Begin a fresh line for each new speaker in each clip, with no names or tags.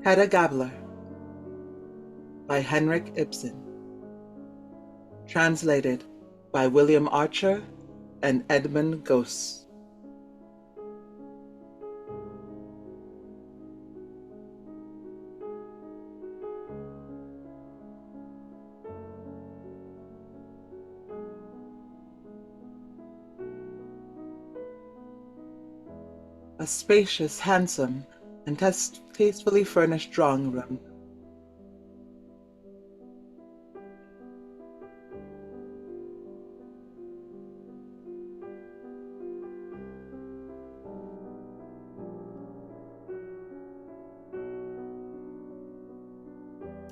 HEDDA GABLER by Henrik Ibsen. Translated by William Archer and Edmund Gosse. A spacious, handsome, and tastefully furnished drawing room.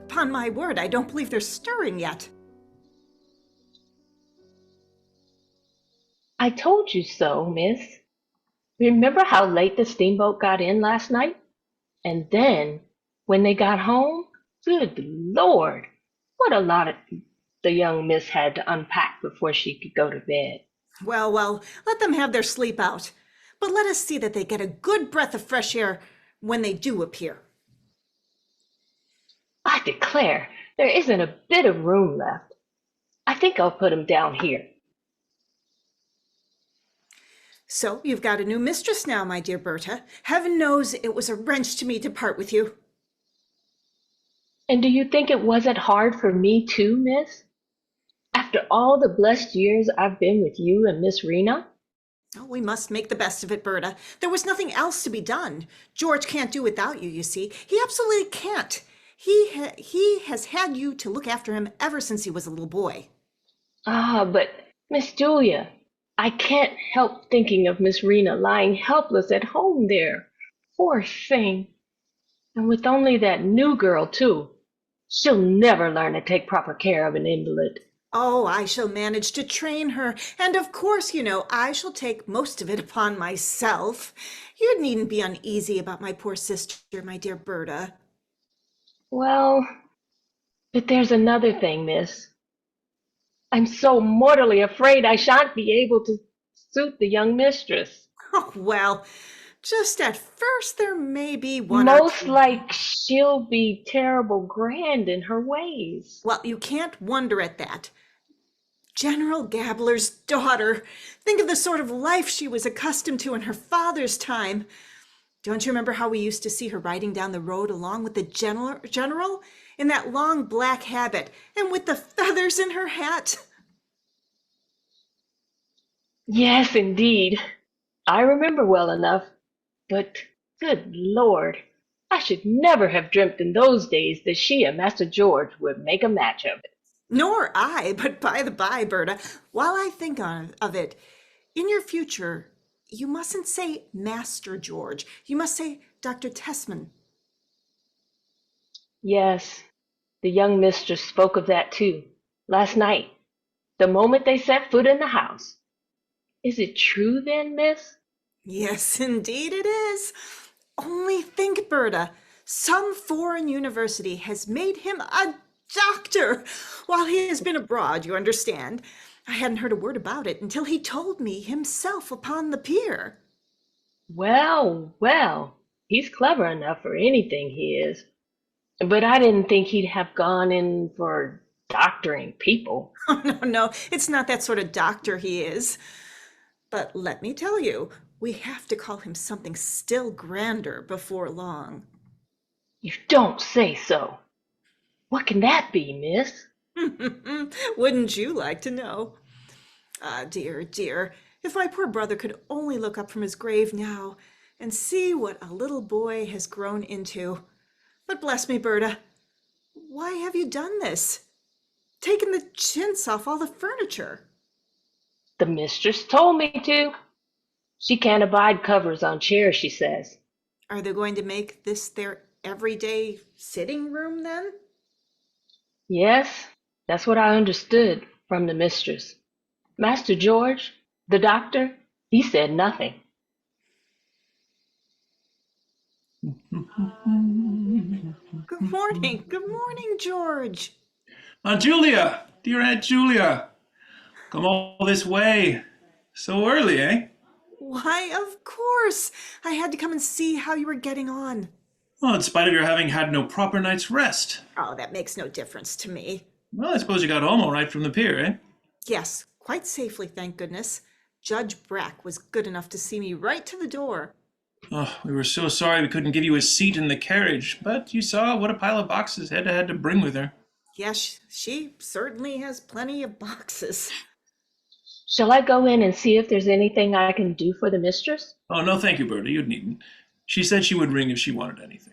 Upon my word, I don't believe they're stirring yet.
I told you so, miss. Remember how late the steamboat got in last night? And then, when they got home, good Lord, what a lot of the young miss had to unpack before she could go to bed.
Well, let them have their sleep out. But let us see that they get a good breath of fresh air when they do appear.
I declare, there isn't a bit of room left. I think I'll put him down here.
So you've got a new mistress now, my dear Berta. Heaven knows it was a wrench to me to part with you.
And do you think it wasn't hard for me too, miss? After all the blessed years I've been with you and Miss Rena?
Oh, we must make the best of it, Berta. There was nothing else to be done. George can't do without you, you see. He absolutely can't. He has had you to look after him ever since he was a little boy.
Ah, but Miss Julia, I can't help thinking of Miss Rena lying helpless at home there. Poor thing. And with only that new girl, too. She'll never learn to take proper care of an invalid.
Oh, I shall manage to train her. And of course, you know, I shall take most of it upon myself. You needn't be uneasy about my poor sister, my dear Berta.
Well, but there's another thing, miss. I'm so mortally afraid I shan't be able to suit the young mistress.
Oh, well, just at first there may be one
Most
or two.
like she'll be terrible grand in her ways.
Well, you can't wonder at that. General Gabler's daughter. Think of the sort of life she was accustomed to in her father's time. Don't you remember how we used to see her riding down the road along with the general in that long black habit and with the feathers in her hat?
Yes, indeed. I remember well enough. But, good Lord, I should never have dreamt in those days that she and Master George would make a match of it.
Nor I, but by the by, Berta, while I think of it, in your future, you mustn't say Master George. You must say Dr. Tesman.
Yes, the young mistress spoke of that too, last night, the moment they set foot in the house. Is it true then, miss?
Yes, indeed it is. Only think, Berta, some foreign university has made him a doctor while he has been abroad, you understand. I hadn't heard a word about it until he told me himself upon the pier.
Well, he's clever enough for anything he is. But I didn't think he'd have gone in for doctoring people.
Oh, no, it's not that sort of doctor he is. But let me tell you, we have to call him something still grander before long.
You don't say so. What can that be, miss?
Wouldn't you like to know? Ah, dear, if my poor brother could only look up from his grave now and see what a little boy has grown into. But bless me, Berta, why have you done this? Taken the chintz off all the furniture?
The mistress told me to. She can't abide covers on chairs, she says.
Are they going to make this their everyday sitting room then?
Yes, that's what I understood from the mistress. Master George, the doctor, he said nothing.
Good morning, George.
Aunt Julia, dear Aunt Julia, come all this way. So early, eh?
Why, of course. I had to come and see how you were getting on.
Well, in spite of your having had no proper night's rest.
Oh, that makes no difference to me.
Well, I suppose you got home all right from the pier, eh?
Yes, quite safely, thank goodness. Judge BRACK was good enough to see me right to the door.
Oh, we were so sorry we couldn't give you a seat in the carriage, but you saw what a pile of boxes Hedda had to bring with her.
Yes, she certainly has plenty of boxes.
Shall I go in and see if there's anything I can do for the mistress?
Oh, no, thank you, Berta. You needn't. She said she would ring if she wanted anything.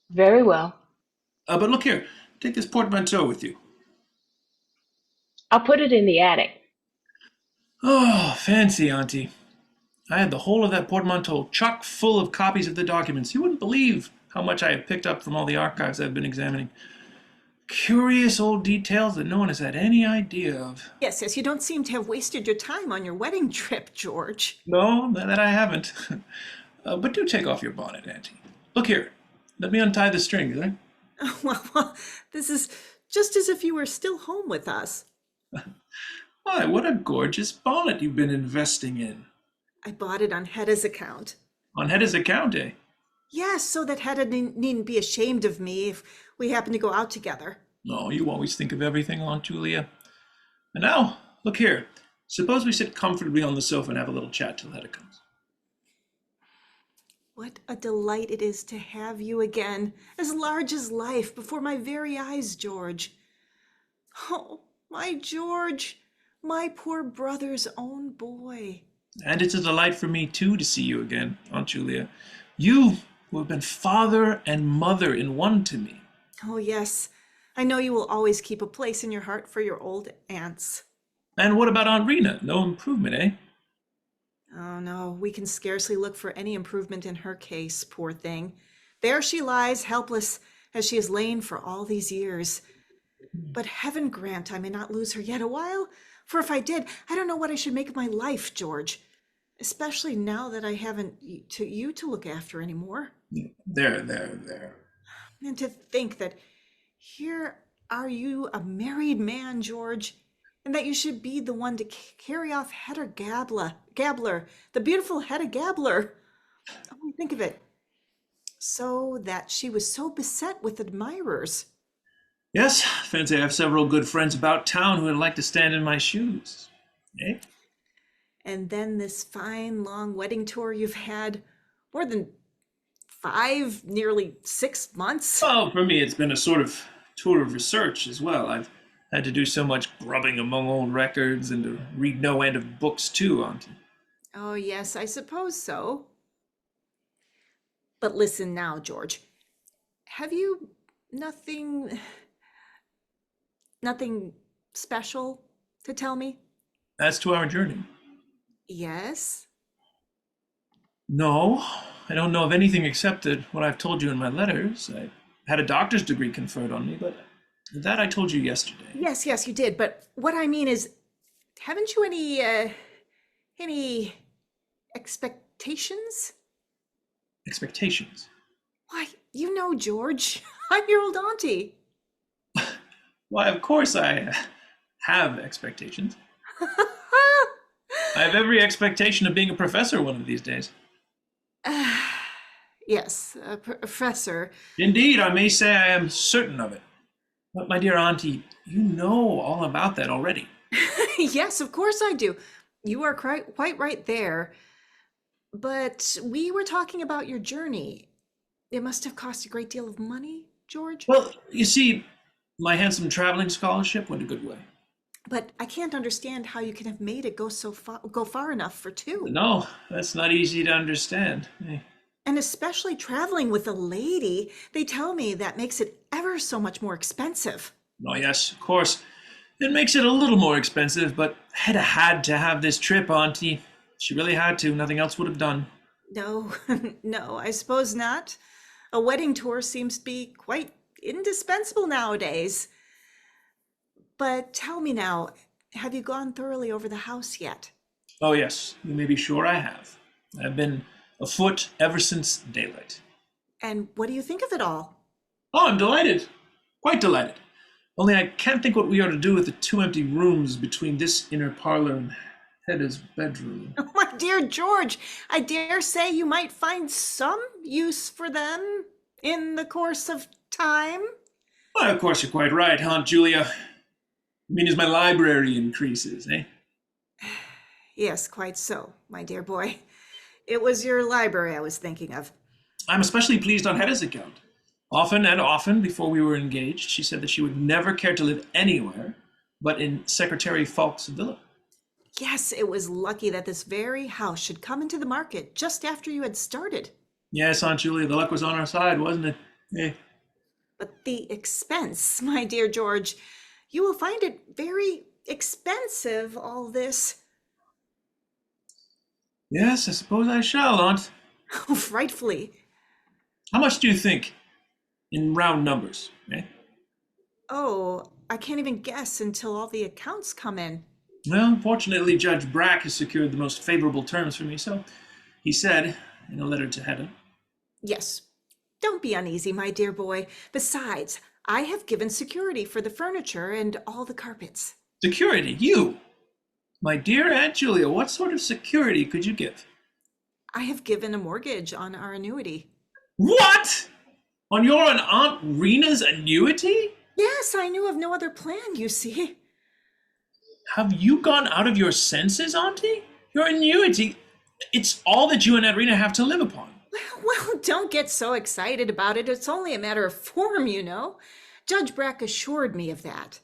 Very well.
But look here. Take this portmanteau with you.
I'll put it in the attic.
Oh, fancy, Auntie. I had the whole of that portmanteau chock full of copies of the documents. You wouldn't believe how much I have picked up from all the archives I've been examining. Curious old details that no one has had any idea of.
Yes, you don't seem to have wasted your time on your wedding trip, George.
No, that I haven't. But do take off your bonnet, Auntie. Look here. Let me untie the strings, eh?
Well, this is just as if you were still home with us.
Why, what a gorgeous bonnet you've been investing in.
I bought it on Hedda's account.
On Hedda's account, eh?
Yes, so that Hedda needn't be ashamed of me if we happen to go out together.
No, you always think of everything, Aunt Julia. And now, look here. Suppose we sit comfortably on the sofa and have a little chat till Hedda comes.
What a delight it is to have you again, as large as life, before my very eyes, George. Oh, my George, my poor brother's own boy.
And it's a delight for me, too, to see you again, Aunt Julia. You, who have been father and mother in one to me.
Oh, yes. I know you will always keep a place in your heart for your old aunts.
And what about Aunt Rena? No improvement, eh?
Oh, no, we can scarcely look for any improvement in her case, poor thing. There she lies, helpless, as she has lain for all these years. But heaven grant I may not lose her yet a while, for if I did, I don't know what I should make of my life, George, especially now that I haven't you to look after anymore.
There.
And to think that here are you, a married man, George, and that you should be the one to carry off HEDDA GABLER, the beautiful HEDDA GABLER. Only think of it. So that she was so beset with admirers.
Yes, fancy I have several good friends about town who would like to stand in my shoes. Eh?
And then this fine, long wedding tour you've had, more than 5, nearly 6 months.
Well, for me, it's been a sort of tour of research as well. I've had to do so much grubbing among old records and to read no end of books too, Auntie.
Oh, yes, I suppose so. But listen now, George. Have you nothing special to tell me?
As to our journey?
Yes?
No, I don't know of anything except what I've told you in my letters. I had a doctor's degree conferred on me, but that I told you yesterday.
Yes, you did. But what I mean is, haven't you any expectations?
Expectations?
Why, you know, George, I'm your old auntie.
Why, of course I have expectations. I have every expectation of being a professor one of these days.
Yes, a professor.
Indeed, I may say I am certain of it. But my dear Auntie, you know all about that already.
Yes, of course I do. You are quite right there. But we were talking about your journey. It must have cost a great deal of money, George.
Well, you see, my handsome traveling scholarship went a good way.
But I can't understand how you can have made it go far enough for 2.
No, that's not easy to understand.
And especially traveling with a lady, they tell me that makes it ever so much more expensive.
Oh, yes, of course. It makes it a little more expensive, but Hedda had to have this trip, Auntie. She really had to. Nothing else would have done.
No, no, I suppose not. A wedding tour seems to be quite indispensable nowadays. But tell me now, have you gone thoroughly over the house yet?
Oh, yes, you may be sure I have. I've been afoot ever since daylight.
And what do you think of it all?
Oh, I'm delighted. Quite delighted. Only I can't think what we are to do with the 2 empty rooms between this inner parlor and Hedda's bedroom.
Oh, my dear George, I dare say you might find some use for them in the course of time.
Well, of course, you're quite right, Aunt Julia. I mean, as my library increases, eh?
Yes, quite so, my dear boy. It was your library I was thinking of.
I'm especially pleased on Hedda's account. Often and often, before we were engaged, she said that she would never care to live anywhere but in Secretary Falk's villa.
Yes, it was lucky that this very house should come into the market just after you had started.
Yes, Aunt Julia, the luck was on our side, wasn't it? Eh?
But the expense, my dear George, you will find it very expensive, all this.
Yes, I suppose I shall, Aunt.
Oh, frightfully.
How much do you think? In round numbers, eh?
Oh, I can't even guess until all the accounts come in.
Well, fortunately, Judge Brack has secured the most favorable terms for me, so he said in a letter to Hedda.
Yes. Don't be uneasy, my dear boy. Besides, I have given security for the furniture and all the carpets.
Security? You? My dear Aunt Julia, what sort of security could you give?
I have given a mortgage on our annuity.
What? On your and Aunt Rena's annuity?
Yes, I knew of no other plan, you see.
Have you gone out of your senses, Auntie? Your annuity, it's all that you and Aunt Rena have to live upon.
Well, don't get so excited about it. It's only a matter of form, you know. Judge Brack assured me of that.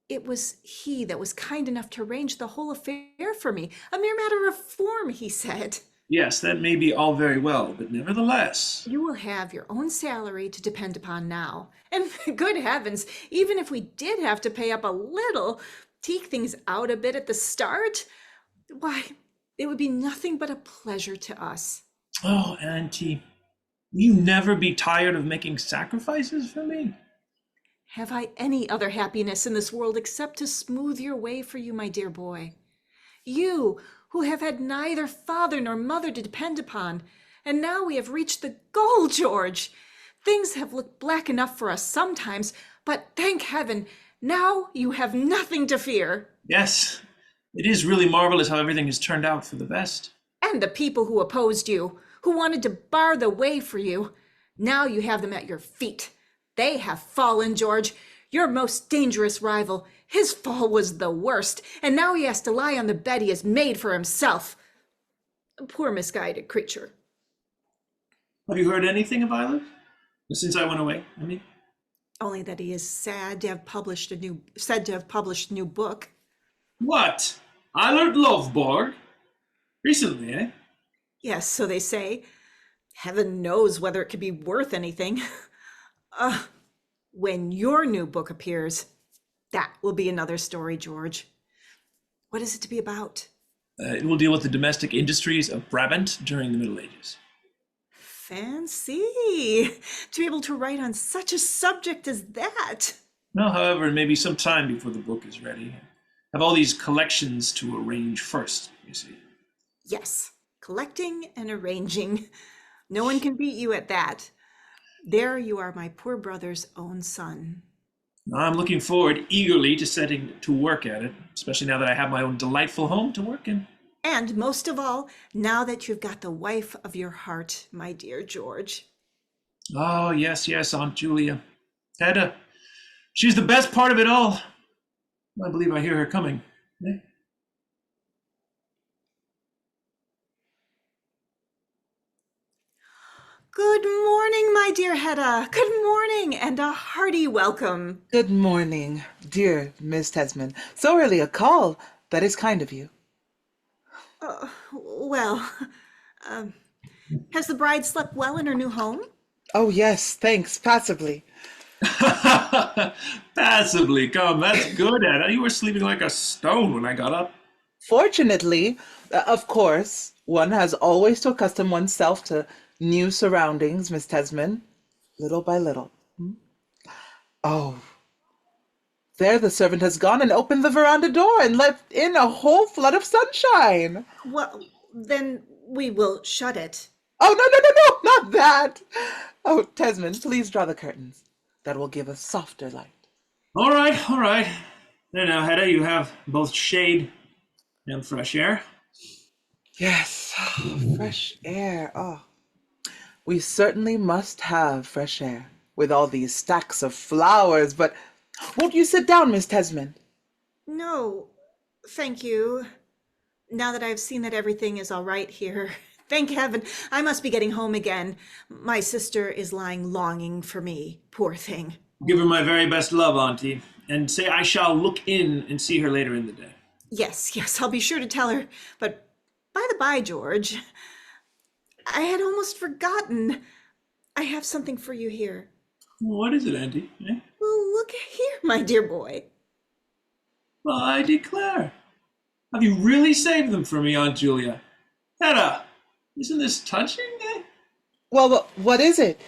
It was he that was kind enough to arrange the whole affair for me. A mere matter of form, he said.
Yes, that may be all very well, but nevertheless.
You will have your own salary to depend upon now. And good heavens, even if we did have to pay up a little, take things out a bit at the start, why, it would be nothing but a pleasure to us.
Oh, Auntie, will you never be tired of making sacrifices for me?
Have I any other happiness in this world except to smooth your way for you, my dear boy? You, who have had neither father nor mother to depend upon, and now we have reached the goal, George. Things have looked black enough for us sometimes, but thank heaven, now you have nothing to fear.
Yes, it is really marvelous how everything has turned out for the best.
And the people who opposed you, who wanted to bar the way for you, now you have them at your feet. They have fallen, George. Your most dangerous rival. His fall was the worst, and now he has to lie on the bed he has made for himself. A poor misguided creature.
Have you heard anything of EILERT? Since I went away, I mean.
Only that he is said to have published a new book.
What? EILERT LOVBORG? Recently, eh?
Yes, so they say. Heaven knows whether it could be worth anything. When your new book appears, that will be another story, George. What is it to be about?
It will deal with the domestic industries of Brabant during the Middle Ages.
Fancy! To be able to write on such a subject as that.
Well, however, it may be some time before the book is ready. I have all these collections to arrange first, you see.
Yes, collecting and arranging. No one can beat you at that. There you are, my poor brother's own son.
I'm looking forward eagerly to setting to work at it, especially now that I have my own delightful home to work in.
And most of all, now that you've got the wife of your heart, my dear George.
Oh, yes, yes, Aunt Julia. Hedda, she's the best part of it all. I believe I hear her coming. Eh?
Good morning, my dear Hedda. Good morning, and a hearty welcome.
Good morning, dear Miss Tesman. So early a call. That is kind of you.
Well, has the bride slept well in her new home?
Oh, yes, thanks, passively.
Passively, come, that's good, Hedda. You were sleeping like a stone when I got up.
Fortunately, of course, one has always to accustom oneself to new surroundings, Miss Tesman, little by little. Oh, there the servant has gone and opened the veranda door and let in a whole flood of sunshine.
Well, then we will shut it.
Oh, no, not that. Oh, Tesman, please draw the curtains. That will give a softer light.
All right. There now, Hedda, you have both shade And fresh air.
Yes, fresh air. Oh, we certainly must have fresh air with all these stacks of flowers. But won't you sit down, Miss Tesman?
No, thank you. Now that I've seen that everything is all right here, thank heaven, I must be getting home again. My sister is lying longing for me, poor thing.
Give her my very best love, Auntie, and say I shall look in and see her later in the day.
Yes, yes, I'll be sure to tell her. But by the by, George, I had almost forgotten. I have something for you here.
What is it, Auntie? Eh?
Well, look here, my dear boy.
Well, I declare. Have you really saved them for me, Aunt Julia? Hedda, isn't this touching, eh?
Well, what is it?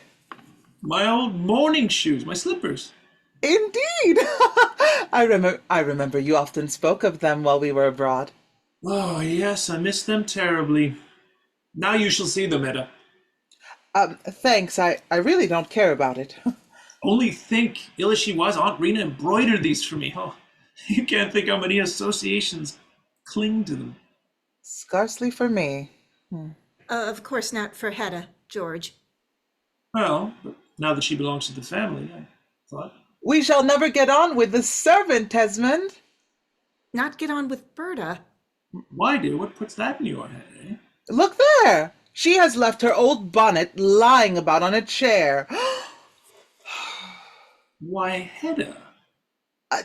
My old morning shoes, my slippers.
Indeed. I remember you often spoke of them while we were abroad.
Oh, yes, I miss them terribly. Now you shall see them, Hedda.
Thanks. I really don't care about it.
Only think, ill as she was, Aunt Rena embroidered these for me. Oh, you can't think how many associations cling to them.
Scarcely for me.
Of course not for Hedda, George.
Well, but now that she belongs to the family, I thought.
We shall never get on with the servant, Tesmond.
Not get on with Berta.
Why, dear? What puts that in your head, eh?
Look there. She has left her old bonnet lying about on a chair.
Why, Hedda.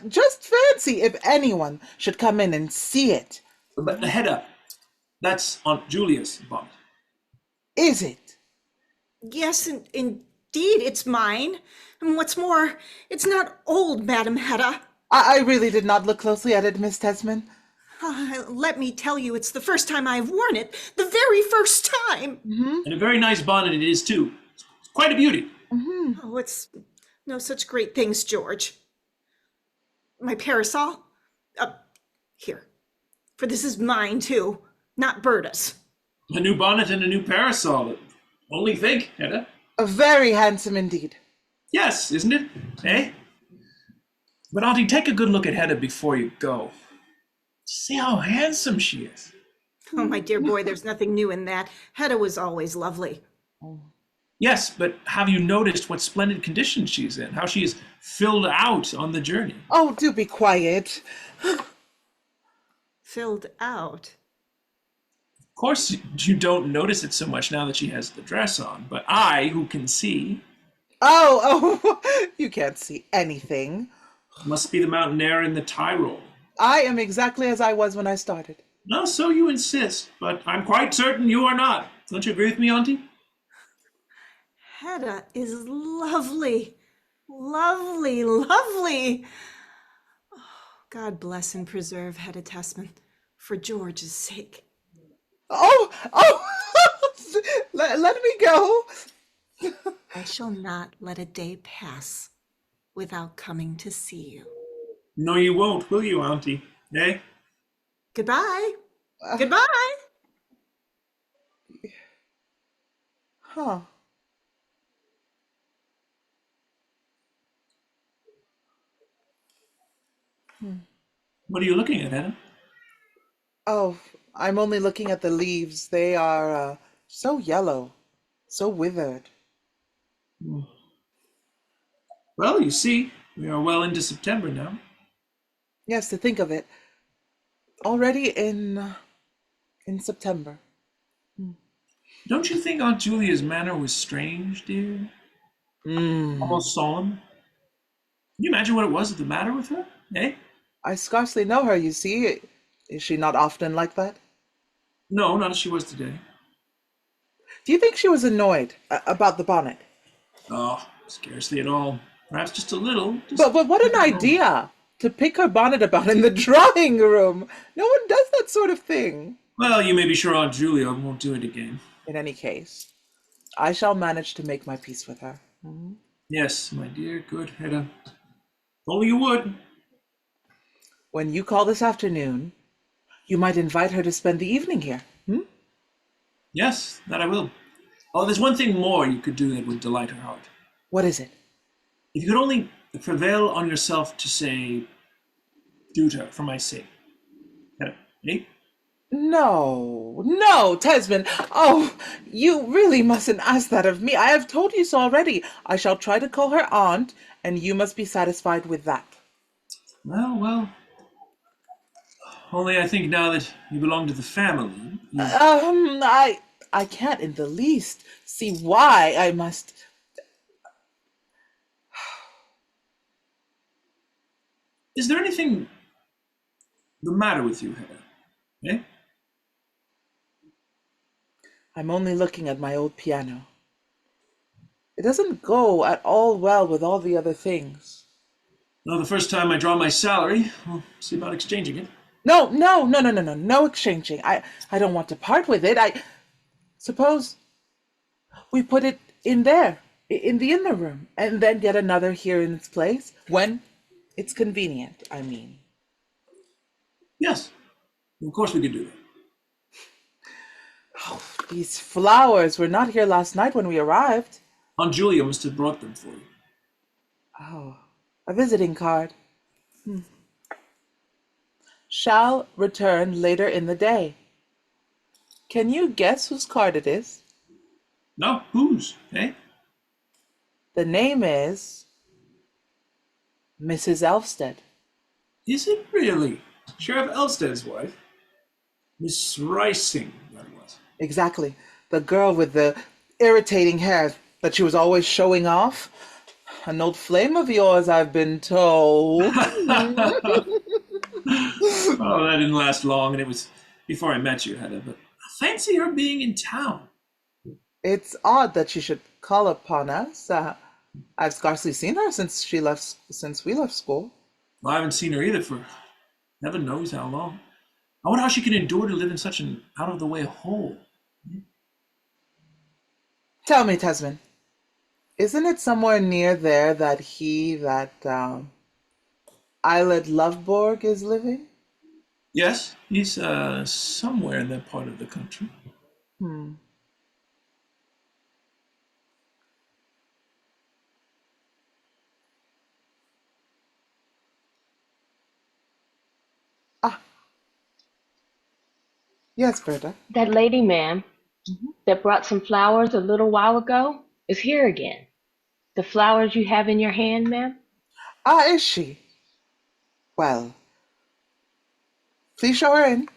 Just fancy if anyone should come in and see it.
But Hedda, that's Aunt Julia's bonnet.
Is it?
Yes, indeed, it's mine. And what's more, it's not old, Madam Hedda.
I really did not look closely at it, Miss Tesman.
Let me tell you, it's the first time I've worn it. The very first time.
And a very nice bonnet it is, too. It's quite a beauty.
Oh, it's no such great things, George. My parasol? Here. For this is mine, too, not Berta's.
A new bonnet and a new parasol. Only think, Hedda.
Very handsome indeed.
Yes, isn't it? Eh? But Auntie, take a good look at Hedda before you go. See how handsome she is.
Oh, my dear boy, there's nothing new in that. Hedda was always lovely.
Yes, but have you noticed what splendid condition she's in? How she is filled out on the journey?
Oh, do be quiet.
Filled out.
Of course, you don't notice it so much now that she has the dress on, but I, who can see...
Oh, you can't see anything.
Must be the mountain air in the Tyrol.
I am exactly as I was when I started.
No, so you insist, but I'm quite certain you are not. Don't you agree with me, Auntie?
Hedda is lovely. Lovely, lovely. Oh, God bless and preserve Hedda Tesman for George's sake.
Oh, let me go.
I shall not let a day pass without coming to see you.
No, you won't, will you, Auntie? Eh?
Goodbye. Goodbye.
Huh.
What are you looking at, Hedda?
Oh, I'm only looking at the leaves. They are so yellow, so withered.
Well, you see, we are well into September now.
Yes, to think of it. Already in September.
Don't you think Aunt Julia's manner was strange, dear? Almost solemn? Can you imagine what it was the matter with her? Eh?
I scarcely know her, you see. Is she not often like that?
No, not as she was today.
Do you think she was annoyed about the bonnet?
Oh, scarcely at all. Perhaps just a little.
But what an idea to pick her bonnet about in the drawing room. No one does that sort of thing.
Well, you may be sure Aunt Julia won't do it again.
In any case, I shall manage to make my peace with her.
Yes, my dear, good Hedda. If only you would.
When you call this afternoon, you might invite her to spend the evening here.
Yes, that I will. Oh, there's one thing more you could do that would delight her heart.
What is it?
If you could only prevail on yourself to say, do to her for my sake. Hedda, eh?
No, no, Tesman. Oh, you really mustn't ask that of me. I have told you so already. I shall try to call her aunt, and you must be satisfied with that.
Well, only I think now that you belong to the family, you...
I can't in the least see why I must.
Is there anything the matter with you, Hedda? Eh?
I'm only looking at my old piano. It doesn't go at all well with all the other things.
Well, the first time I draw my salary, we'll see about exchanging it.
No exchanging. I don't want to part with it. I suppose we put it in there, in the inner room, and then get another here in its place when it's convenient, I mean.
Yes, of course we could do that.
Oh, these flowers were not here last night when we arrived.
Aunt Julia must have brought them for you.
Oh, a visiting card. Shall return later in the day. Can you guess whose card it is?
No, whose, eh?
The name is Mrs. ELVSTED.
Is it really? Sheriff Elsted's wife? Miss Rising, that was.
Exactly. The girl with the irritating hair that she was always showing off. An old flame of yours, I've been told.
Oh, that didn't last long, and it was before I met you, Hedda, but I fancy her being in town.
It's odd that she should call upon us. I've scarcely seen her since we left school.
Well, I haven't seen her either for heaven knows how long. I wonder how she can endure to live in such an out-of-the-way hole.
Tell me, Tesman, isn't it somewhere near there that Eilert LOVBORG is living?
Yes, he's somewhere in that part of the country.
Yes, Berta.
That lady, ma'am, that brought some flowers a little while ago is here again. The flowers you have in your hand, ma'am?
Is she? Well, please show her in.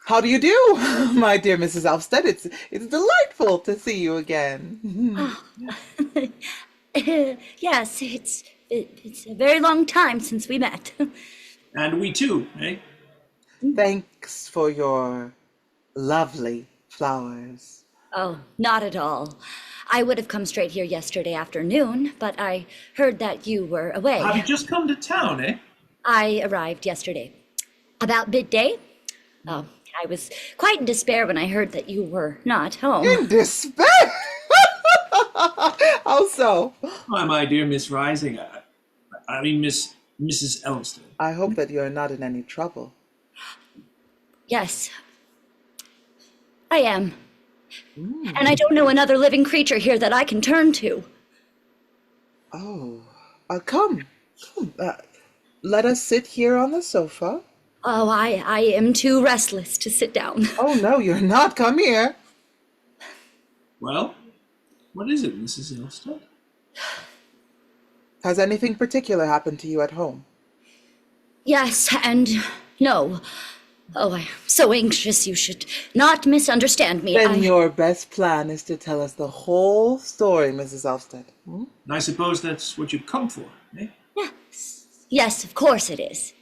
How do you do, my dear Mrs. ELVSTED? It's delightful to see you again.
Yes, it's a very long time since we met.
And we too, eh?
Thanks for your lovely flowers.
Oh, not at all. I would have come straight here yesterday afternoon, but I heard that you were away.
Have you just come to town, eh?
I arrived yesterday, about midday. Oh, I was quite in despair when I heard that you were not home.
In despair? How so?
Why, my dear Miss Rising, I mean Mrs. ELVSTED.
I hope that you are not in any trouble.
Yes, I am. And I don't know another living creature here that I can turn to.
Oh, come. Let us sit here on the sofa.
Oh, I am too restless to sit down.
Oh, no, you're not. Come here.
Well, what is it, Mrs. ELVSTED?
Has anything particular happened to you at home?
Yes and no. Oh, I'm so anxious you should not misunderstand me.
Then your best plan is to tell us the whole story, Mrs. ELVSTED.
And I suppose that's what you've come for, eh?
Yes, of course it is.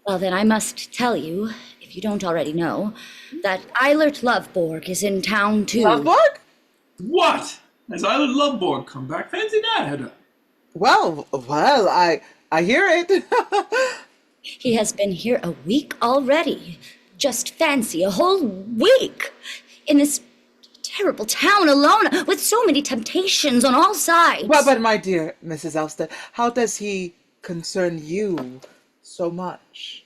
Well, then I must tell you, if you don't already know, that Eilert LOVBORG is in town too.
LOVBORG?
What? Has Eilert LOVBORG come back? Fancy that, Hedda.
Well, I hear it.
He has been here a week already. Just fancy, a whole week in this terrible town alone, with so many temptations on all sides.
Well, but my dear Mrs. ELVSTED, how does he concern you so much?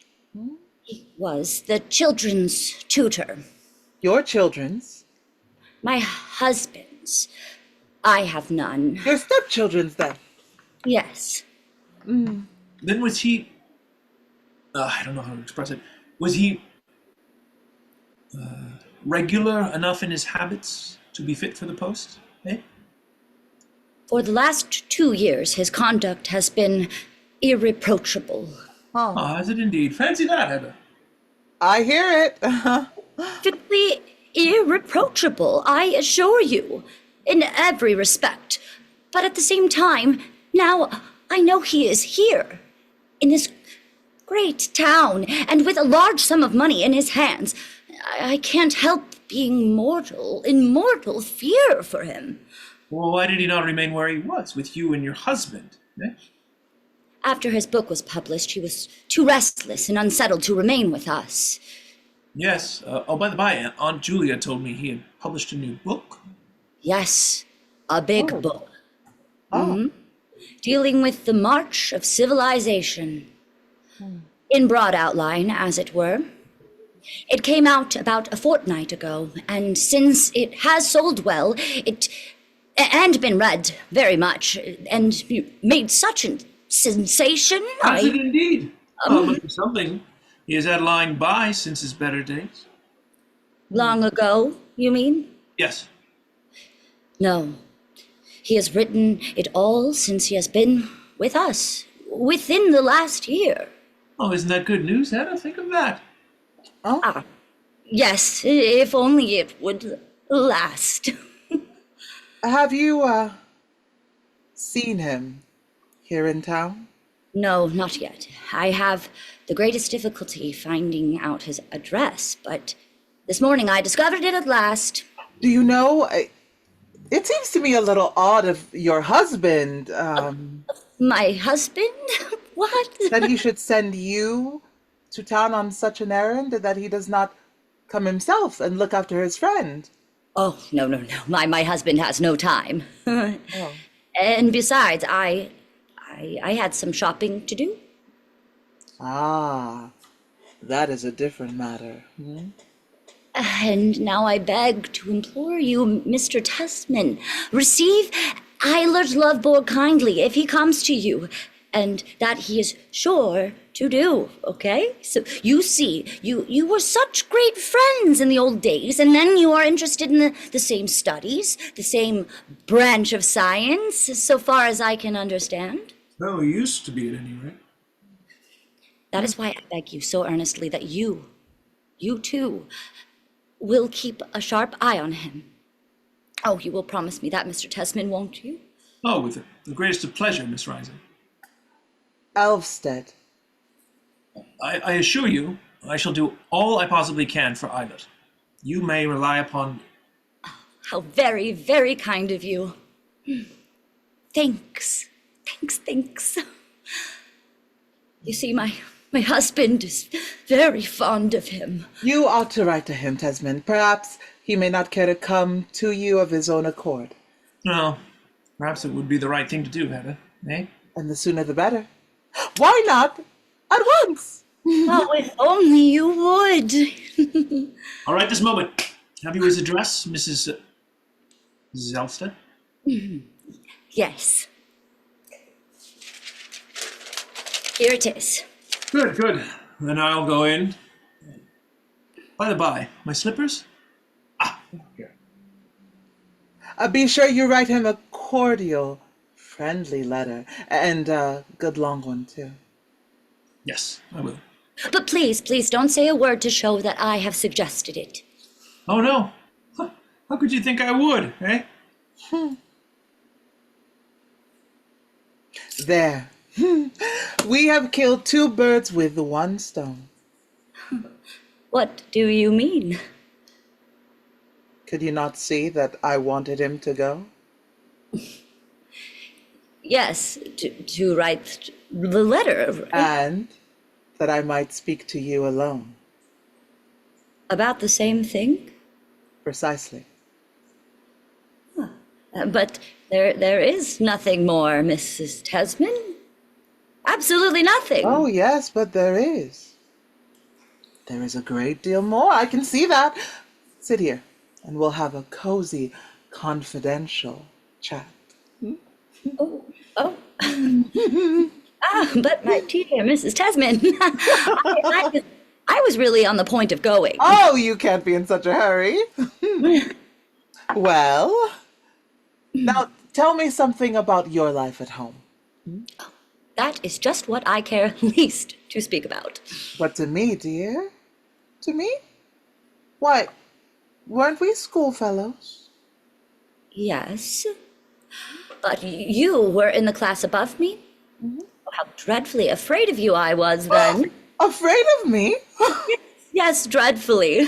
He was the children's tutor.
Your children's?
My husband's. I have none.
Your stepchildren's, then?
Yes.
Then was he... I don't know how to express it. Was he regular enough in his habits to be fit for the post? Eh?
For the last 2 years, his conduct has been irreproachable.
Ah, has it indeed? Fancy that, Hedda.
I hear it.
Perfectly irreproachable, I assure you, in every respect. But at the same time, now I know he is here, in this great town, and with a large sum of money in his hands. I can't help being in mortal fear for him.
Well, why did he not remain where he was, with you and your husband? Eh?
After his book was published, he was too restless and unsettled to remain with us.
Yes. Oh, by the by, Aunt Julia told me he had published a new book.
Yes, a big book.
Oh.
Dealing with the march of civilization. In broad outline, as it were. It came out about a fortnight ago, and since it has sold well, and been read very much, and made such a sensation.
Has it indeed? Must be something he has had lying by since his better days.
Long ago, you mean?
Yes.
No. He has written it all since he has been with us, within the last year.
Oh, isn't that good news, Hedda? Think of that.
Oh.
Yes, if only it would last.
Have you seen him here in town?
No, not yet. I have the greatest difficulty finding out his address, but this morning I discovered it at last.
Do you know? It seems to me a little odd of your husband.
My husband? What?
That he should send you to town on such an errand, and that he does not come himself and look after his friend.
Oh, no. My husband has no time.
Oh.
And besides, I had some shopping to do.
Ah, that is a different matter. Hmm?
And now I beg to implore you, Mr. Tesman, receive EILERT LOVBORG kindly if he comes to you, and that he is sure to do, okay? So you see, you were such great friends in the old days, and then you are interested in the same studies, the same branch of science, so far as I can understand.
No, he used to be at any rate.
That is why I beg you so earnestly that you too, will keep a sharp eye on him. Oh, you will promise me that, Mr. Tesman, won't you?
Oh, with the greatest of pleasure, Miss Rising.
ELVSTED.
I assure you, I shall do all I possibly can for EILERT. You may rely upon...
How very, very kind of you. Thanks. You see, my husband is very fond of him.
You ought to write to him, Tesman. Perhaps he may not care to come to you of his own accord.
No, perhaps it would be the right thing to do, Hedda, eh?
And the sooner the better. Why not at once?
Oh, if only you would.
All right, this moment. Have you his address, Mrs. Zelsted?
Yes. Here it is.
Good. Then I'll go in. By the by, my slippers? Ah, here.
Be sure you write him a cordial, friendly letter, and a good long one, too.
Yes, I will.
But please don't say a word to show that I have suggested it.
Oh, no. How could you think I would, eh?
There. We have killed 2 birds with 1 stone.
What do you mean?
Could you not see that I wanted him to go?
Yes, to write the letter.
And that I might speak to you alone.
About the same thing?
Precisely.
But there is nothing more, Mrs. Tesman. Absolutely nothing.
Oh, yes, but there is. There is a great deal more. I can see that. Sit here, and we'll have a cozy, confidential chat.
Oh. Ah, but my dear Mrs. Tesman, I was really on the point of going.
Oh, you can't be in such a hurry. Well, now tell me something about your life at home.
That is just what I care least to speak about.
But to me, dear, to me? Why, weren't we schoolfellows?
Yes, but you were in the class above me? Oh, how dreadfully afraid of you I was then.
Afraid of me?
Yes, dreadfully.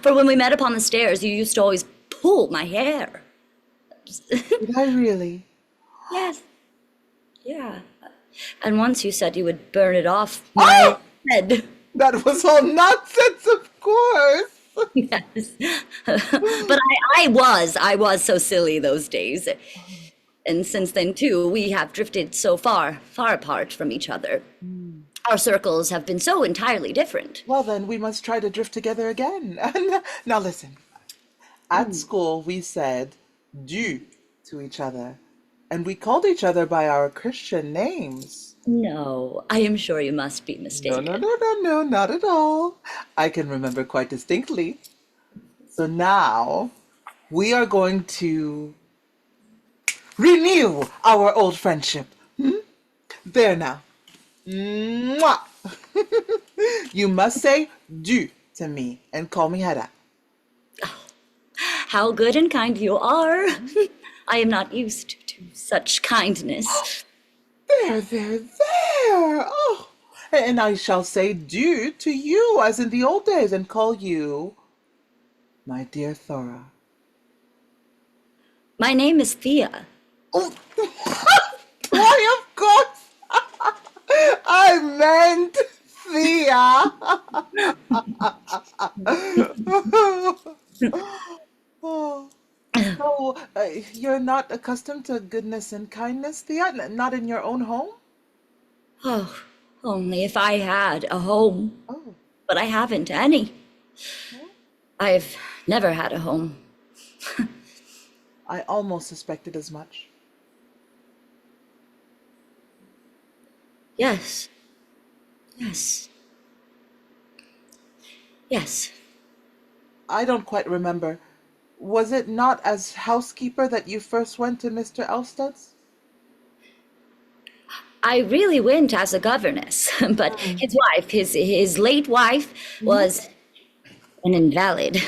For when we met upon the stairs, you used to always pull my hair.
Did I really?
Yes. Yeah. And once you said you would burn it off my head.
That was all nonsense, of course.
Yes. But I was so silly those days. And since then, too, we have drifted so far apart from each other. Our circles have been so entirely different.
Well, then we must try to drift together again. Now listen. At school, we said "du" to each other, and we called each other by our Christian names.
No, I am sure you must be mistaken.
No, not at all. I can remember quite distinctly. So now, we are going to renew our old friendship. There now. Mwah! You must say "du" to me and call me Hedda.
How good and kind you are. I am not used to such kindness.
There. Oh, and I shall say "du" to you as in the old days and call you my dear Thora.
My name is Thea.
Oh, why, of course. I meant Thea. Oh. So, you're not accustomed to goodness and kindness, Thea? Not in your own home?
Oh, only if I had a home.
Oh.
But I haven't any. I've never had a home.
I almost suspected as much.
Yes.
I don't quite remember. Was it not as housekeeper that you first went to Mr. ELVSTED's?
I really went as a governess, but his wife, his late wife, was an invalid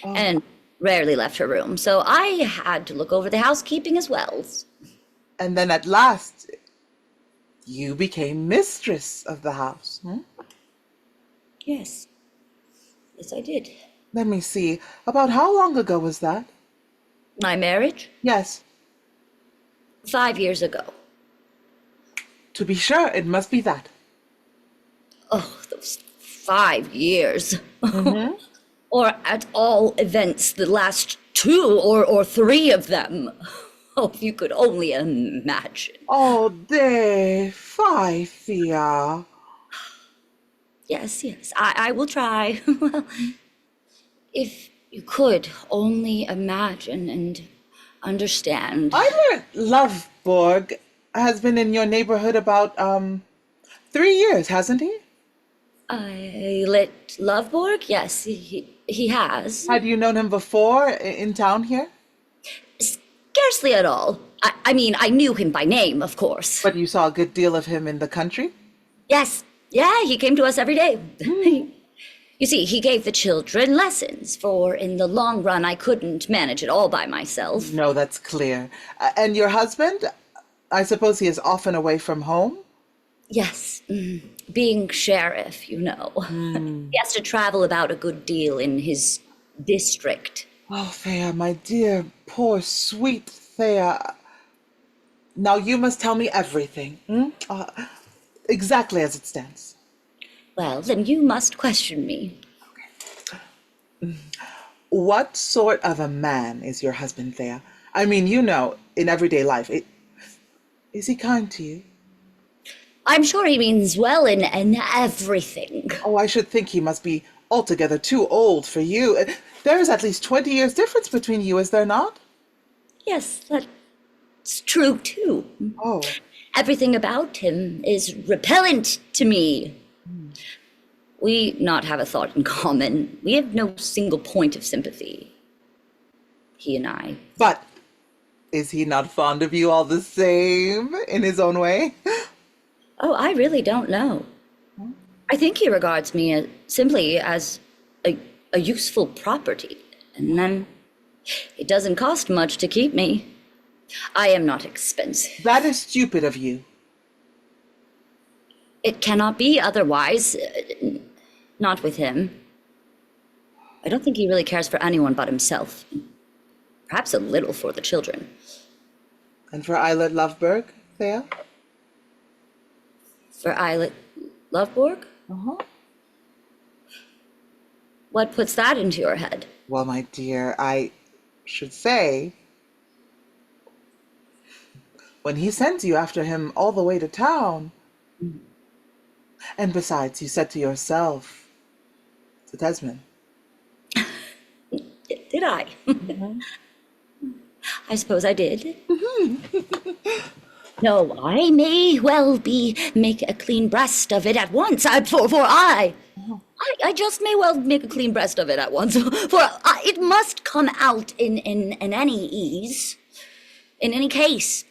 and rarely left her room. So I had to look over the housekeeping as well.
And then at last, you became mistress of the house.
Yes, I did.
Let me see. About how long ago was that?
My marriage?
Yes.
5 years ago.
To be sure, it must be that.
Oh, those 5 years. Or at all events, the last 2 or 3 of them. Oh, if you could only imagine.
Oh, de fie, Thea.
Yes, I will try. Well, if you could only imagine and understand.
EILERT LOVBORG has been in your neighborhood about 3 years, hasn't he?
EILERT LOVBORG? Yes, he has.
Had you known him before in town here?
Scarcely at all. I mean, I knew him by name, of course.
But you saw a good deal of him in the country?
Yes. Yeah, he came to us every day. You see, he gave the children lessons, for in the long run I couldn't manage it all by myself.
No, that's clear. And your husband? I suppose he is often away from home?
Yes, being sheriff, you know. He has to travel about a good deal in his district.
Oh, Thea, my dear, poor, sweet Thea. Now you must tell me everything. Exactly as it stands.
Well, then you must question me.
What sort of a man is your husband, Thea? I mean, you know, in everyday life, is he kind to you?
I'm sure he means well in everything.
Oh, I should think he must be altogether too old for you. There is at least 20 years difference between you, is there not?
Yes, that's true, too.
Oh.
Everything about him is repellent to me. We not have a thought in common. We have no single point of sympathy. He and I.
But is he not fond of you all the same in his own way?
Oh, I really don't know. I think he regards me simply as a useful property. And then it doesn't cost much to keep me. I am not expensive.
That is stupid of you.
It cannot be otherwise. Not with him. I don't think he really cares for anyone but himself. Perhaps a little for the children.
And for EILERT LOVBORG, Thea?
For EILERT LOVBORG?
Uh-huh.
What puts that into your head?
Well, my dear, I should say, when he sends you after him all the way to town, and besides, you said to yourself, to Tesman.
Did I? I suppose I did. No, I may well make a clean breast of it at once. I just may well make a clean breast of it at once. For it must come out in any ease, in any case.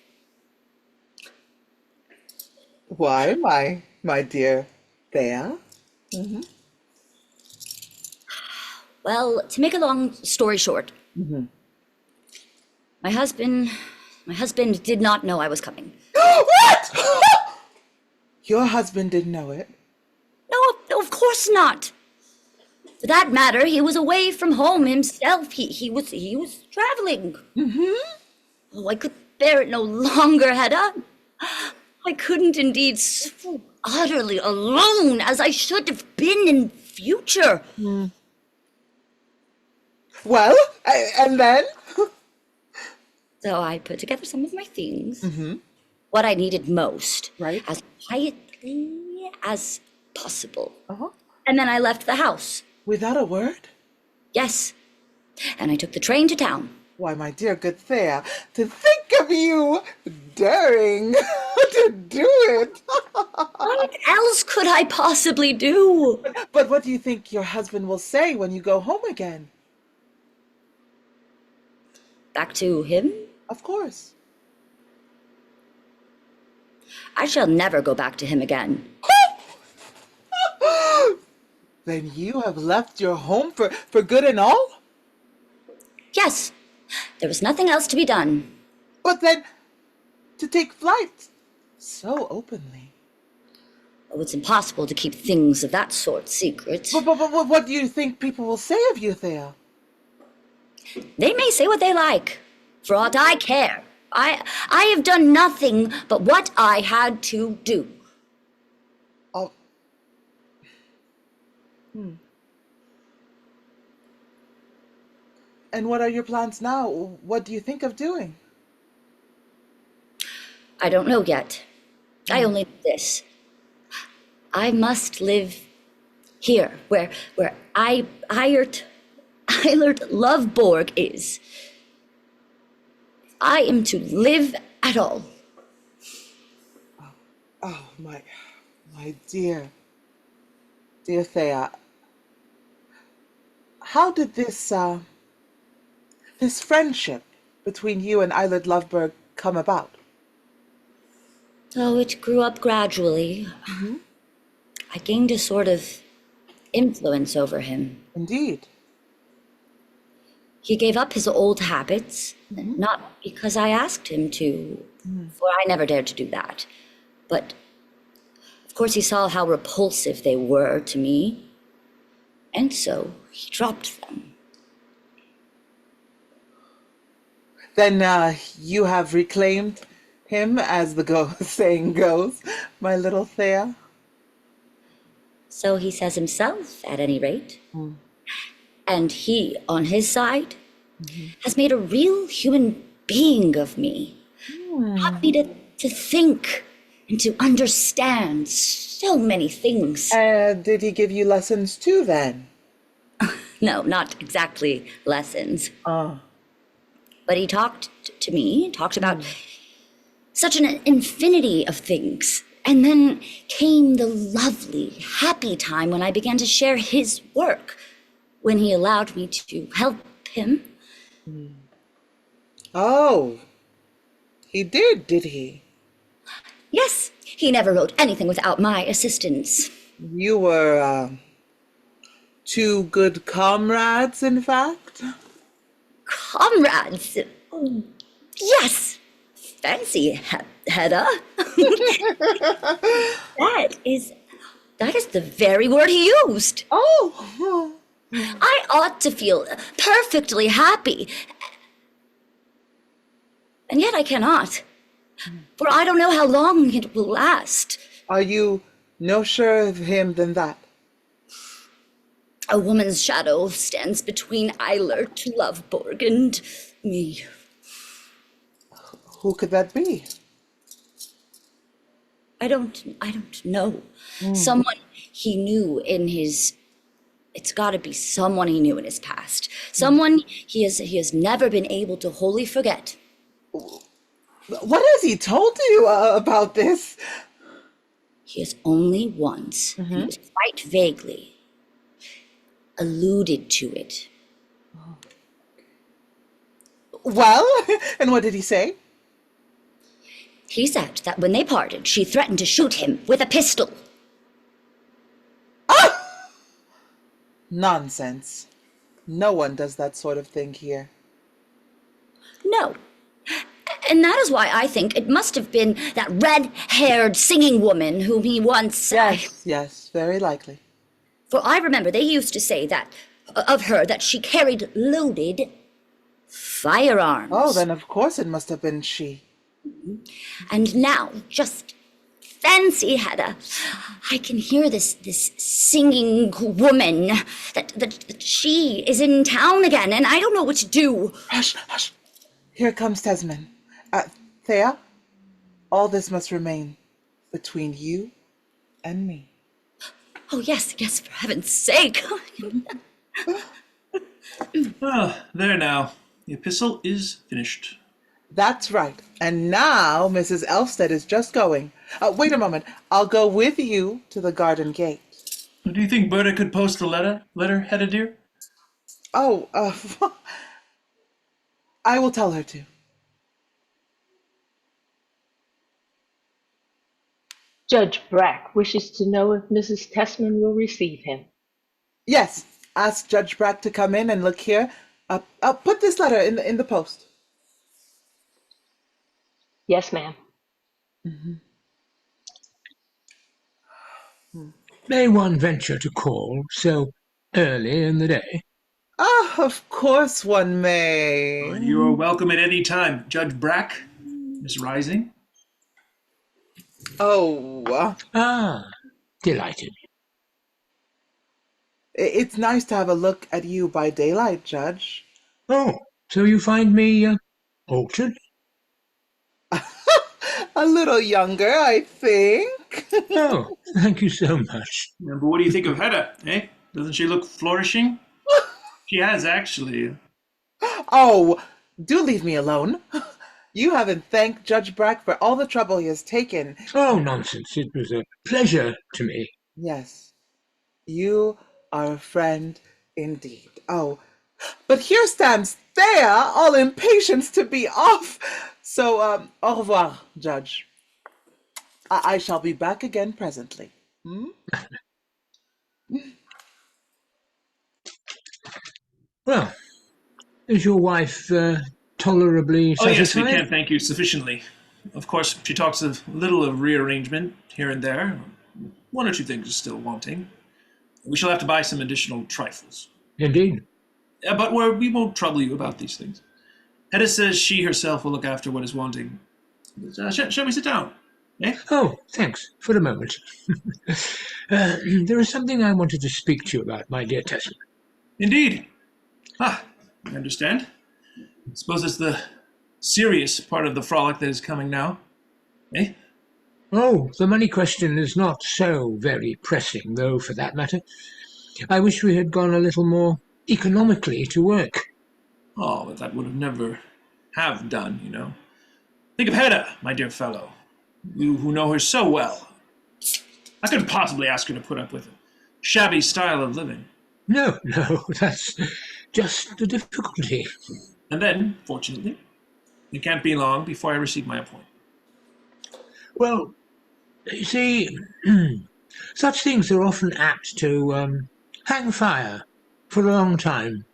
Why, my dear Thea?
Well, to make a long story short, my husband did not know I was coming.
What? Your husband didn't know it?
No, of course not. For that matter, he was away from home himself. He was traveling. Oh, I could bear it no longer, Hedda. I couldn't indeed, so utterly alone as I should have been in future.
Well, and then?
So I put together some of my things, what I needed most,
Right.
as quietly as possible.
Uh-huh.
And then I left the house.
Without a word?
Yes. And I took the train to town.
Why, my dear good Thea, to think of you daring to do it.
What else could I possibly do?
But what do you think your husband will say when you go home again?
Back to him?
Of course.
I shall never go back to him again.
Then you have left your home for good and all?
Yes, there was nothing else to be done.
But then, to take flight so openly.
Oh, it's impossible to keep things of that sort secret.
But what do you think people will say of you, Thea?
They may say what they like. For aught I care. I have done nothing but what I had to do.
Oh. And what are your plans now? What do you think of doing?
I don't know yet. I only know this. I must live here, where EILERT LOVBORG is. If I am to live at all.
Oh, my dear Thea. How did this friendship between you and EILERT LOVBORG come about?
Oh, it grew up gradually. I gained a sort of influence over him.
Indeed.
He gave up his old habits, not because I asked him to, for I never dared to do that. But, of course, he saw how repulsive they were to me, and so he dropped them.
Then you have reclaimed him, as the saying goes, my little Thea.
So he says himself, at any rate. And he, on his side, has made a real human being of me. Taught me to think and to understand so many things.
Did he give you lessons too, then?
No, not exactly lessons. But he talked to me, talked about such an infinity of things. And then came the lovely, happy time when I began to share his work, when he allowed me to help him.
Oh, he did he?
Yes, he never wrote anything without my assistance.
You were, two good comrades, in fact?
Comrades! Yes! Fancy, Hedda. That is the very word he used.
Oh!
I ought to feel perfectly happy. And yet I cannot. For I don't know how long it will last.
Are you no surer of him than that?
A woman's shadow stands between EILERT, LOVBORG, and me.
Who could that be?
I don't know. Someone he knew in his... It's got to be someone he knew in his past. Someone he has never been able to wholly forget.
What has he told you about this?
He has only once, and quite vaguely, alluded to it.
Well, and what did he say?
He said that when they parted, she threatened to shoot him with a pistol.
Nonsense. No one does that sort of thing here.
No. And that is why I think it must have been that red-haired singing woman whom he once...
Yes, very likely.
For I remember they used to say that, of her, that she carried loaded firearms.
Oh, then of course it must have been she.
And now, just fancy, Hedda, I can hear this singing woman, that she is in town again, and I don't know what to do.
Hush, hush. Here comes Tesman. Thea, all this must remain between you and me.
Oh, yes, for heaven's sake.
There now. The epistle is finished.
That's right. And now Mrs. ELVSTED is just going. Wait a moment. I'll go with you to the garden gate.
Do you think Berta could post the letter, Hedda dear?
Oh, I will tell her to.
Judge Brack wishes to know if Mrs. Tesman will receive him.
Yes, ask Judge Brack to come in and look here. I'll put this letter in the post.
Yes, ma'am.
May one venture to call so early in the day?
Ah, of course one may.
You are welcome at any time, Judge Brack, Miss Rising.
Oh,
Delighted.
it's nice to have a look at you by daylight, Judge.
Oh, so you find me altered?
A little younger, I think.
Oh, thank you so much.
Yeah, but what do you think of Hedda, eh? Doesn't she look flourishing? She has, actually.
Oh, do leave me alone. You haven't thanked Judge Brack for all the trouble he has taken.
Oh, nonsense. It was a pleasure to me.
Yes, you are a friend indeed. Oh, but here stands Thea, all impatience to be off. So, au revoir, Judge. I shall be back again presently.
Well, is your wife tolerably satisfied?
Oh, yes, we can't thank you sufficiently. Of course, she talks a little of rearrangement here and there. One or two things are still wanting. We shall have to buy some additional trifles.
Indeed.
But we won't trouble you about these things. Hedda says she herself will look after what is wanting. Shall we sit down? Eh?
Oh, thanks for the moment. There is something I wanted to speak to you about, my dear Tesman.
Indeed. I understand. I suppose it's the serious part of the frolic that is coming now. Eh?
Oh, the money question is not so very pressing, though, for that matter. I wish we had gone a little more economically to work.
Oh, but that would have never have done, you know. Think of Hedda, my dear fellow. You who know her so well. I couldn't possibly ask her to put up with a shabby style of living.
No, that's just the difficulty.
And then, fortunately, it can't be long before I receive my appointment.
Well, you see, such things are often apt to hang fire for a long time.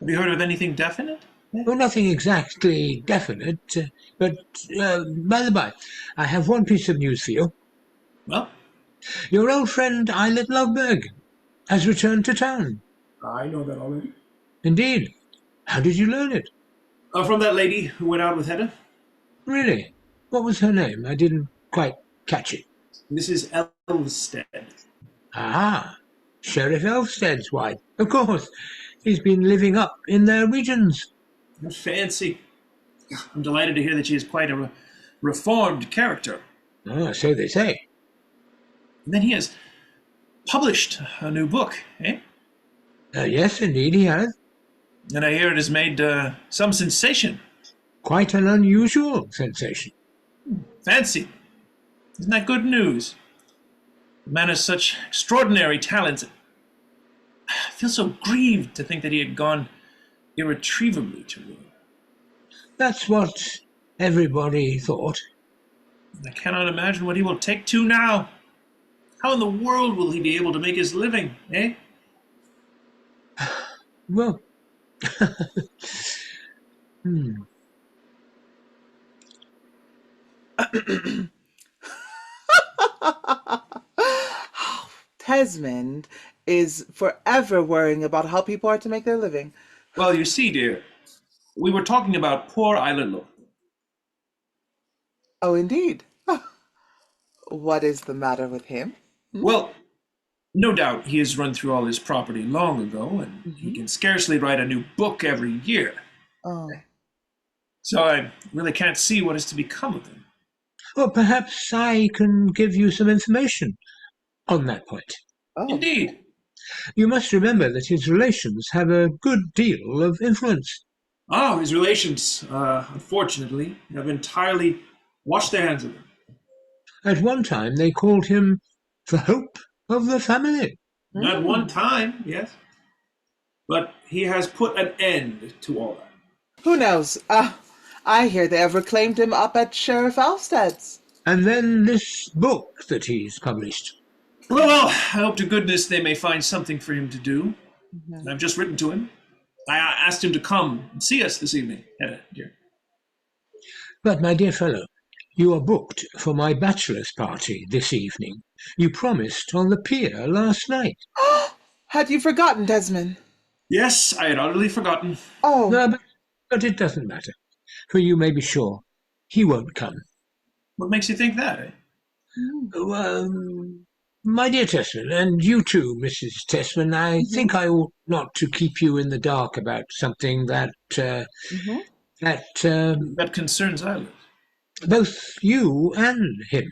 Have you heard of anything definite?
Well, nothing exactly definite, but by the by, I have one piece of news for you.
Well,
Your old friend EILERT LOVBORG has returned to town.
I know that already.
Indeed. How did you learn it?
From that lady who went out with Hedda.
Really? What was her name? I didn't quite catch it.
Mrs. ELVSTED.
Ah, Sheriff ELVSTED's wife. Of course. He's been living up in their regions.
Fancy. I'm delighted to hear that she is quite a reformed character.
Ah, so they say.
And then he has published a new book, eh?
Yes, indeed he has.
And I hear it has made some sensation.
Quite an unusual sensation.
Fancy. Isn't that good news? The man has such extraordinary talents. I feel so grieved to think that he had gone irretrievably to ruin.
That's what everybody thought.
I cannot imagine what he will take to now. How in the world will he be able to make his living, eh?
Well,
Tesmond is forever worrying about how people are to make their living.
Well, you see, dear, we were talking about poor EILERT LOVBORG.
Oh, indeed. What is the matter with him?
Well, no doubt he has run through all his property long ago, and he can scarcely write a new book every year.
Oh.
So I really can't see what is to become of him.
well, perhaps I can give you some information on that point.
Oh.
Indeed.
You must remember that his relations have a good deal of influence.
Oh, his relations, unfortunately, have entirely washed their hands of him.
At one time they called him the hope of the family.
At one time, yes. But he has put an end to all that.
Who knows? I hear they have reclaimed him up at Sheriff ELVSTED's.
And then this book that he's published.
Well, I hope to goodness they may find something for him to do. I've just written to him. I asked him to come and see us this evening, Hedda, dear.
But, my dear fellow, you are booked for my bachelor's party this evening. You promised on the pier last night.
Had you forgotten, Tesman?
Yes, I had utterly forgotten.
Oh.
No, but it doesn't matter, for you may be sure he won't come.
What makes you think that, eh?
My dear Tesman, and you too, Mrs. Tesman, I think I ought not to keep you in the dark about something that
That concerns EILERT.
both you and him.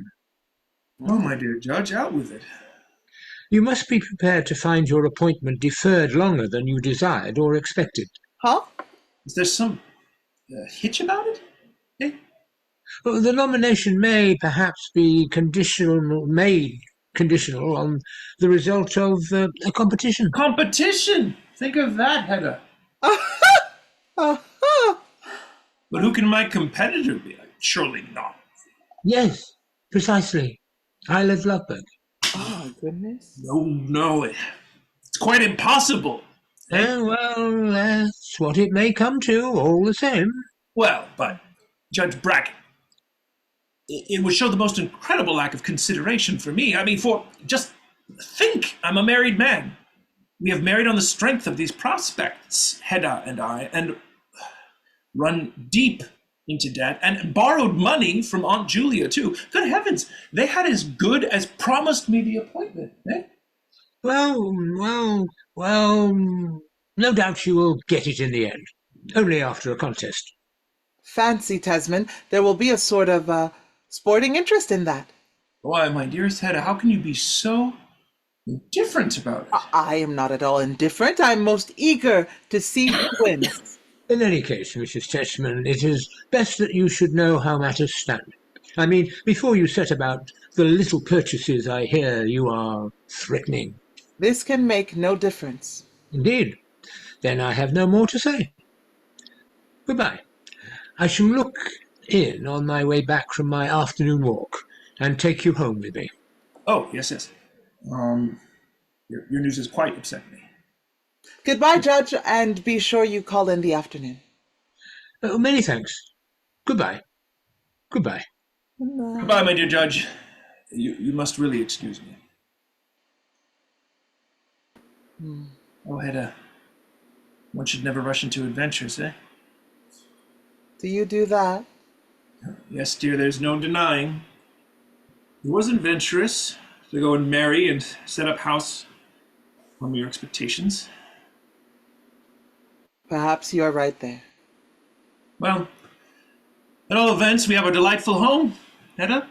Oh, my dear Judge, out with it.
You must be prepared to find your appointment deferred longer than you desired or expected.
Huh?
Is there some hitch about it? Eh?
Well, the nomination may perhaps be conditional on the result of a competition.
Competition! Think of that, Hedda. But who can my competitor be? Surely not.
Yes, precisely. EILERT LOVBORG.
Oh, goodness.
No, it's quite impossible.
Well, that's what it may come to, all the same.
Well, but Judge BRACK, it would show the most incredible lack of consideration for me. I mean, just think, I'm a married man. We have married on the strength of these prospects, Hedda and I, and run deep into debt and borrowed money from Aunt Julia, too. Good heavens, they had as good as promised me the appointment, eh?
Well, no doubt you will get it in the end, only after a contest.
Fancy, Tesman. There will be a sort of sporting interest in that.
Why, my dearest Hedda, how can you be so indifferent about it?
I am not at all indifferent. I'm most eager to see who wins.
In any case, Mrs. Tesman, it is best that you should know how matters stand. I mean, before you set about the little purchases I hear you are threatening.
This can make no difference.
Indeed. Then I have no more to say. Goodbye. I shall look in on my way back from my afternoon walk and take you home with me.
Oh, yes, yes. Your news has quite upset me.
Goodbye, Judge, and be sure you call in the afternoon.
Many thanks. Goodbye. Goodbye.
Goodbye, my dear Judge. You must really excuse me. Oh, Hedda. One should never rush into adventures, eh?
Do you do that?
Yes, dear, there's no denying. It was adventurous to go and marry and set up house on your expectations.
Perhaps you are right there.
Well, at all events, we have a delightful home, Hedda.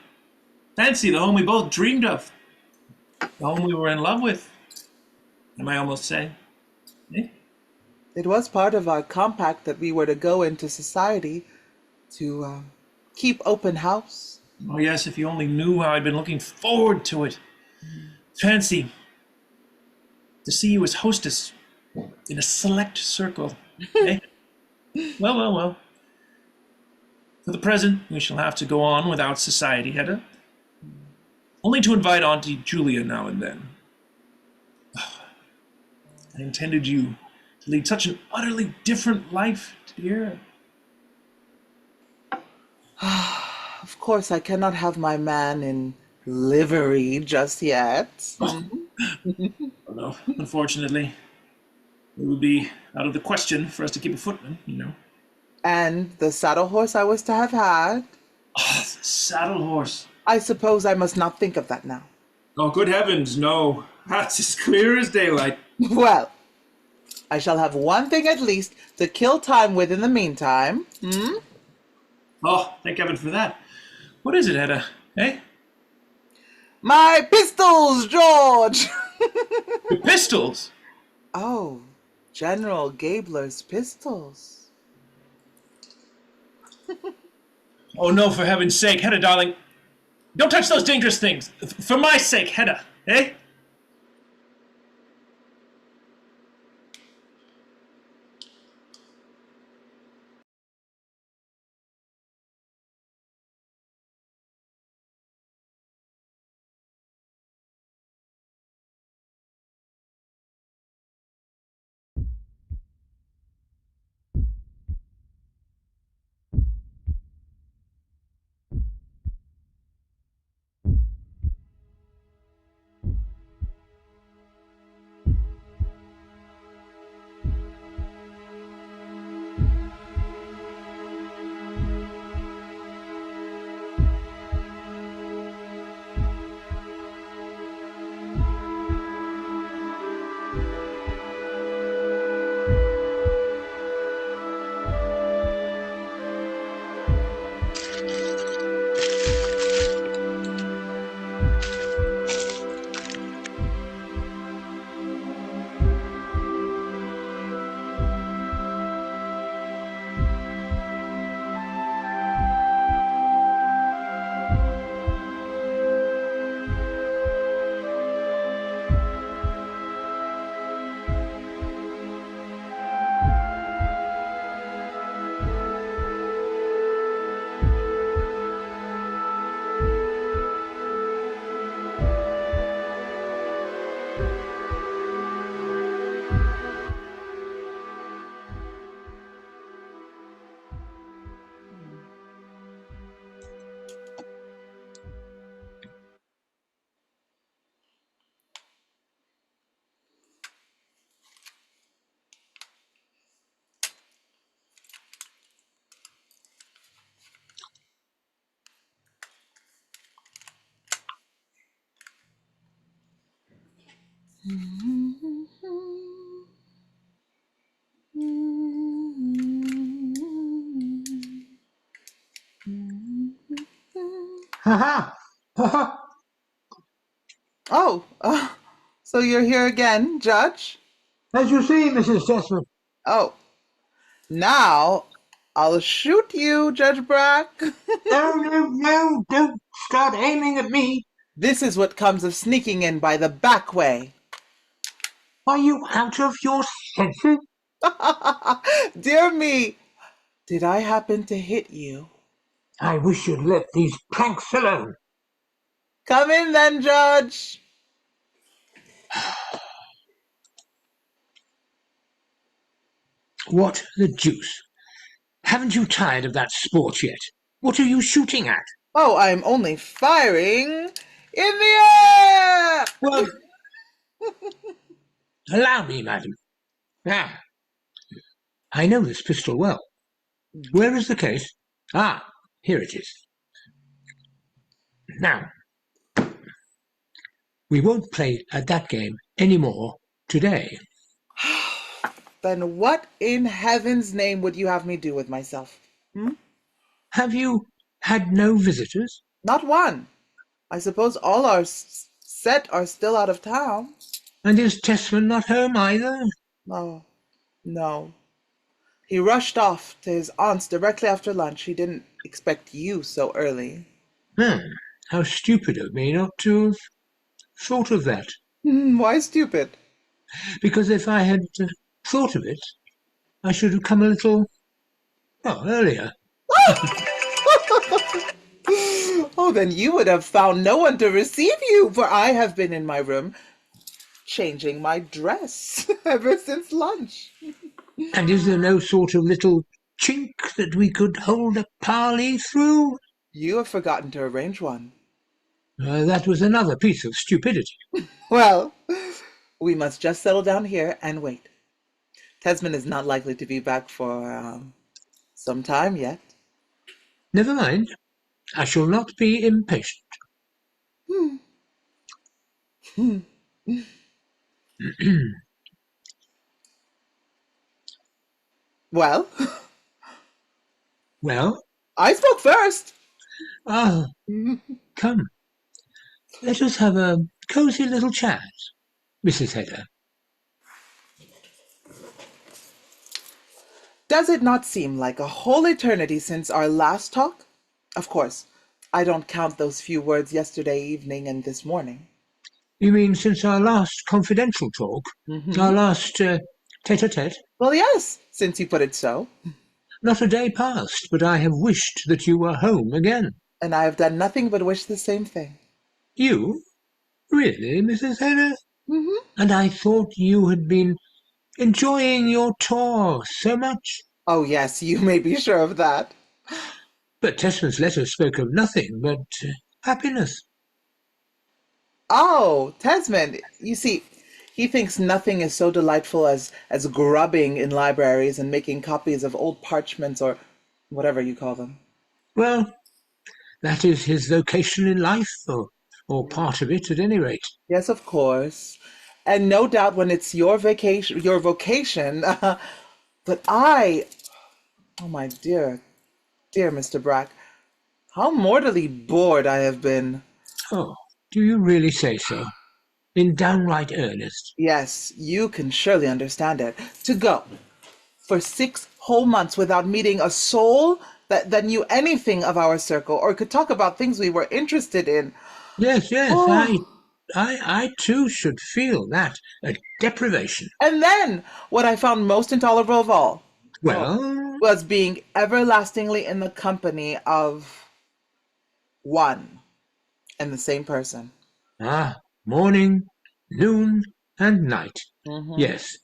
Fancy the home we both dreamed of. The home we were in love with. I might almost say. Eh?
It was part of our compact that we were to go into society to keep open house.
Oh, yes, if you only knew how I'd been looking forward to it. Fancy to see you as hostess in a select circle. Eh? Well. For the present, we shall have to go on without society, Hedda. Only to invite Auntie Julia now and then. I intended you to lead such an utterly different life, dear.
Of course, I cannot have my man in livery just yet.
Oh, no, unfortunately. It would be out of the question for us to keep a footman, you know.
And the saddle horse I was to have had?
Oh, the saddle horse.
I suppose I must not think of that now.
Oh, good heavens, no. That's as clear as daylight.
Well, I shall have one thing at least to kill time with in the meantime.
Oh, thank heaven for that. What is it, Hedda? Eh?
My pistols, George!
The pistols?
Oh, General Gabler's pistols.
Oh, no, for heaven's sake, Hedda, darling. Don't touch those dangerous things. For my sake, Hedda, eh?
Ha ha! Ha ha!
Oh, so you're here again, Judge?
As you see, Mrs. Tesman.
Oh, Now, I'll shoot you, Judge Brack.
No, no, no, don't start aiming at me.
This is what comes of sneaking in by the back way.
Are you out of your senses?
Dear me, did I happen to hit you?
I wish you'd let these pranks alone.
Come in then, Judge.
What the deuce? Haven't you tired of that sport yet? What are you shooting at?
Oh, I'm only firing in the air!
Well, allow me, madam. Ah, I know this pistol well. Where is the case? Ah, here it is. Now, we won't play at that game any more today.
Then what in heaven's name would you have me do with myself?
Have you had no visitors?
Not one. I suppose all our set are still out of town.
And is Tesman not home either?
Oh, no. He rushed off to his aunt's directly after lunch. He didn't expect you so early.
How stupid of me not to have thought of that.
Why stupid?
Because if I had thought of it, I should have come a little, earlier.
Oh, then you would have found no one to receive you, for I have been in my room changing my dress ever since lunch.
And is there no sort of little chink that we could hold a parley through?
You have forgotten to arrange one.
That was another piece of stupidity.
Well, we must just settle down here and wait. Tesman is not likely to be back for some time yet.
Never mind. I shall not be impatient.
Well,
Well,
I spoke first.
come. Let us have a cosy little chat, Mrs. Hedda.
Does it not seem like a whole eternity since our last talk? Of course, I don't count those few words yesterday evening and this morning.
You mean since our last confidential talk? Our last tete-a-tete?
Well, yes, since you put it so.
Not a day passed, but I have wished that you were home again.
And I have done nothing but wish the same thing.
You? Really, Mrs. Hedda? And I thought you had been enjoying your tour so much.
Oh, yes, you may be sure of that.
But Tesman's letter spoke of nothing but happiness.
Oh, Tesman, you see, he thinks nothing is so delightful as grubbing in libraries and making copies of old parchments or whatever you call them.
Well, that is his vocation in life, or part of it at any rate.
Yes, of course. And no doubt when it's your vocation, but oh my dear Mr. Brack, how mortally bored I have been.
Oh, do you really say so? In downright earnest?
Yes, you can surely understand it. To go for 6 whole months without meeting a soul that knew anything of our circle or could talk about things we were interested in.
Yes,
Oh.
I too should feel that a deprivation.
And then, what I found most intolerable of all
Well,
was being everlastingly in the company of one and the same person.
morning, noon, and night. Yes,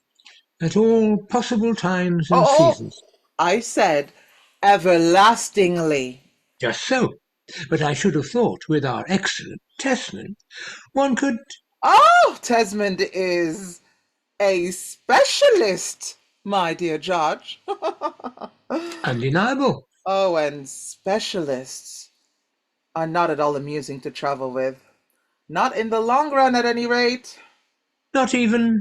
at all possible times and seasons.
I said everlastingly.
Just so. But I should have thought with our excellent Tesman, one could...
Oh, Tesmond is a specialist, my dear Judge.
Undeniable.
Oh, and specialists are not at all amusing to travel with. Not in the long run, at any rate.
Not even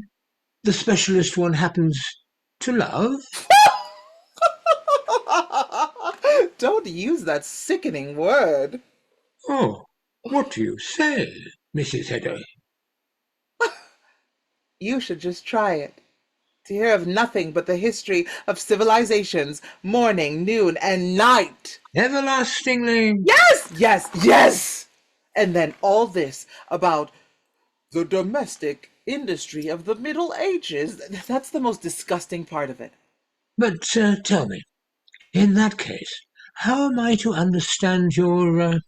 the specialist one happens to love?
Don't use that sickening word.
Oh, what do you say, Mrs. Hedda?
You should just try it. To hear of nothing but the history of civilizations, morning, noon, and night.
Everlastingly.
Yes, yes, yes! And then all this about the domestic industry of the Middle Ages. That's the most disgusting part of it.
But tell me, in that case, how am I to understand your,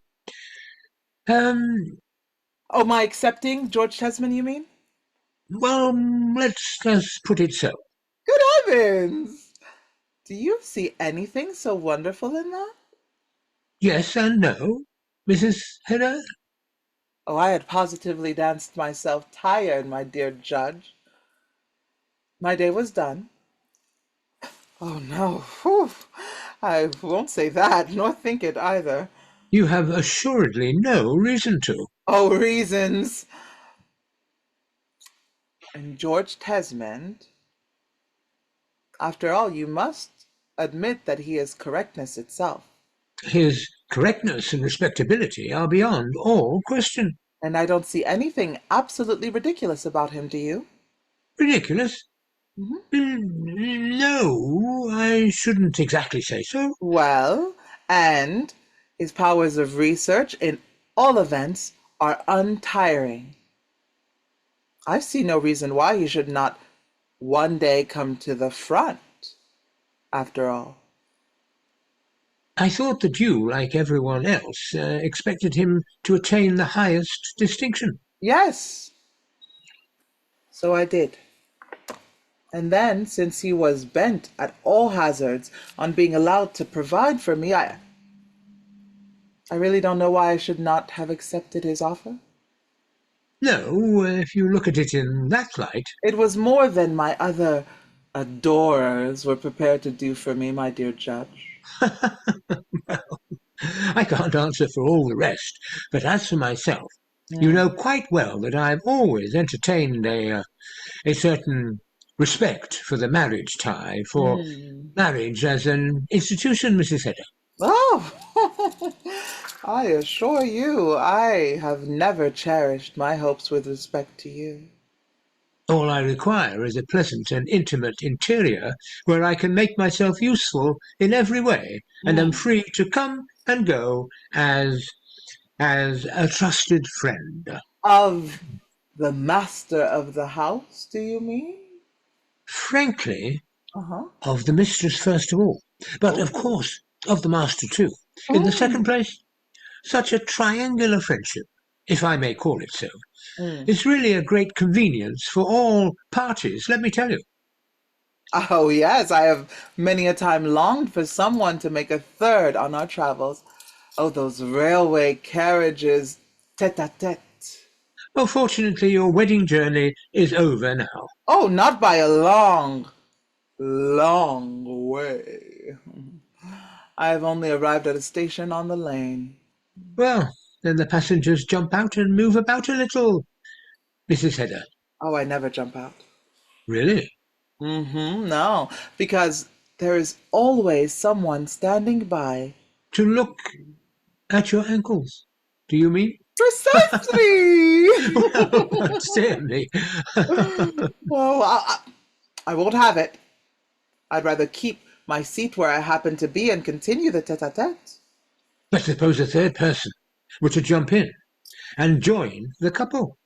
Oh, my accepting George Tesman, you mean?
well, let's just put it so.
Good heavens! Do you see anything so wonderful in that?
Yes and no, Mrs. Hedda?
Oh, I had positively danced myself tired, my dear judge. My day was done. Oh, no. Whew. I won't say that, nor think it either.
You have assuredly no reason to.
Oh, reasons. And George Tesmond, after all, you must admit that he is correctness itself.
His correctness and respectability are beyond all question.
And I don't see anything absolutely ridiculous about him, do you?
Ridiculous?
Mhm.
No, I shouldn't exactly say so.
Well, and his powers of research, in all events, are untiring. I see no reason why he should not one day come to the front, after all.
I thought that you, like everyone else, expected him to attain the highest distinction.
Yes, so I did. And then, since he was bent at all hazards on being allowed to provide for me, I really don't know why I should not have accepted his offer.
No, if you look at it in that light.
It was more than my other adorers were prepared to do for me, my dear judge.
Well, I can't answer for all the rest, but as for myself, you know quite well that I've always entertained a certain respect for the marriage tie, for marriage as an institution, Mrs. Hedda.
Oh, I assure you, I have never cherished my hopes with respect to you.
All I require is a pleasant and intimate interior where I can make myself useful in every way, and am free to come and go as a trusted friend.
Of the master of the house, do you mean?
Frankly,
Uh-huh.
of the mistress first of all, but of course of the master too. In the second place, such a triangular friendship, if I may call it so, is really a great convenience for all parties, let me tell you.
Oh, yes, I have many a time longed for someone to make a third on our travels. Oh, those railway carriages, tete-a-tete.
Well, fortunately, your wedding journey is over now.
Oh, not by a long, long way. I have only arrived at a station on the lane.
Well, then the passengers jump out and move about a little, Mrs. Hedda.
Oh, I never jump out.
Really?
No, because there is always someone standing by.
To look at your ankles, do you mean?
Precisely!
Well, dear me.
Oh, I won't have it. I'd rather keep my seat where I happen to be and continue the tete-a-tete.
But suppose a third person were to jump in and join the couple.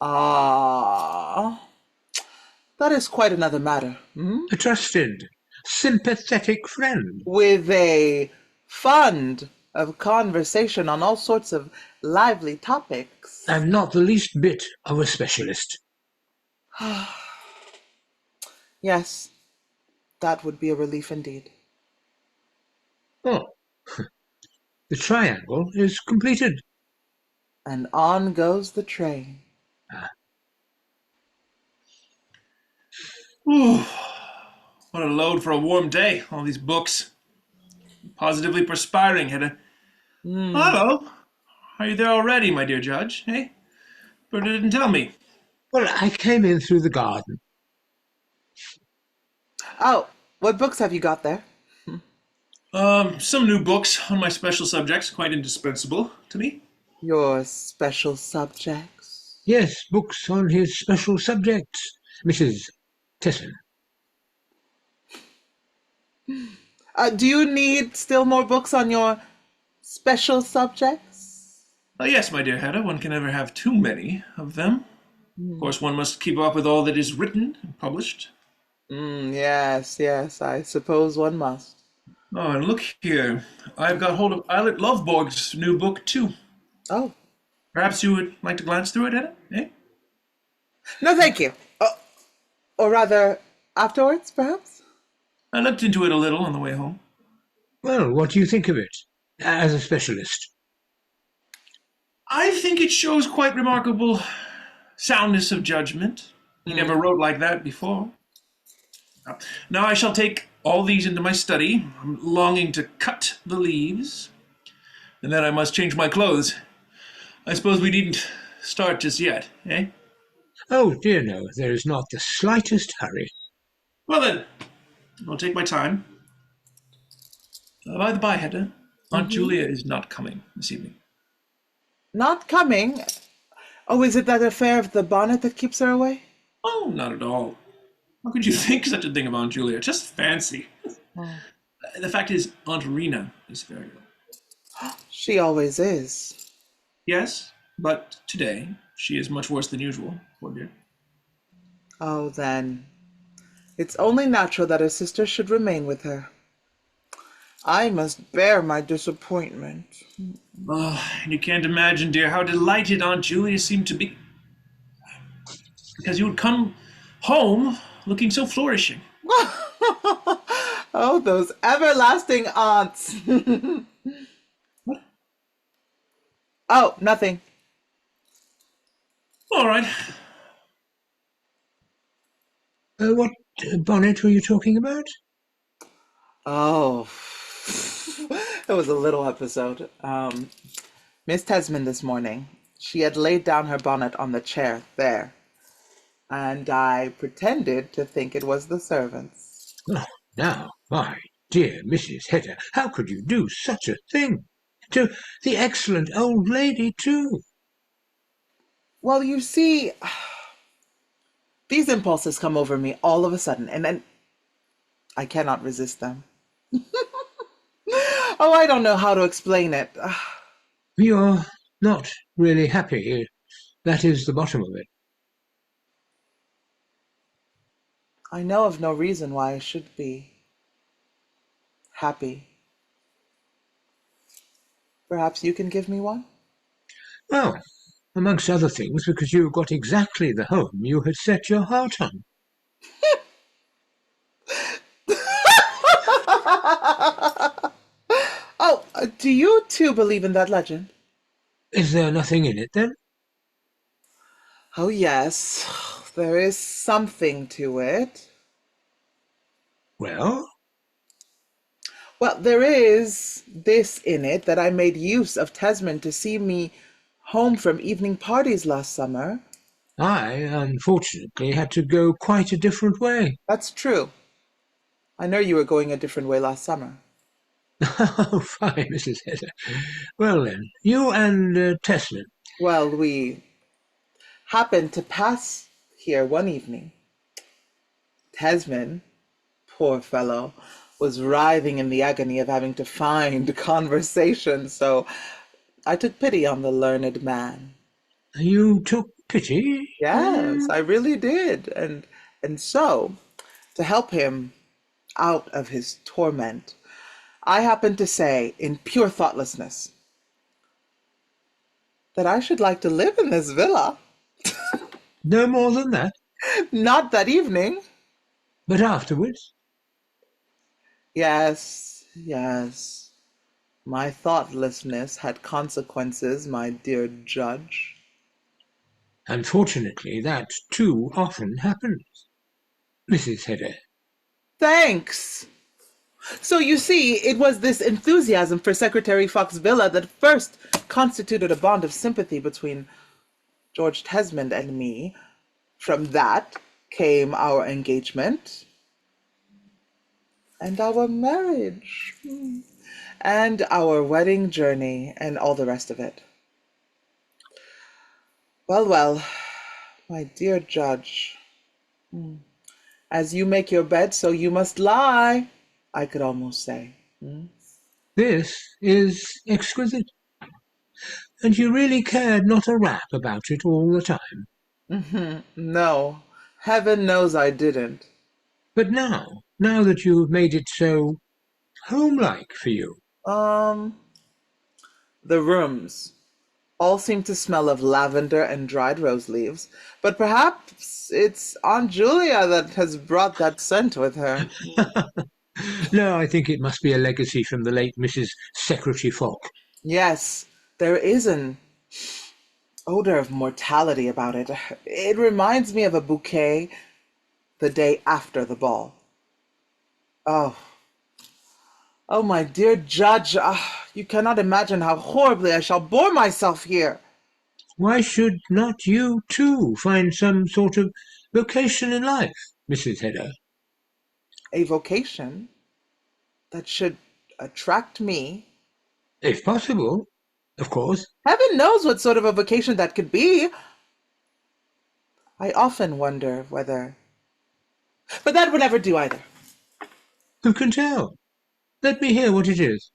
Ah, that is quite another matter.
A trusted, sympathetic friend.
With a fund of conversation on all sorts of lively topics.
And not the least bit of a specialist.
Yes, that would be a relief indeed.
Oh, the triangle is completed.
And on goes the train.
Whew. What a load for a warm day, all these books. Positively perspiring, Hedda. Hello. Are you there already, my dear judge, eh? Berta didn't tell me.
Well, I came in through the garden.
Oh, what books have you got there?
Some new books on my special subjects, quite indispensable to me.
Your special subjects?
Yes, books on his special subjects, Mrs. Tesman.
Do you need still more books on your special subjects?
Yes, my dear Hedda, one can never have too many of them. Of course, one must keep up with all that is written and published.
Yes, yes, I suppose one must.
Oh, and look here. I've got hold of Eilert Lovborg's new book, too.
Oh,
Perhaps you would like to glance through it, Hedda? Eh?
no, thank you. Or rather, afterwards, perhaps?
I looked into it a little on the way home.
Well, what do you think of it, as a specialist?
I think it shows quite remarkable soundness of judgment. He never wrote like that before. Now I shall take all these into my study. I'm longing to cut the leaves. And then I must change my clothes. I suppose we needn't start just yet, eh?
Oh, dear no, there is not the slightest hurry.
Well then, I'll take my time. By the by, Hedda, Aunt Julia is not coming this evening.
Not coming? Oh, is it that affair of the bonnet that keeps her away?
Oh, not at all. How could you think such a thing of Aunt Julia? Just fancy. The fact is, Aunt Rena is very ill.
She always is.
Yes, but today she is much worse than usual, poor dear.
Oh, then. It's only natural that her sister should remain with her. I must bear my disappointment.
Oh, and you can't imagine, dear, how delighted Aunt Julia seemed to be. Because you would come home looking so flourishing.
Oh, those everlasting aunts.
What?
Oh, nothing.
All right.
What bonnet were you talking about?
Oh, it was a little episode. Miss Tesman this morning, she had laid down her bonnet on the chair there, and I pretended to think it was the servant's.
Oh, now, my dear Mrs. Hedda, how could you do such a thing? To the excellent old lady, too.
Well, you see, these impulses come over me all of a sudden, and then I cannot resist them. Oh, I don't know how to explain it.
You're not really happy. That is the bottom of it.
I know of no reason why I should be happy. Perhaps you can give me one?
Well, amongst other things, because you got exactly the home you had set your heart on.
Oh, do you too believe in that legend?
Is there nothing in it, then?
Oh, yes, there is something to it.
Well?
Well, there is this in it that I made use of Tesman to see me home from evening parties last summer.
I, unfortunately, had to go quite a different way.
That's true. I know you were going a different way last summer.
Oh, fine, Mrs. Hedda. Well, then, you and Tesman.
Well, we happened to pass here one evening. Tesman, poor fellow, was writhing in the agony of having to find conversation, so I took pity on the learned man.
You took pity?
Yes, I really did. And so, to help him out of his torment, I happened to say, in pure thoughtlessness, that I should like to live in this villa.
No more than that?
Not that evening.
But afterwards?
Yes, yes. My thoughtlessness had consequences, my dear judge.
Unfortunately, that too often happens. Mrs. Hedda.
Thanks. So you see, it was this enthusiasm for Secretary Fox Villa that first constituted a bond of sympathy between George Tesmond and me. From that came our engagement and our marriage and our wedding journey and all the rest of it. Well, well, my dear judge, as you make your bed, so you must lie. I could almost say.
This is exquisite. And you really cared not a rap about it all the time.
No, heaven knows I didn't.
But now that you've made it so home-like for you.
The rooms all seem to smell of lavender and dried rose leaves, but perhaps it's Aunt Julia that has brought that scent with her.
No, I think it must be a legacy from the late Mrs. Secretary Falk.
Yes, there is an odor of mortality about it. It reminds me of a bouquet the day after the ball. Oh, my dear Judge, you cannot imagine how horribly I shall bore myself here.
Why should not you, too, find some sort of vocation in life, Mrs. Hedda?
A vocation that should attract me.
If possible, of course.
Heaven knows what sort of a vocation that could be. I often wonder whether... But that would never do either.
Who can tell? Let me hear what it is.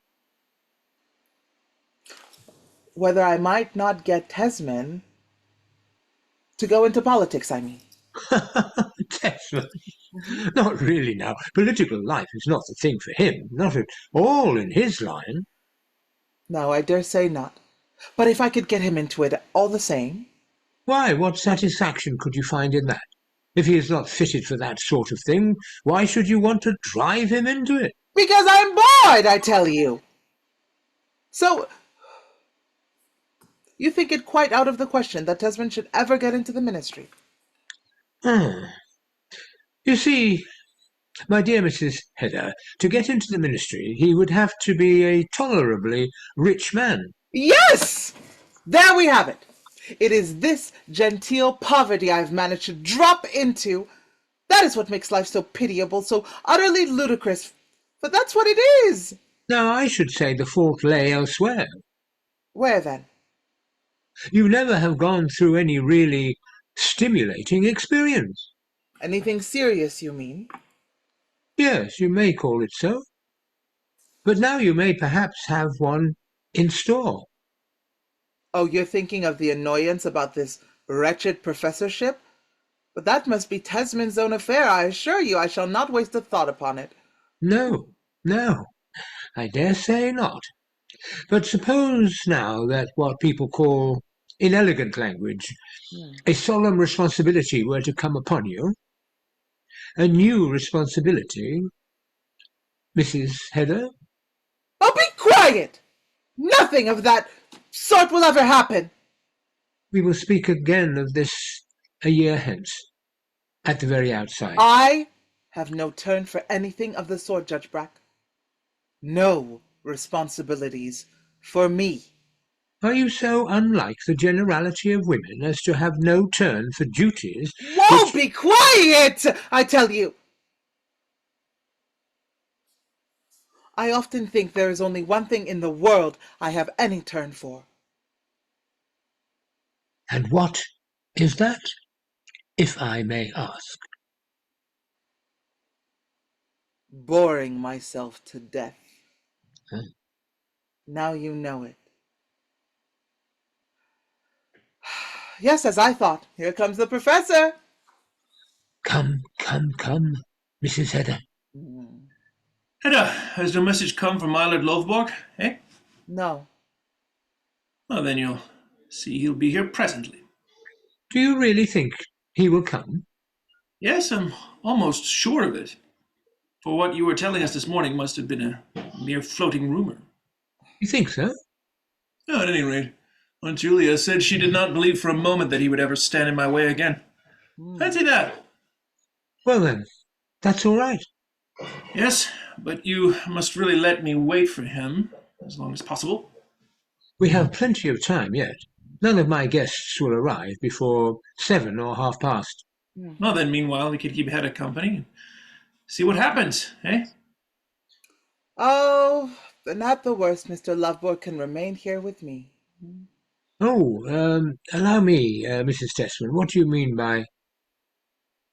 Whether I might not get Tesman to go into politics, I mean.
Tesman. Not really now. Political life is not the thing for him. Not at all in his line.
No, I dare say not. But if I could get him into it all the same...
Why, what satisfaction could you find in that? If he is not fitted for that sort of thing, why should you want to drive him into it?
Because I'm bored, I tell you. So, you think it quite out of the question that Tesman should ever get into the ministry?
You see, my dear Mrs. Hedda, to get into the ministry, he would have to be a tolerably rich man.
Yes! There we have it. It is this genteel poverty I've managed to drop into. That is what makes life so pitiable, so utterly ludicrous. But that's what it is.
Now, I should say the fault lay elsewhere.
Where then?
You never have gone through any really stimulating experience.
Anything serious, you mean?
Yes, you may call it so. But now you may perhaps have one in store.
Oh, you're thinking of the annoyance about this wretched professorship? But that must be Tesman's own affair. I assure you I shall not waste a thought upon it.
No, I dare say not. But suppose now that what people call, in elegant language, a solemn responsibility were to come upon you. A new responsibility, Mrs. Hedda?
Oh, be quiet! Nothing of that sort will ever happen.
We will speak again of this a year hence, at the very outside.
I have no turn for anything of the sort, Judge Brack. No responsibilities for me.
Are you so unlike the generality of women as to have no turn for duties?
Whoa, be quiet, I tell you. I often think there is only one thing in the world I have any turn for.
And what is that, if I may ask?
Boring myself to death.
Huh?
Now you know it. Yes, as I thought. Here comes the professor.
Come, Mrs. Hedda.
Hedda, has no message come from my Lord LOVBORG, eh?
No.
Well, then you'll see he'll be here presently.
Do you really think he will come?
Yes, I'm almost sure of it. For what you were telling us this morning must have been a mere floating rumor.
You think so?
Oh, at any rate, Aunt Julia said she did not believe for a moment that he would ever stand in my way again. Fancy that.
Well then, that's all right.
Yes, but you must really let me wait for him as long as possible.
We have plenty of time yet. None of my guests will arrive before 7 or past.
Well, then, meanwhile, we could keep Hedda company and see what happens, eh?
Oh, then at the worst, Mr. LOVBORG can remain here with me.
Oh, allow me, Mrs. Tesman, what do you mean by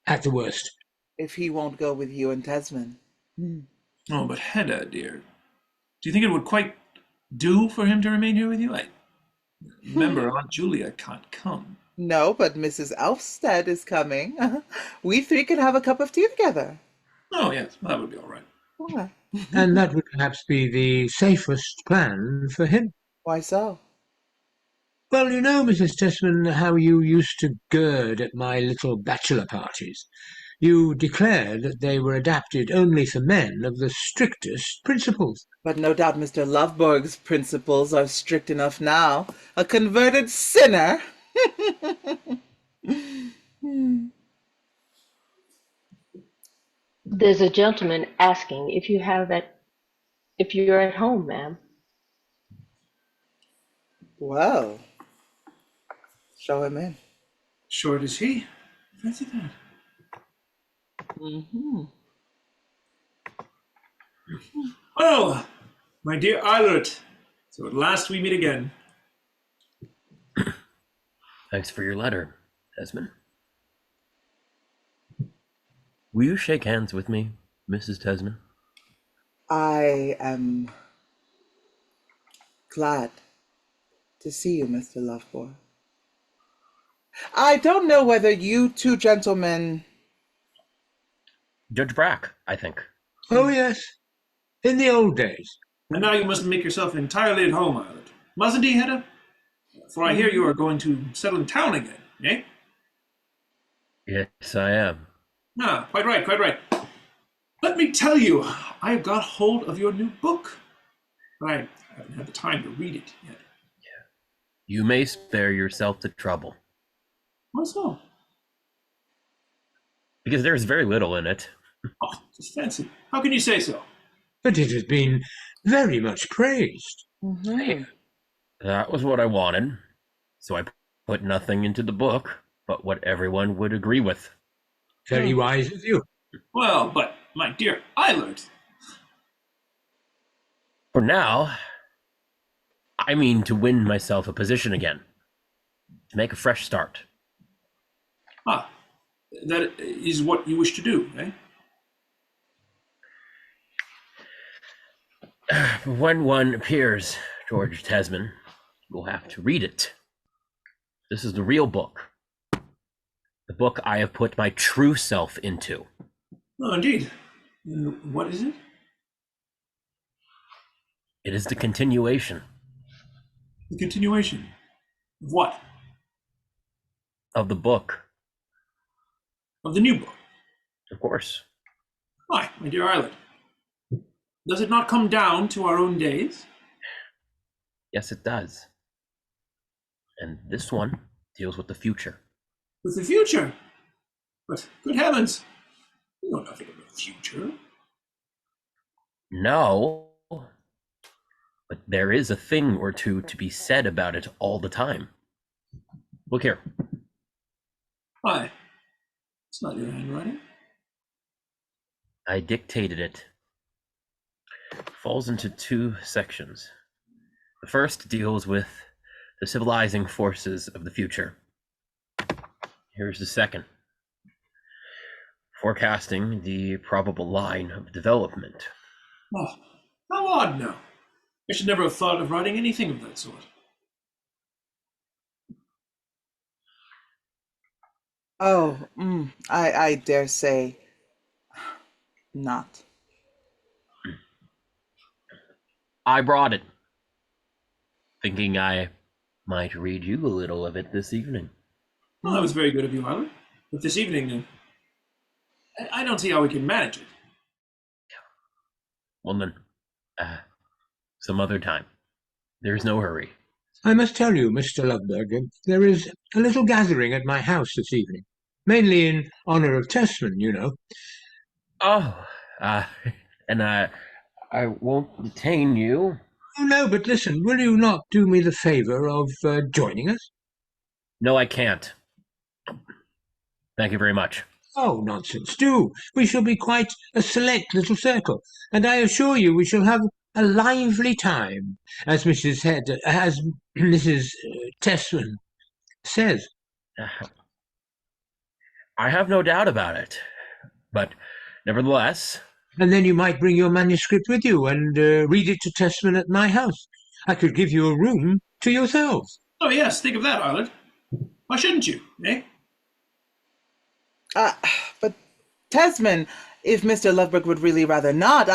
at the worst?
If he won't go with you and Tesman.
Oh, but Hedda, dear, do you think it would quite do for him to remain here with you? Remember, Aunt Julia can't come.
No, but Mrs. ELVSTED is coming. We three can have a cup of tea together.
Oh, yes, well, that would be all right.
Why?
And that would perhaps be the safest plan for him.
Why so?
Well, you know, Mrs. Tesman, how you used to gird at my little bachelor parties. You declared that they were adapted only for men of the strictest principles.
But no doubt Mr. LOVBORG's principles are strict enough now. A converted sinner.
There's a gentleman asking if you're at home, ma'am.
Well, show him in.
Short is he. Fancy that.
Mm-hmm.
Well, my dear EILERT, so at last we meet again.
Thanks for your letter, Tesman. Will you shake hands with me, Mrs. Tesman?
I am glad to see you, Mr. LOVBORG. I don't know whether you two gentlemen...
Judge Brack, I think.
Oh, yes, in the old days.
And now you must make yourself entirely at home, EILERT. Mustn't he, Hedda? For I hear you are going to settle in town again, eh?
Yes, I am.
Ah, quite right, quite right. Let me tell you, I have got hold of your new book, but I haven't had the time to read it yet.
You may spare yourself the trouble.
Why so?
Because there's very little in it.
Oh, just fancy. How can you say so?
But it has been very much praised.
Mm-hmm.
That was what I wanted, so I put nothing into the book but what everyone would agree with.
Very wise of you.
Well, but, my dear EILERT.
For now, I mean to win myself a position again, to make a fresh start.
Ah, that is what you wish to do, eh?
When one appears, George Tesman, you'll have to read it. This is the real book. The book I have put my true self into.
Oh, indeed. What is it?
It is the continuation
The continuation. Of what?
of the book,
Of the new book.
of course.
Why, my dear EILERT? Does it not come down to our own days?
Yes, it does. And this one deals with the future.
With the future? But, good heavens, we know nothing of the future.
No, but there is a thing or two to be said about it all the time. Look here.
Why? It's not your handwriting.
I dictated it. It falls into two sections. The first deals with the civilizing forces of the future. Here's the second. Forecasting the probable line of development.
Oh, how odd now. I should never have thought of writing anything of that sort.
Oh, I dare say not.
I brought it, thinking I might read you a little of it this evening.
Well, that was very good of you, EILERT. But this evening, I don't see how we can manage it.
Well then, some other time. There's no hurry.
I must tell you, Mr. Lovberg, there is a little gathering at my house this evening, mainly in honor of Tesman, you know.
Oh, and I won't detain you.
Oh, no, but listen, will you not do me the favor of joining us?
No, I can't. Thank you very much.
Oh, nonsense, do. We shall be quite a select little circle, and I assure you we shall have a lively time, as Mrs. Tesman says.
I have no doubt about it, but nevertheless,
and then you might bring your manuscript with you and read it to Tesman at my house. I could give you a room to yourselves.
Oh, yes, think of that, EILERT. Why shouldn't you, eh?
But Tesman, if Mr. Lovborg would really rather not,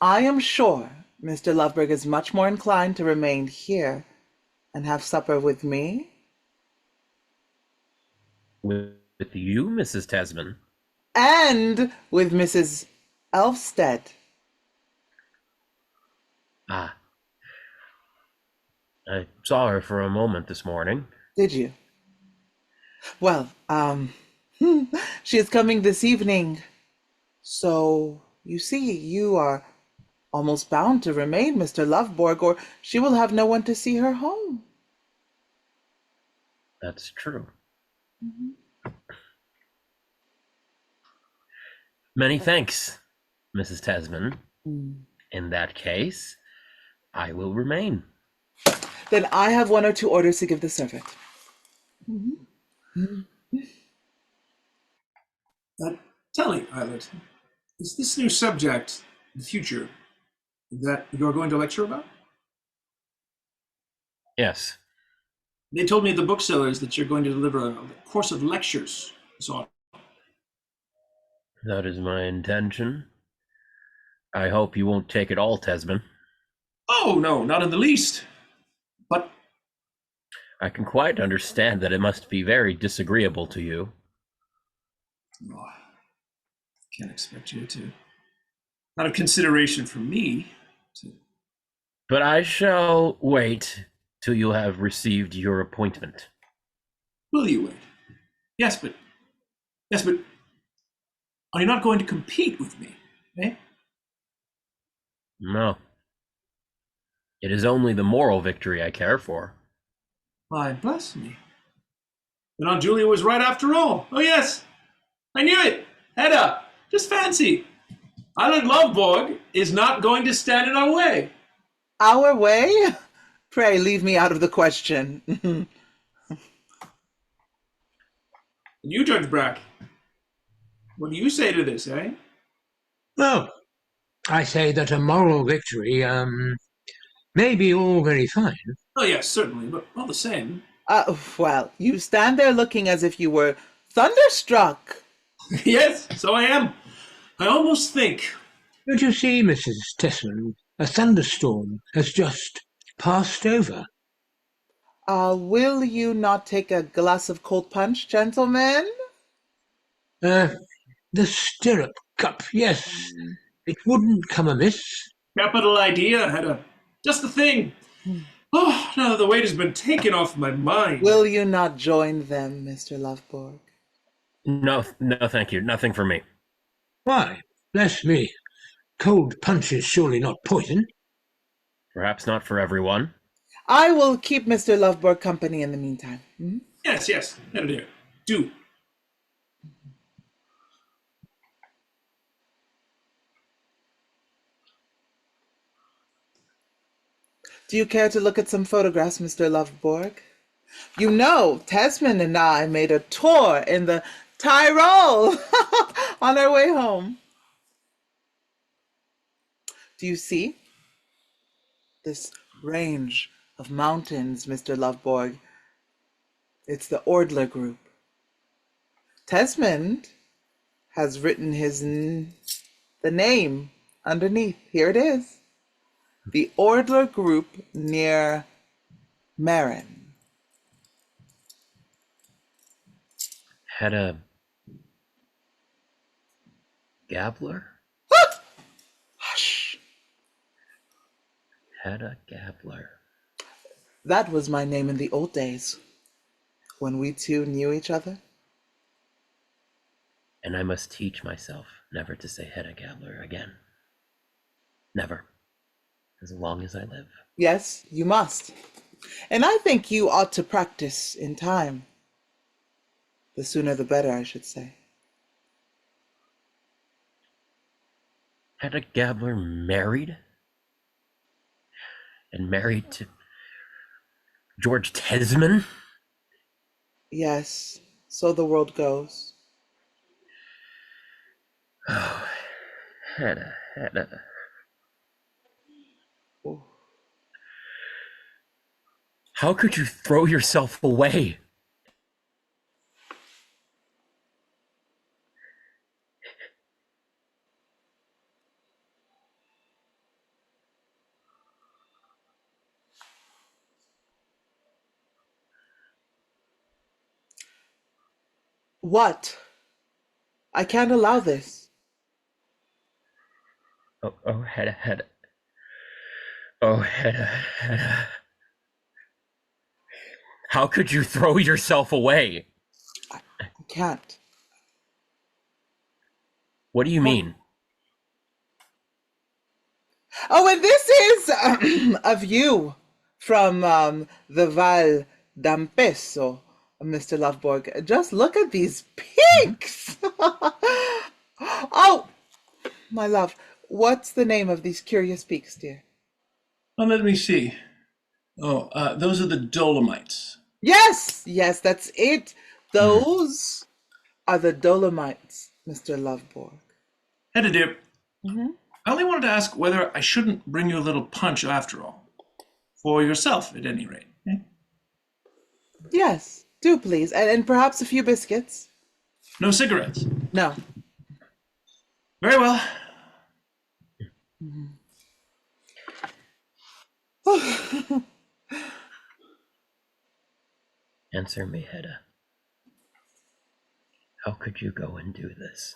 I am sure Mr. Lovborg is much more inclined to remain here and have supper with me.
With you, Mrs. Tesman?
And with Mrs. ELVSTED.
Ah. I saw her for a moment this morning.
Did you? Well, she is coming this evening. So, you see, you are almost bound to remain, Mr. Lovborg, or she will have no one to see her home.
That's true. Many thanks, Mrs. Tesman. In that case, I will remain.
Then I have 1 or 2 orders to give the servant.
Tell me, EILERT, is this new subject, the future, that you're going to lecture about?
Yes.
They told me at the booksellers that you're going to deliver a course of lectures this autumn.
That is my intention. I hope you won't take it all, Tesman.
Oh, no, not in the least. But
I can quite understand that it must be very disagreeable to you.
oh, I can't expect you to, out of consideration for me, to...
But I shall wait till you have received your appointment.
Will you wait? Yes, but are you not going to compete with me, eh?
No. It is only the moral victory I care for.
Why, bless me. Then Aunt Julia was right after all. Oh, yes. I knew it. Hedda, just fancy. EILERT LOVBORG is not going to stand in our way.
Our way? Pray leave me out of the question.
And you, Judge Brack, what do you say to this, eh?
Well, I say that a moral victory, may be all very fine.
Oh, yes, certainly, but all the same.
Well, you stand there looking as if you were thunderstruck.
Yes, so I am. I almost think.
Don't you see, Mrs. Tesman, a thunderstorm has just passed over.
Will you not take a glass of cold punch, gentlemen?
The stirrup cup, yes. It wouldn't come amiss.
Capital idea, Hedda. Just the thing. Oh, now the weight has been taken off my mind.
Will you not join them, Mr. Lovborg?
No, thank you. Nothing for me.
Why, bless me, cold punch is surely not poison.
Perhaps not for everyone.
I will keep Mr. Lovborg company in the meantime.
Yes, Hedda dear. Do.
Do you care to look at some photographs, Mr. Lovborg? You know, Tesman and I made a tour in the Tyrol on our way home. Do you see this range of mountains, Mr. Lovborg? It's the Ordler group. Tesman has written the name underneath. Here it is. The Ordler group near Wren.
HEDDA Gabler?
Hush!
HEDDA Gabler.
That was my name in the old days, when we two knew each other.
And I must teach myself never to say HEDDA Gabler again. Never. As long as I live.
Yes, you must. And I think you ought to practice in time. The sooner the better, I should say.
HEDDA Gabler married? And married to George Tesman?
Yes, so the world goes.
Oh, Hedda. How could you throw yourself away?
What? I can't allow this.
Oh, Hedda. Oh, Hedda. How could you throw yourself away?
I can't.
What do you mean?
Oh, and this is a view from the Val d'Ampeso, Mr. Lovborg. Just look at these peaks. Oh, my love, what's the name of these curious peaks, dear?
Let me see. Oh, those are the Dolomites.
Yes, that's it. Those are the Dolomites, Mr. Lovborg.
Hedda, dear, I only wanted to ask whether I shouldn't bring you a little punch after all. For yourself, at any rate. Eh?
Yes, do please. And perhaps a few biscuits.
No cigarettes?
No.
Very well.
Answer me, Hedda. How could you go and do this?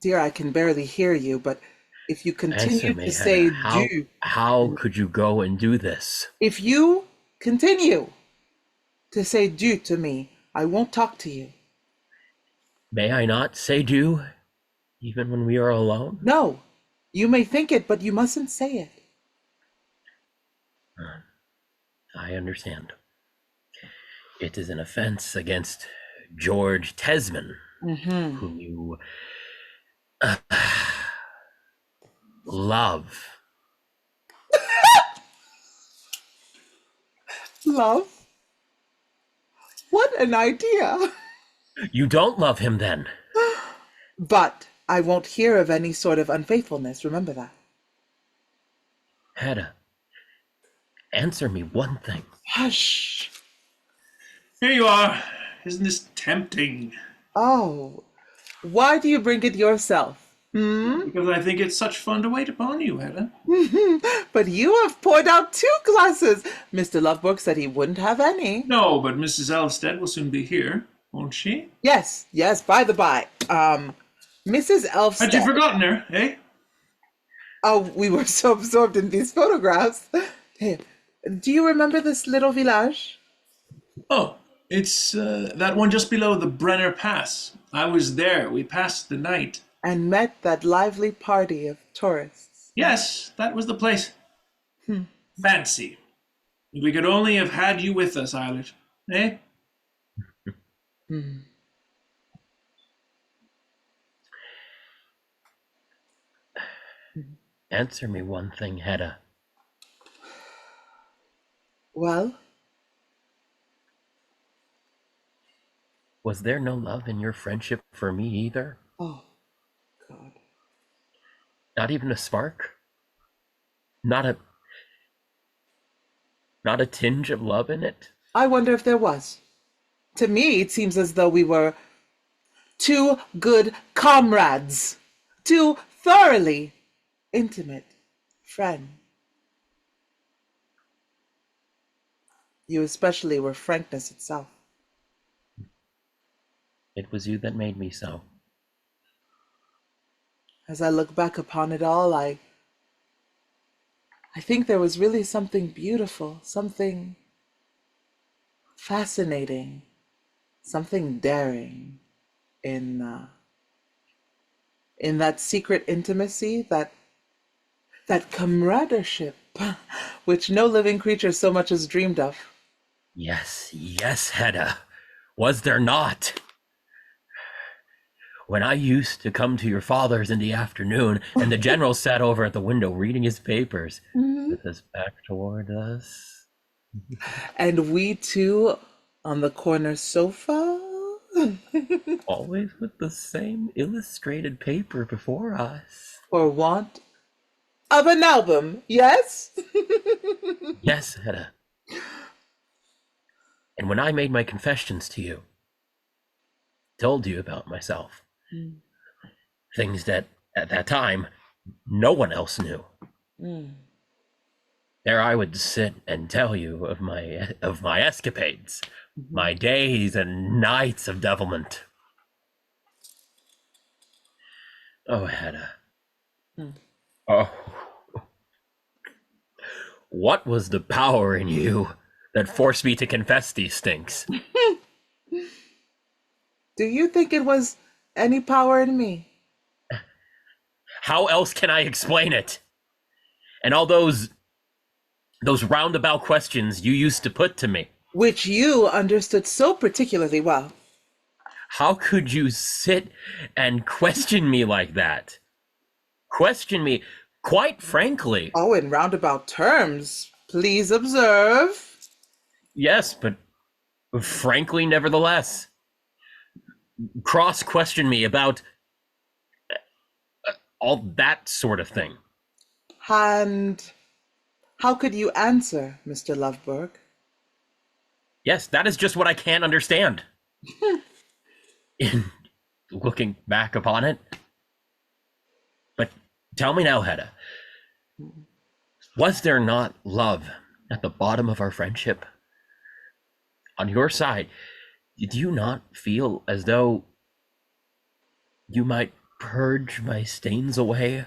Dear, I can barely hear you, but if you continue
Answer me,
to say
Hedda.
do,
How could you go and do this?
if you continue to say do to me, I won't talk to you.
May I not say do, even when we are alone?
No, you may think it, but you mustn't say it.
I understand. It is an offense against George Tesman, whom you love.
Love? What an idea.
You don't love him then?
But I won't hear of any sort of unfaithfulness, remember that.
Hedda, answer me one thing.
Hush.
Here you are. Isn't this tempting?
Oh, why do you bring it yourself?
Because I think it's such fun to wait upon you, Hedda.
But you have poured out 2 glasses. Mr. Lovborg said he wouldn't have any.
No, but Mrs. ELVSTED will soon be here, won't she?
Yes, by the by. Mrs. ELVSTED.
Had you forgotten her, eh?
Oh, we were so absorbed in these photographs. Hey, do you remember this little village?
Oh, it's that one just below the Brenner Pass. I was there. We passed the night.
And met that lively party of tourists.
Yes, that was the place. Fancy. If we could only have had you with us, EILERT. Eh?
Answer me one thing, Hedda.
Well?
Was there no love in your friendship for me either?
Oh, God.
Not even a spark? Not a tinge of love in it?
I wonder if there was. To me, it seems as though we were 2 good comrades. 2 thoroughly intimate friends. You especially were frankness itself.
It was you that made me so.
As I look back upon it all, I think there was really something beautiful, something fascinating, something daring in that secret intimacy, that comradeship, which no living creature so much as dreamed of.
Yes, Hedda. Was there not? When I used to come to your father's in the afternoon, and the general sat over at the window reading his papers, with his back toward us.
And we 2 on the corner sofa.
Always with the same illustrated paper before us.
For want of an album, yes?
Yes, Hedda. And when I made my confessions to you, told you about myself, things that at that time no one else knew. There I would sit and tell you of my escapades, my days and nights of devilment. Oh, Hedda. Oh. What was the power in you that forced me to confess these things?
Do you think it was any power in me?
How else can I explain it? And all those roundabout questions you used to put to me.
Which you understood so particularly well.
How could you sit and question me like that? Question me, quite frankly.
Oh, in roundabout terms, please observe.
Yes, but frankly, nevertheless. Cross-question me about all that sort of thing.
And how could you answer, Mr. LOVBORG?
Yes, that is just what I can't understand. In looking back upon it. But tell me now, Hedda, was there not love at the bottom of our friendship? On your side, did you not feel as though you might purge my stains away?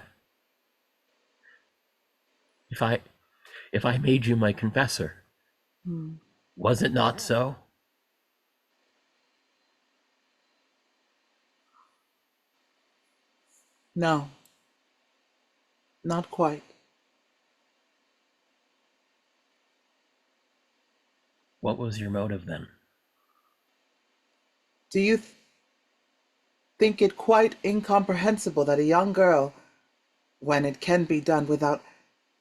If I made you my confessor, was it not so?
No, not quite.
What was your motive then?
Do you think it quite incomprehensible that a young girl, when it can be done without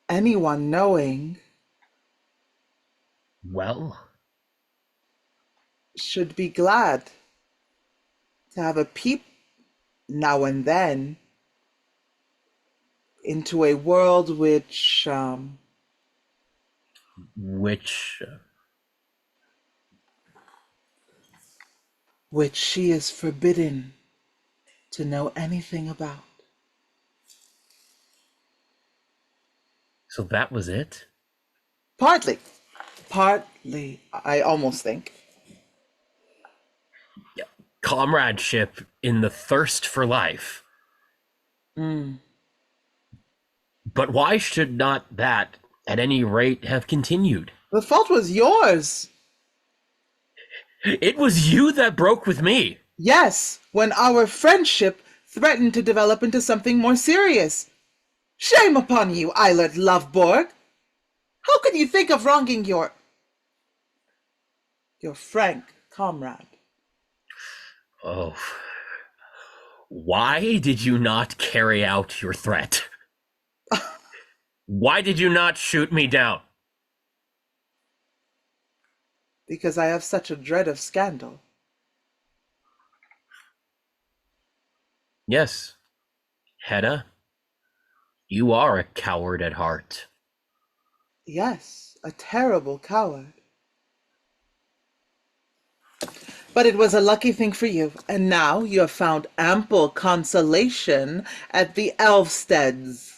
anyone knowing,
Well,
should be glad to have a peep now and then into a world which she is forbidden to know anything about.
so that was it?
Partly, I almost think.
Comradeship in the thirst for life. But why should not that, at any rate, have continued?
The fault was yours.
It was you that broke with me.
Yes, when our friendship threatened to develop into something more serious. Shame upon you, Eilert LOVBORG. How could you think of wronging your frank comrade?
Oh. Why did you not carry out your threat? Why did you not shoot me down?
Because I have such a dread of scandal.
Yes, Hedda, you are a coward at heart.
Yes, a terrible coward. But it was a lucky thing for you, and now you have found ample consolation at the ELVSTEDs.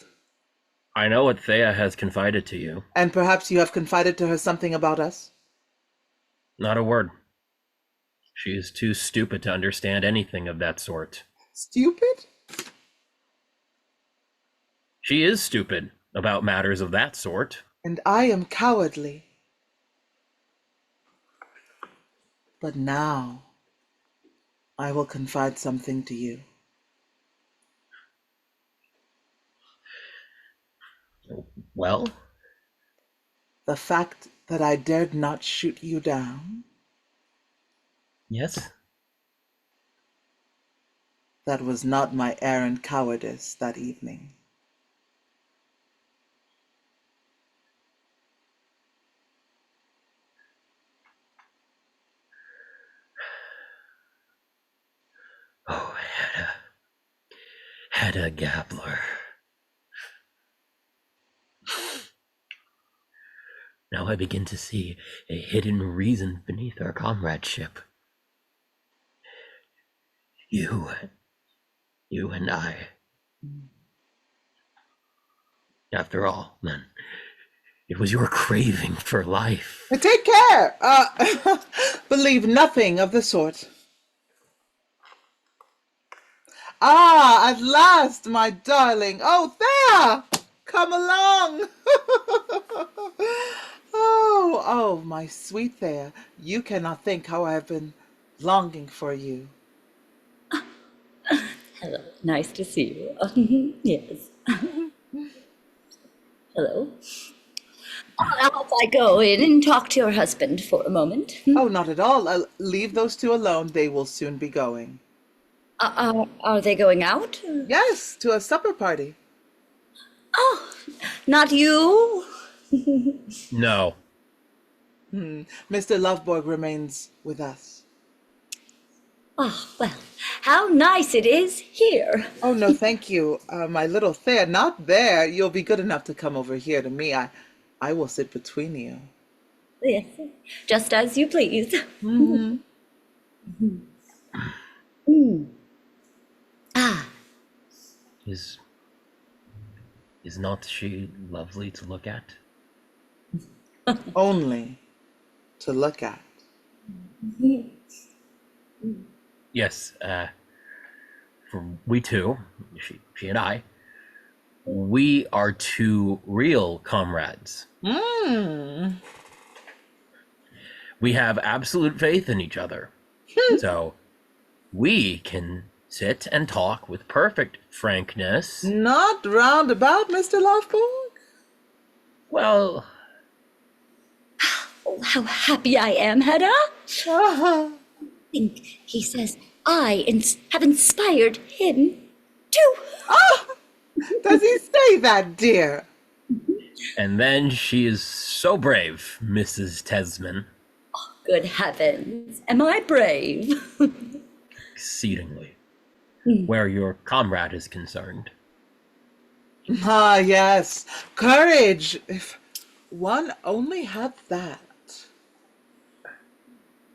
I know what Thea has confided to you.
And perhaps you have confided to her something about us?
Not a word. She is too stupid to understand anything of that sort.
Stupid?
She is stupid about matters of that sort.
And I am cowardly. But now, I will confide something to you.
Well?
The fact that I dared not shoot you down,
Yes?
that was not my errant cowardice that evening.
HEDDA GABLER. Now I begin to see a hidden reason beneath our comradeship. You and I. After all, then, it was your craving for life.
Take care! Believe nothing of the sort. Ah, at last, my darling. Oh, there! Come along! Oh, my sweet Thea, you cannot think how I have been longing for you.
Hello, nice to see you. Yes. Hello. I'll I go in and talk to your husband for a moment.
Oh, not at all. Leave those two alone. They will soon be going.
Are they going out?
Yes, to a supper party.
Oh, not you?
No.
Mr. LOVBORG remains with us.
Oh, well, how nice it is here.
Oh, no, thank you. My little Thea, not there. You'll be good enough to come over here to me. I will sit between you.
Yes, just as you please. Ah,
Is not she lovely to look at?
Only to look at.
Yes, for we two, she and I, we are two real comrades. We have absolute faith in each other. So we can sit and talk with perfect frankness.
Not roundabout, Mr. LOVBORG?
Well,
oh, how happy I am, Hedda.
Uh-huh.
Think he says I have inspired him too.
Oh, does he say that, dear?
and then she is so brave, Mrs. Tesman.
Good heavens, am I brave?
Exceedingly. Where your comrade is concerned.
Ah, yes. Courage. If one only had that.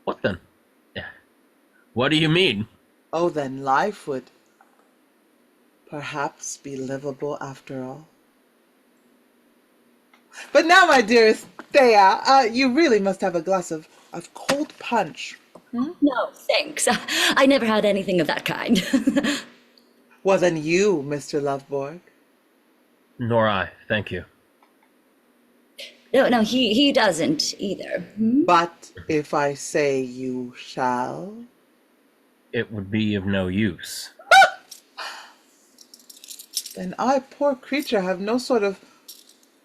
What then? What do you mean?
Oh, then life would perhaps be livable after all. But now, my dearest Thea, you really must have a glass of cold punch.
No, thanks. I never had anything of that kind.
Well, then you, Mr. LOVBORG.
Nor I, thank you.
No, he doesn't either.
But if I say you shall...
It would be of no use.
Then I, poor creature, have no sort of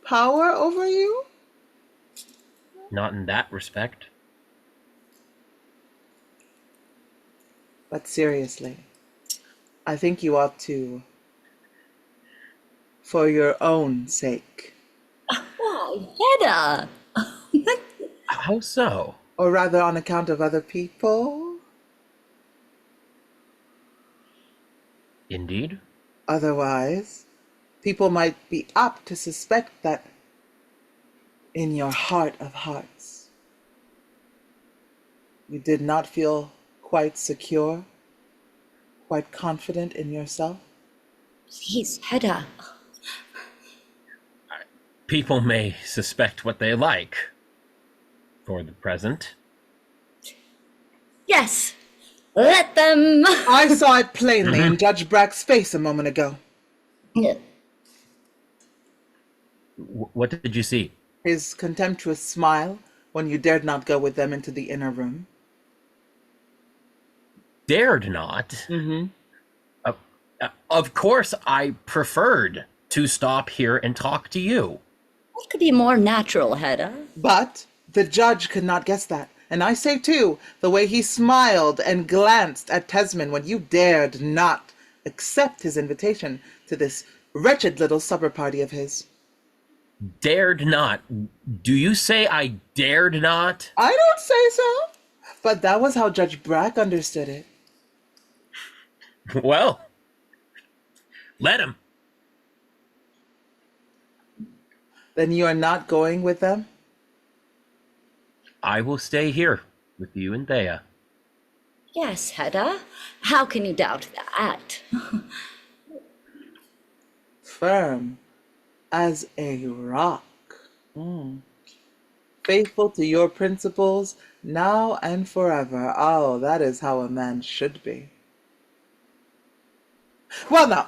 power over you?
Not in that respect.
But seriously, I think you ought to, for your own sake.
Why, Hedda?
How so?
Or rather on account of other people.
Indeed?
Otherwise, people might be apt to suspect that in your heart of hearts, you did not feel quite secure, quite confident in yourself.
Please, Hedda.
People may suspect what they like. For the present.
Yes, let them.
I saw it plainly in Judge BRACK's face a moment ago.
What did you see?
His contemptuous smile when you dared not go with them into the inner room.
Dared not? Of course, I preferred to stop here and talk to you.
What could be more natural, Hedda?
But the judge could not guess that. And I say, too, the way he smiled and glanced at Tesman when you dared not accept his invitation to this wretched little supper party of his.
Dared not? Do you say I dared not?
I don't say so. But that was how Judge BRACK understood it.
Well, Let him.
Then you are not going with them?
I will stay here with you and Thea.
Yes, Hedda. How can you doubt that?
Firm as a rock. Mm. Faithful to your principles now and forever. Oh, that is how a man should be. Well, now,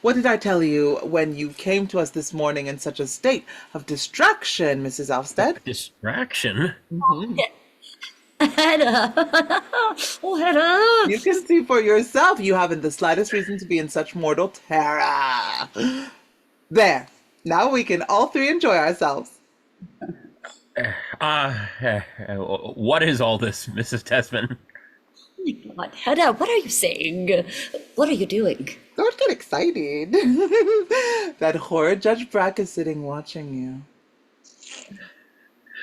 what did I tell you when you came to us this morning in such a state of distraction, Mrs. ELVSTED?
Distraction?
Hedda! Oh, Hedda!
You can see for yourself you haven't the slightest reason to be in such mortal terror. There. Now we can all three enjoy ourselves.
What is all this, Mrs. Tesman?
Oh my God, Hedda, what are you saying? What are you doing?
Don't get excited. That horrid Judge Brack is sitting watching you.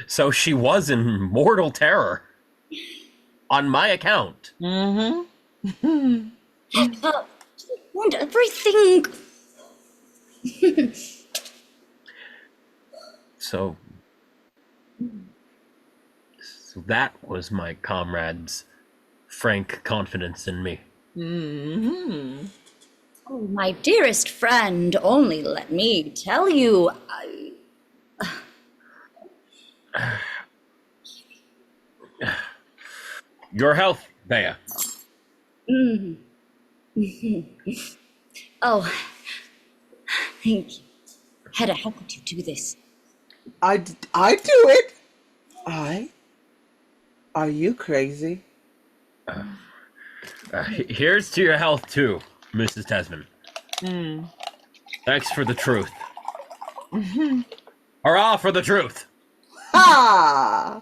So she was in mortal terror. On my account.
Mm-hmm.
Hedda, you want everything.
So that was my comrade's frank confidence in me.
Mm-hmm.
Oh, my dearest friend, only let me tell you,
Your health, Thea.
Oh, thank you. Hedda, how could you do this?
I do it. Are you crazy?
Here's to your health, too, Mrs. Tesman. Thanks for the truth. Hurrah for the truth!
Ha!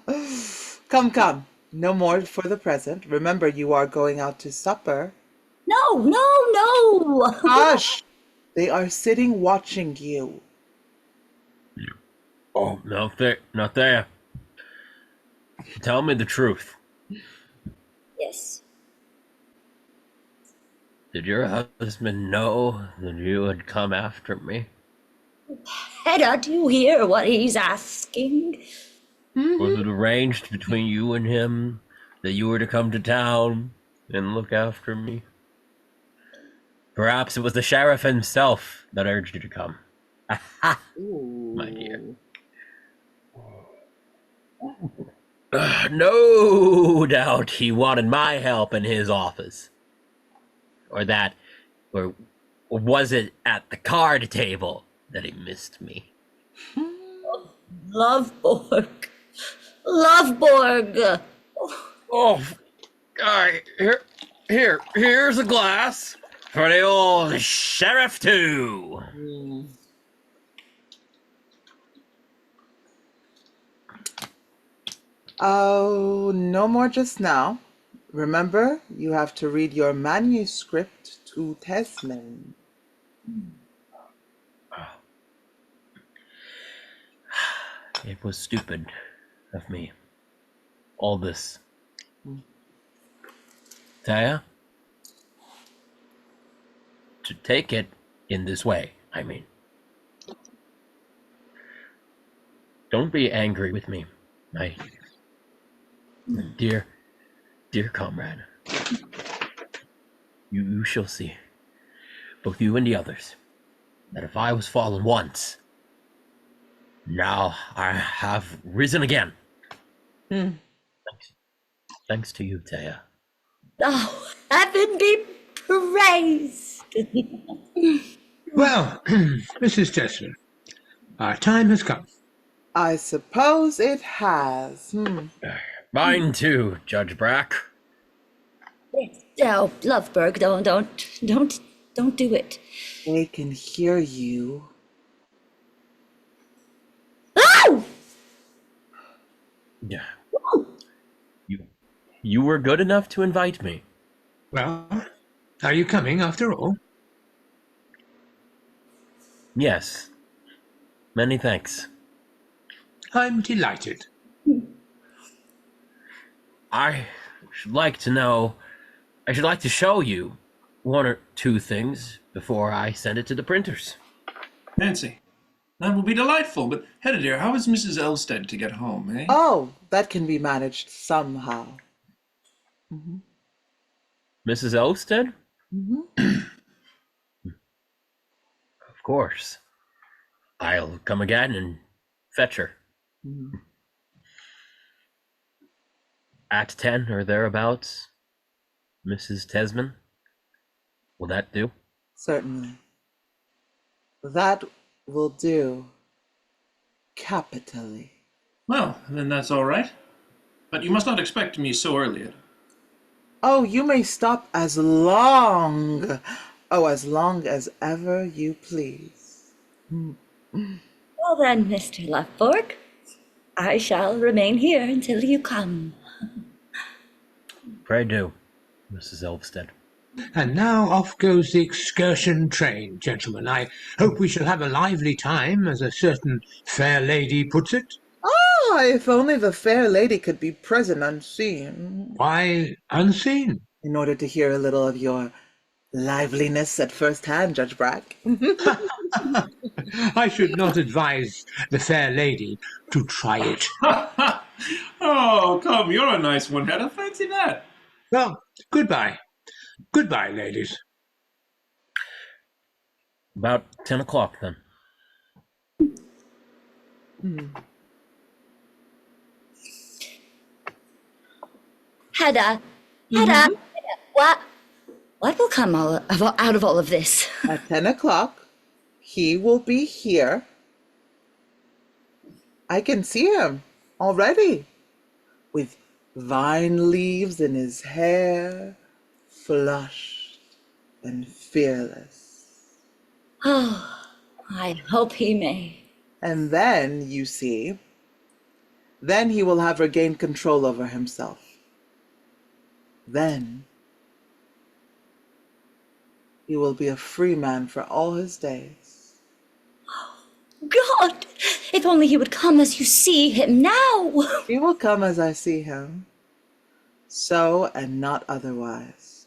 Come. No more for the present. Remember, you are going out to supper.
No!
Hush! They are sitting watching you.
Oh, not there. Tell me the truth.
Yes.
Did your husband know that you had come after me?
Hedda, do you hear what he's asking?
Was it arranged between you and him that you were to come to town and look after me? Perhaps it was the sheriff himself that urged you to come. My dear. No doubt he wanted my help in his office. Or was it at the card table that he missed me?
LOVBORG.
Oh, here's a glass for the old sheriff too.
Oh, no more just now. Remember, you have to read your manuscript to Tesman.
It was stupid of me. All this. Taya? To take it in this way, I mean. Don't be angry with me, my dear comrade. You shall see, both you and the others, that if I was fallen once, now I have risen again. Thanks to you, Taya.
Oh, heaven be praised.
Well, Mrs. Tesman, our time has come.
I suppose it has.
Mine too, Judge Brack.
Oh, LOVBORG, don't do it.
They can hear you.
Oh!
Yeah. You were good enough to invite me.
Well, are you coming after all?
Yes. Many thanks.
I'm delighted.
I should like to show you one or two things before I send it to the printers.
Fancy. That will be delightful. But, Hedda dear, how is Mrs. ELVSTED to get home, eh?
Oh, that can be managed somehow.
Mrs. ELVSTED?
Mm-hmm.
Of course. I'll come again and fetch her.
Mm-hmm.
At 10 or thereabouts, Mrs. Tesman. Will that do?
Certainly. That will do capitally.
Well, then that's all right. But you must not expect me so early.
Oh, you may stop as long as ever you please.
Well then, Mr. LOVBORG, I shall remain here until you come.
Pray do, Mrs. ELVSTED.
And now off goes the excursion train, gentlemen. I hope we shall have a lively time, as a certain fair lady puts it.
Ah, if only the fair lady could be present unseen,
Why unseen?
in order to hear a little of your liveliness at first hand, Judge Brack.
I should not advise the fair lady to try it.
Oh, come, you're a nice one, Hedda. Fancy that.
Well, goodbye. Goodbye, ladies.
About 10 o'clock, then.
Hedda, Hedda, what will come out of all of this?
At 10 o'clock, he will be here. I can see him already, with vine leaves in his hair, flushed and fearless.
Oh, I hope he may.
And then, you see, then he will have regained control over himself. Then he will be a free man for all his days.
God, if only he would come as you see him now.
He will come as I see him, so and not otherwise.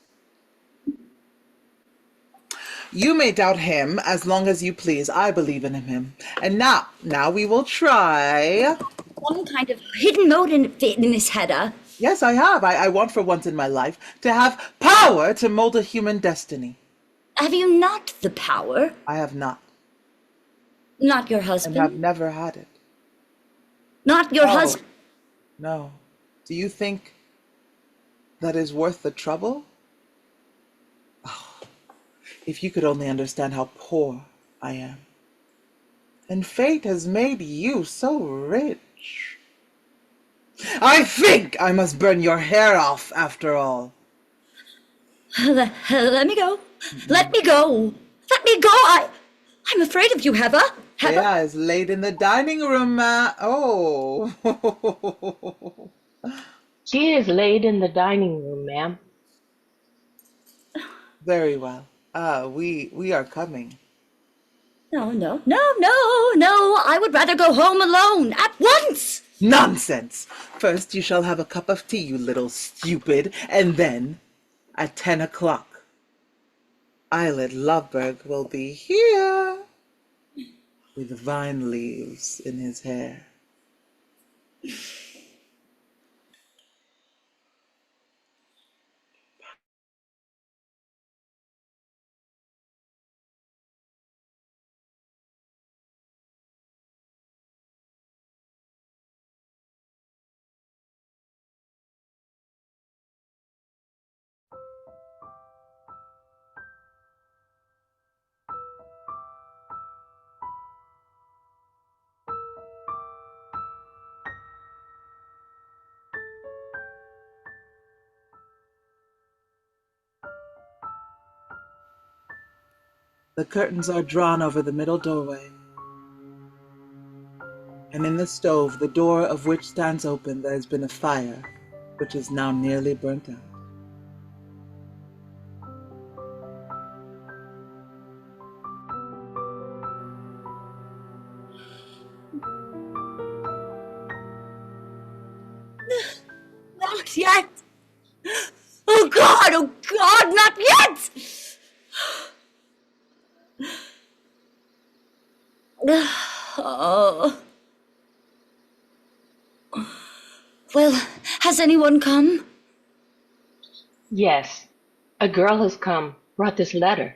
You may doubt him as long as you please. I believe in him. And now we will try.
One kind of hidden mode in this, Hedda.
Yes, I have. I want for once in my life to have power to mold a human destiny.
Have you not the power?
I have not,
Not your
and
husband?
have never had it.
Not your
No.
husband?
No. Do you think that is worth the trouble? Oh, if you could only understand how poor I am. And fate has made you so rich. I think I must burn your hair off after all.
Let me go. Let me go. Let me go. I'm afraid of you, Hedda. Hedda.
Yeah, it's late in the dining room, Oh.
She is laid in the dining room, ma'am.
Very well. We are coming.
No. I would rather go home alone at once.
Nonsense! First you shall have a cup of tea, you little stupid, and then, at 10 o'clock, Eilert Lovberg will be here with vine leaves in his hair. The curtains are drawn over the middle doorway, and in the stove, the door of which stands open, there has been a fire, which is now nearly burnt out.
Not yet. Oh God, not yet. Well, has anyone come?
Yes, a girl has come, brought this letter.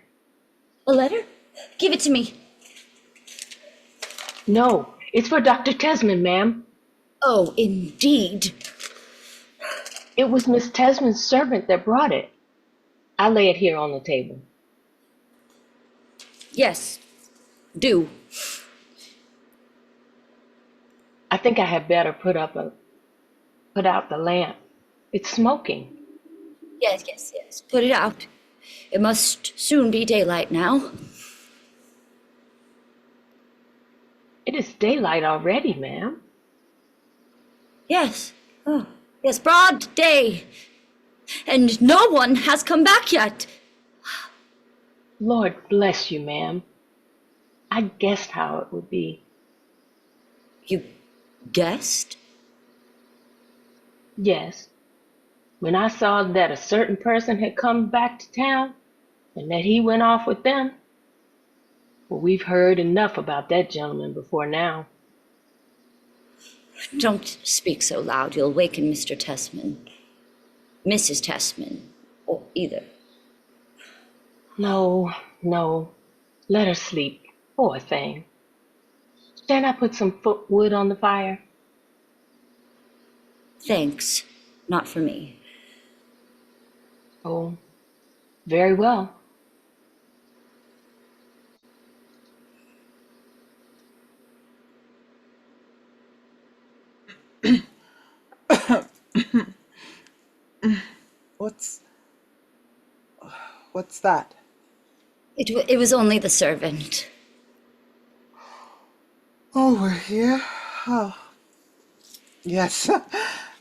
A letter? Give it to me.
No, it's for Dr. Tesman, ma'am.
Oh, indeed.
It was Miss Tesman's servant that brought it. I lay it here on the table.
Yes, do.
I think I had better put out the lamp. It's smoking.
Yes, yes, yes. Put it out. It must soon be daylight now.
It is daylight already, ma'am.
Yes. Oh, yes, broad day. And no one has come back yet.
Lord bless you, ma'am. I guessed how it would be.
You guessed?
Yes. When I saw that a certain person had come back to town and that he went off with them. Well, we've heard enough about that gentleman before now.
Don't speak so loud. You'll waken Mr. Tesman. Mrs. Tesman, or either.
No, no. Let her sleep. Poor thing. Shan't I put some wood on the fire?
Thanks. Not for me.
Oh, very well.
What's that?
It was only the servant.
Oh, we're here? Oh, yes.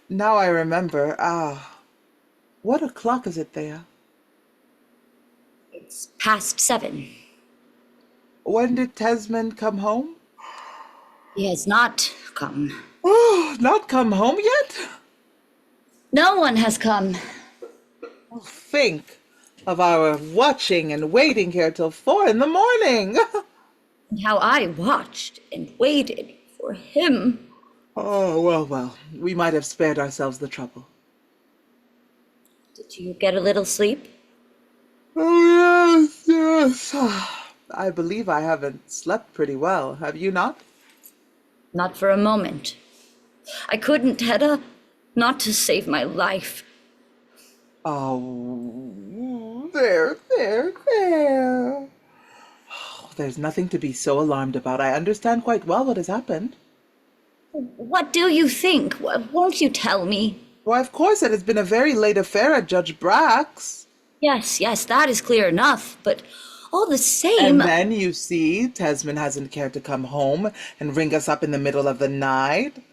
Now I remember. What o'clock is it there?
It's past 7.
When did Tesman come home?
He has not come.
Oh, not come home yet?
No one has come.
Oh, think of our watching and waiting here till 4 in the morning.
And how I watched and waited for him.
Oh, well, we might have spared ourselves the trouble.
Did you get a little sleep?
Oh, yes. I believe I haven't slept pretty well. Have you not?
Not for a moment. I couldn't, Hedda. Not to save my life.
Oh, there. Oh, there's nothing to be so alarmed about. I understand quite well what has happened.
What do you think? Won't you tell me?
Why, of course, it has been a very late affair at Judge Brack's.
Yes, that is clear enough, but all the same...
And then, you see, Tesman hasn't cared to come home and ring us up in the middle of the night.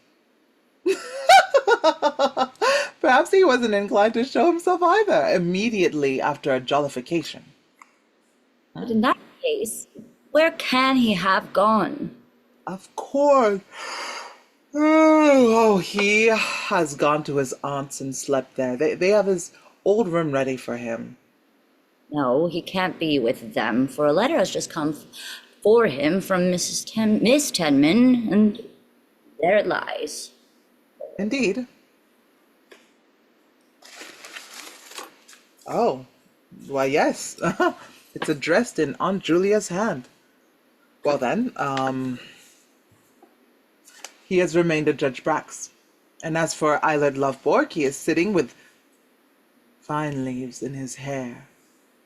Perhaps he wasn't inclined to show himself either, immediately after a jollification.
But in that case, where can he have gone?
Of course. Oh, he has gone to his aunt's and slept there. They have his old room ready for him.
No, he can't be with them, for a letter has just come for him from Miss Tenman, and there it lies.
Indeed. Oh, why, yes. It's addressed in Aunt Julia's hand. Well then, he has remained at Judge Brack's. And as for EILERT LOVBORG, he is sitting with vine leaves in his hair,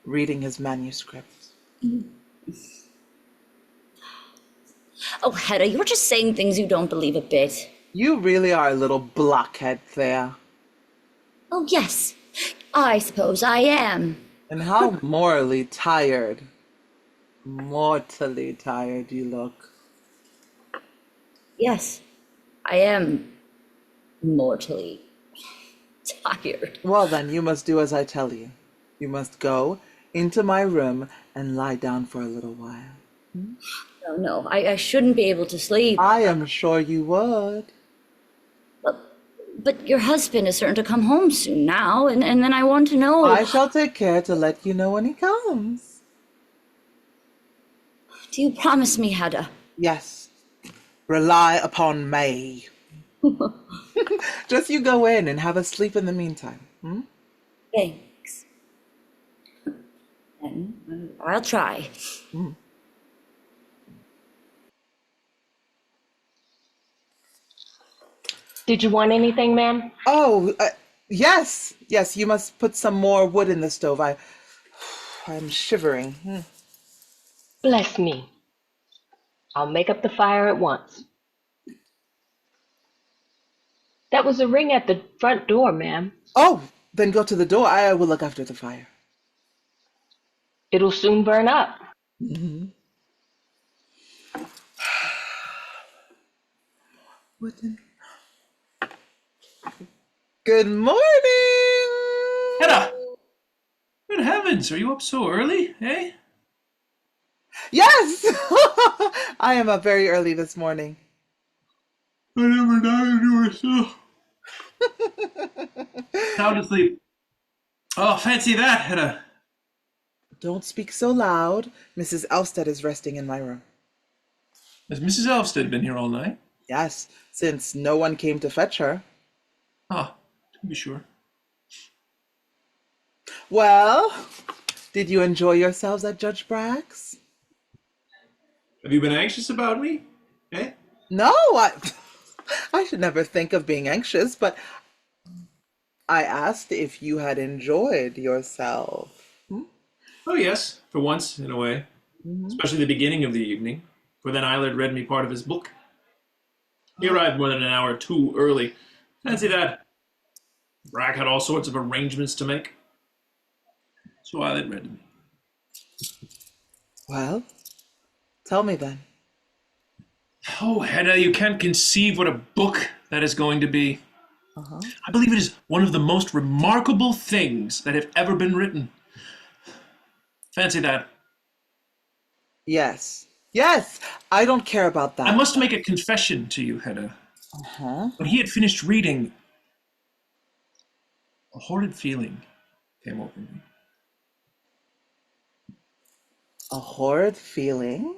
reading his manuscript.
Oh, Hedda, you're just saying things you don't believe a bit.
You really are a little blockhead, Thea.
Oh, yes, I suppose I am.
And how mortally tired you look.
Yes, I am mortally tired.
Well then, you must do as I tell you. You must go into my room and lie down for a little while.
No, I shouldn't be able to sleep.
I am sure you would.
But your husband is certain to come home soon now, and then I want to know...
I shall take care to let you know when he comes.
Do you promise me, Hedda?
Yes. Rely upon me. Just you go in and have a sleep in the meantime. Hmm?
Thanks. Then I'll try.
Did you want anything, ma'am?
Oh, yes. Yes, you must put some more wood in the stove. I'm shivering.
Bless me. I'll make up the fire at once. That was a ring at the front door, ma'am.
Oh, then go to the door. I will look after the fire.
It'll soon burn up.
Good morning.
Hedda! Good heavens, are you up so early, eh?
Yes, I am up very early this morning.
I never died to myself. Sound asleep. Oh, fancy that, Hedda.
Don't speak so loud. Mrs. ELVSTED is resting in my room.
Has Mrs. ELVSTED been here all night?
Yes, since no one came to fetch her.
Ah, to be sure.
Well, did you enjoy yourselves at Judge BRACK's?
Have you been anxious about me? Eh?
No, I should never think of being anxious, but I asked if you had enjoyed yourself.
Oh, yes, for once, in a way. Especially the beginning of the evening, for then EILERT read me part of his book. He arrived more than an hour too early. Fancy that. BRACK had all sorts of arrangements to make. So EILERT read to me.
Well, tell me then.
Oh, Hedda, you can't conceive what a book that is going to be. I believe it is one of the most remarkable things that have ever been written. Fancy that.
Yes. Yes, I don't care about that.
I must make a confession to you, Hedda. When he had finished reading, a horrid feeling came over me.
A horrid feeling?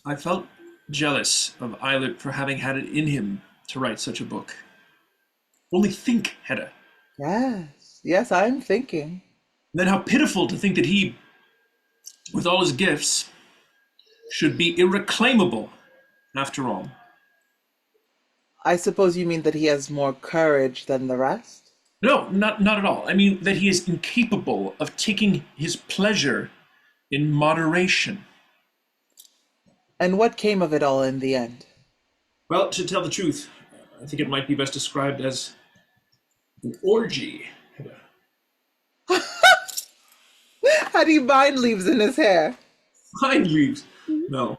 I felt jealous of EILERT for having had it in him to write such a book. Only think, Hedda.
Yes, yes, I'm thinking.
And then how pitiful to think that he, with all his gifts, should be irreclaimable after all.
I suppose you mean that he has more courage than the rest?
No, not at all. I mean that he is incapable of taking his pleasure in moderation.
And what came of it all in the end?
Well, to tell the truth, I think it might be best described as an orgy.
Had he vine leaves in his hair?
Vine leaves? No.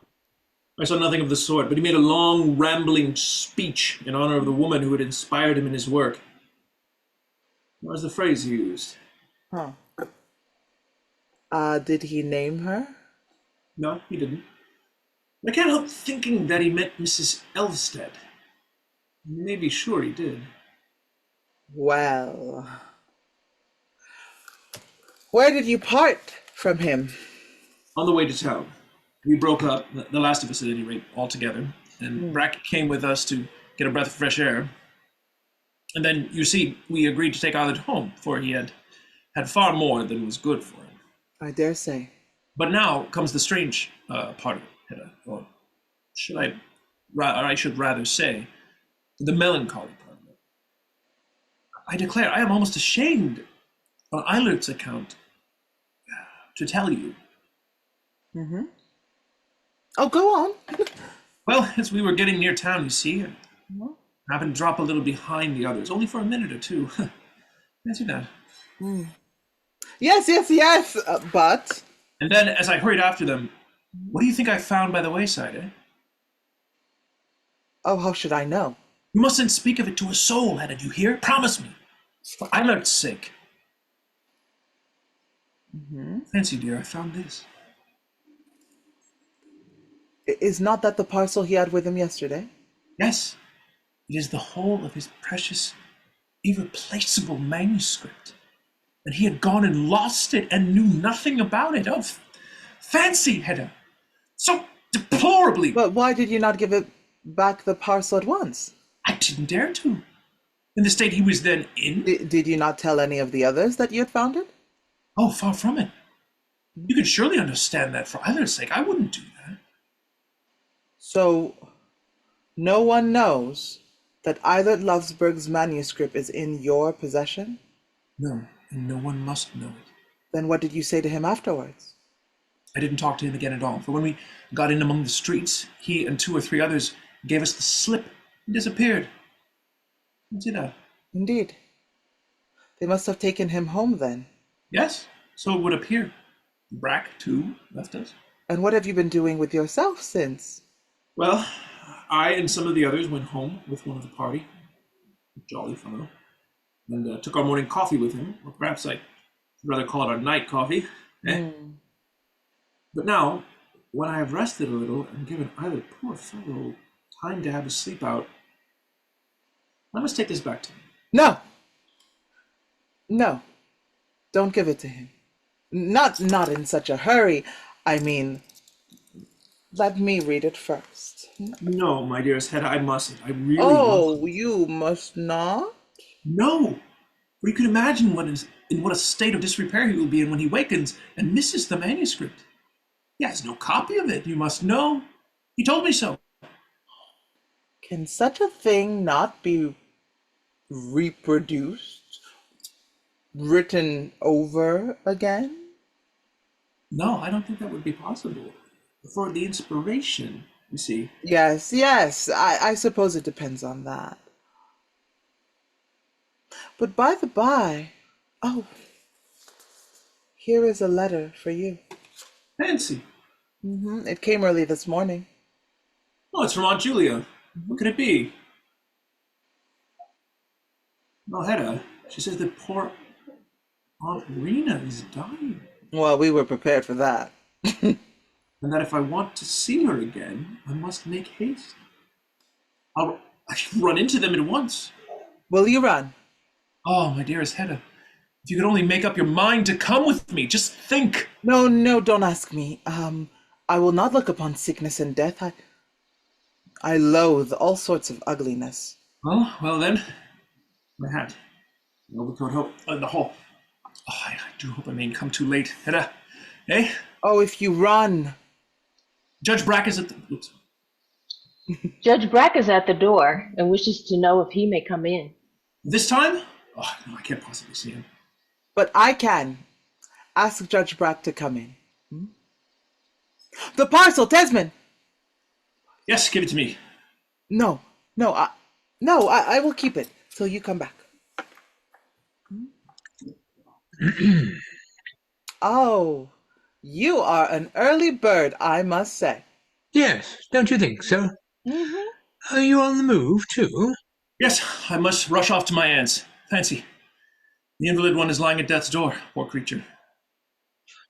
I saw nothing of the sort, but he made a long, rambling speech in honor of the woman who had inspired him in his work. What was the phrase he used?
Did he name her?
No, he didn't. I can't help thinking that he meant Mrs. ELVSTED. You may be sure he did.
Well, where did you part from him?
On the way to town. We broke up, the last of us at any rate, altogether, and BRACK came with us to get a breath of fresh air. And then, you see, we agreed to take EILERT home, for he had far more than was good for him.
I dare say.
But now comes the strange part of it, Hedda, or I should rather say, the melancholy part of it. I declare, I am almost ashamed, on EILERT's account, to tell you.
Oh, go on.
Well, as we were getting near town, you see, I happened to drop a little behind the others, only for a minute or two. Fancy that.
Yes, yes, yes, but...
And then, as I hurried after them, what do you think I found by the wayside, eh?
Oh, how should I know?
You mustn't speak of it to a soul, Hedda, do you hear? Promise me. For EILERT's sake. Fancy, dear, I found this.
Is not that the parcel he had with him yesterday?
Yes, it is the whole of his precious, irreplaceable manuscript. And he had gone and lost it and knew nothing about it. Oh, fancy, Hedda. So deplorably.
But why did you not give it back the parcel at once?
I didn't dare to. In the state he was then in?
Did you not tell any of the others that you had found it?
Oh, far from it. You could surely understand that for EILERT's sake. I wouldn't do that.
So, no one knows that Eilert Lovsberg's manuscript is in your possession?
No, and no one must know it.
Then what did you say to him afterwards?
I didn't talk to him again at all, for when we got in among the streets, he and 2 or 3 others gave us the slip and disappeared. You see that?
Indeed. They must have taken him home then.
Yes, so it would appear. BRACK, too, left us.
And what have you been doing with yourself since?
Well, I and some of the others went home with one of the party, a jolly fellow, and took our morning coffee with him, or perhaps I'd rather call it our night coffee. But now, when I have rested a little and given either poor fellow time to have a sleep out, I must take this back to him.
No! No. Don't give it to him. Not in such a hurry. I mean, let me read it first.
No, my dearest Hedda, I mustn't. I really
Oh,
mustn't.
you must not?
No! For you can imagine in what a state of disrepair he will be in when he wakens and misses the manuscript. He has no copy of it, you must know. He told me so.
Can such a thing not be reproduced, written over again?
No, I don't think that would be possible. For the inspiration, you see.
Yes, I suppose it depends on that. But by the by, oh, here is a letter for you.
Fancy.
It came early this morning.
Oh, it's from Aunt Julia. What could it be? Oh, Hedda, she says that poor Aunt Rena is dying.
Well, we were prepared for that.
And that if I want to see her again, I must make haste. I should run into them at once.
Will you run?
Oh, my dearest Hedda, if you could only make up your mind to come with me, just think.
No, don't ask me. I will not look upon sickness and death. I loathe all sorts of ugliness.
Well then, my hat, the overcoat in the hall. Oh, I do hope I mayn't come too late, Hedda. Eh?
Oh, if you run.
Judge Brack is at the... Oops.
Judge Brack is at the door and wishes to know if he may come in.
This time? Oh, no, I can't possibly see him.
But I can. Ask Judge Brack to come in. The parcel, Tesman!
Yes, give it to me.
No, I will keep it till you come back. Oh, you are an early bird, I must say.
Yes, don't you think so? Are you on the move, too?
Yes, I must rush off to my aunt's. Fancy. The invalid one is lying at death's door, poor creature.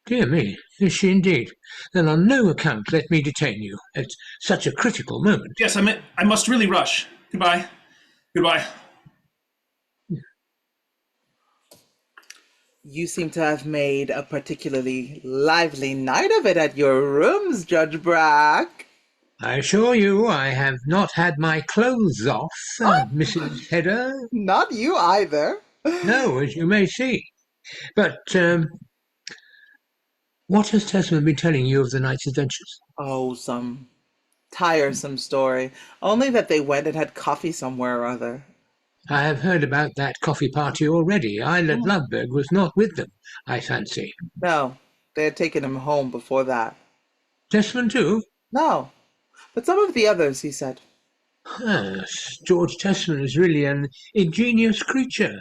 Dear me, is she indeed? Then on no account let me detain you at such a critical moment.
Yes, I must really rush. Goodbye. Goodbye.
You seem to have made a particularly lively night of it at your rooms, Judge Brack.
I assure you I have not had my clothes off, Mrs. Hedda.
Not you either.
No, as you may see. But, what has Tesman been telling you of the night's adventures?
Oh, some tiresome story. Only that they went and had coffee somewhere or other.
I have heard about that coffee party already. Eilert Lovborg was not with them, I fancy.
No, they had taken him home before that.
Tesman too?
No, but some of the others, he said.
Yes, George Tesman is really an ingenious creature,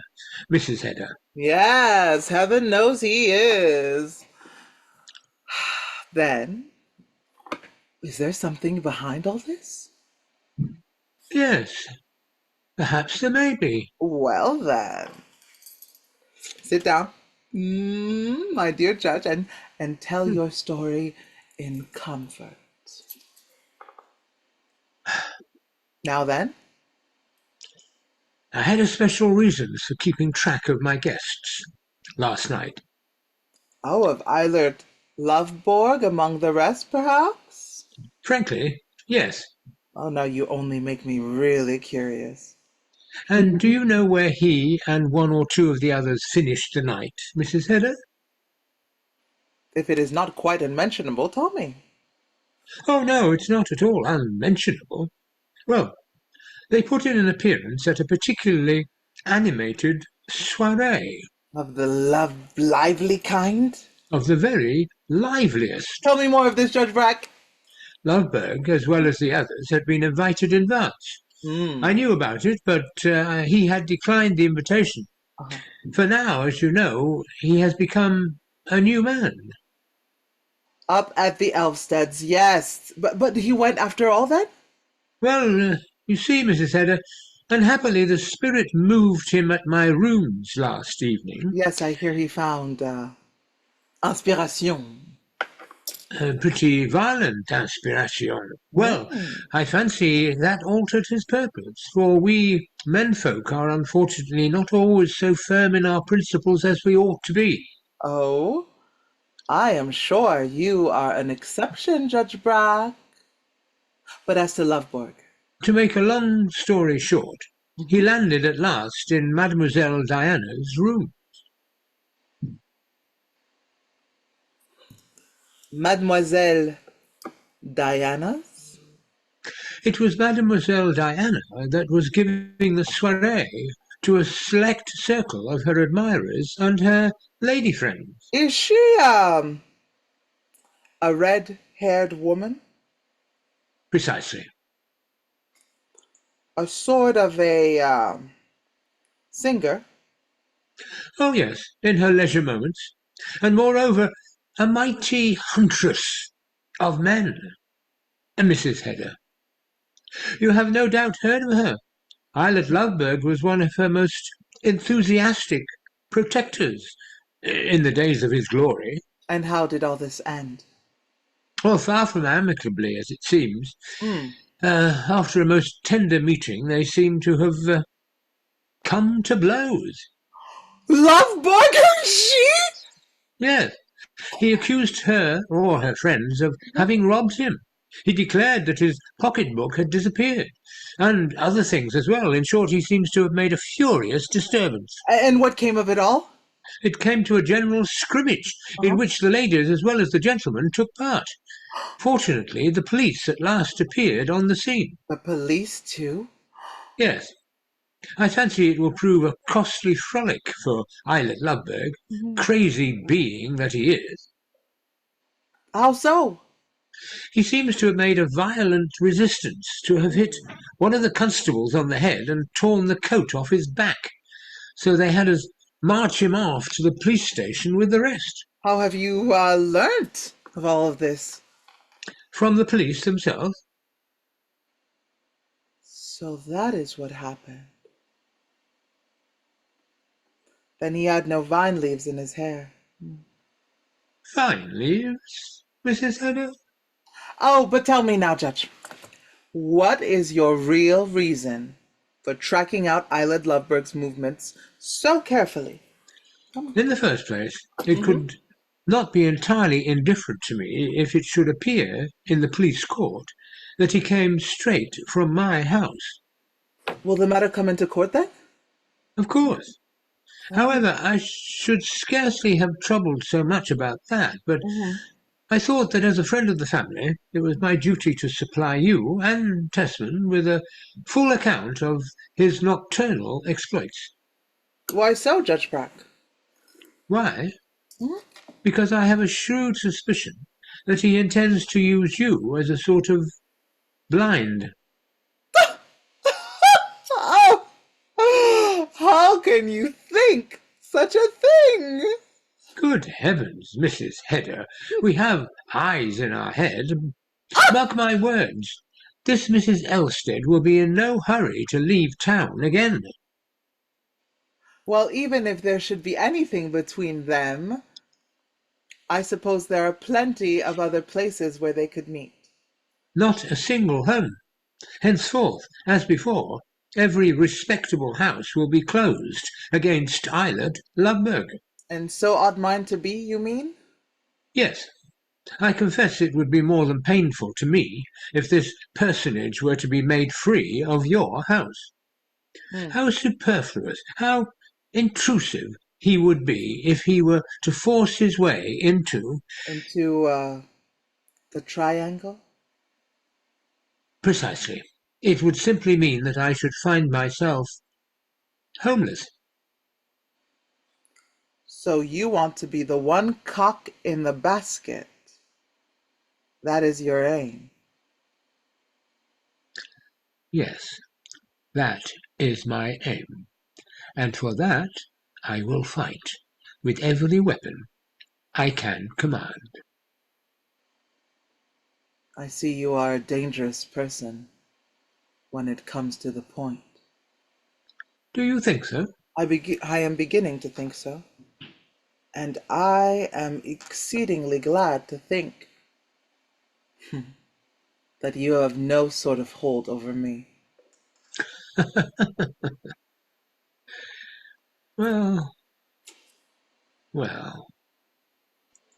Mrs. Hedda.
Yes, heaven knows he is. Then, is there something behind all this?
Yes, perhaps there may be.
Well then, sit down, my dear judge, and tell your story in comfort. Now then?
I had a special reason for keeping track of my guests last night.
Oh, of Eilert Lovborg among the rest, perhaps?
Frankly, yes.
Oh, now you only make me really curious.
And do you know where he and one or two of the others finished the night, Mrs. Hedda?
If it is not quite unmentionable, tell me.
Oh, no, it's not at all unmentionable. Well, they put in an appearance at a particularly animated soiree.
Of the lively kind?
Of the very liveliest.
Tell me more of this, Judge Brack.
LOVBORG, as well as the others, had been invited in advance. I knew about it, but he had declined the invitation. For now, as you know, he has become a new man.
Up at the ELVSTEDs, yes. But he went after all that?
Well, you see, Mrs. Hedda, unhappily the spirit moved him at my rooms last evening.
Yes, I hear he found inspiration.
A pretty violent inspiration. Well, I fancy that altered his purpose, for we menfolk are unfortunately not always so firm in our principles as we ought to be.
Oh, I am sure you are an exception, Judge Brack. But as to LOVBORG.
To make a long story short, he landed at last in Mademoiselle Diana's room.
Mademoiselle Diana's?
It was Mademoiselle Diana that was giving the soiree to a select circle of her admirers and her lady friends.
Is she, a red-haired woman?
Precisely.
A sort of a, singer?
Oh, yes, in her leisure moments. And moreover, a mighty huntress of men, Mrs. Hedda. You have no doubt heard of her. EILERT LOVBORG was one of her most enthusiastic protectors in the days of his glory.
And how did all this end?
Well, far from amicably, as it seems. After a most tender meeting, they seem to have come to blows.
LOVBORG, she?
Yes. He accused her, or her friends, of having robbed him. He declared that his pocketbook had disappeared, and other things as well. In short, he seems to have made a furious disturbance.
And what came of it all?
It came to a general scrimmage, in which the ladies as well as the gentlemen took part. Fortunately, the police at last appeared on the scene.
The police, too?
Yes. I fancy it will prove a costly frolic for EILERT LOVBORG, crazy being that he is.
How so?
He seems to have made a violent resistance, to have hit one of the constables on the head and torn the coat off his back. So they had us march him off to the police station with the rest.
How have you learnt of all of this?
From the police themselves.
So that is what happened. Then he had no vine leaves in his hair.
Vine leaves, Mrs. Hedda?
Oh, but tell me now, Judge. What is your real reason for tracking out EILERT LOVBORG's movements so carefully?
In the first place, it could not be entirely indifferent to me if it should appear in the police court that he came straight from my house.
Will the matter come into court then?
Of course. However, I should scarcely have troubled so much about that, but I thought that as a friend of the family, it was my duty to supply you and Tesman with a full account of his nocturnal exploits.
Why so, Judge Brack?
Why? Because I have a shrewd suspicion that he intends to use you as a sort of blind.
Oh, how can you think such a thing?
Good heavens, Mrs. Hedda, we have eyes in our head. Mark my words, this Mrs. ELVSTED will be in no hurry to leave town again.
Well, even if there should be anything between them, I suppose there are plenty of other places where they could meet.
Not a single home. Henceforth, as before, every respectable house will be closed against EILERT LOVBORG.
And so ought mine to be, you mean?
Yes, I confess it would be more than painful to me if this personage were to be made free of your house. How superfluous, how intrusive he would be if he were to force his way into...
Into the triangle?
Precisely. It would simply mean that I should find myself homeless.
So you want to be the one cock in the basket. That is your aim.
Yes, that is my aim. And for that I will fight with every weapon I can command.
I see you are a dangerous person when it comes to the point.
Do you think so?
I am beginning to think so. And I am exceedingly glad to think that you have no sort of hold over me.
Well,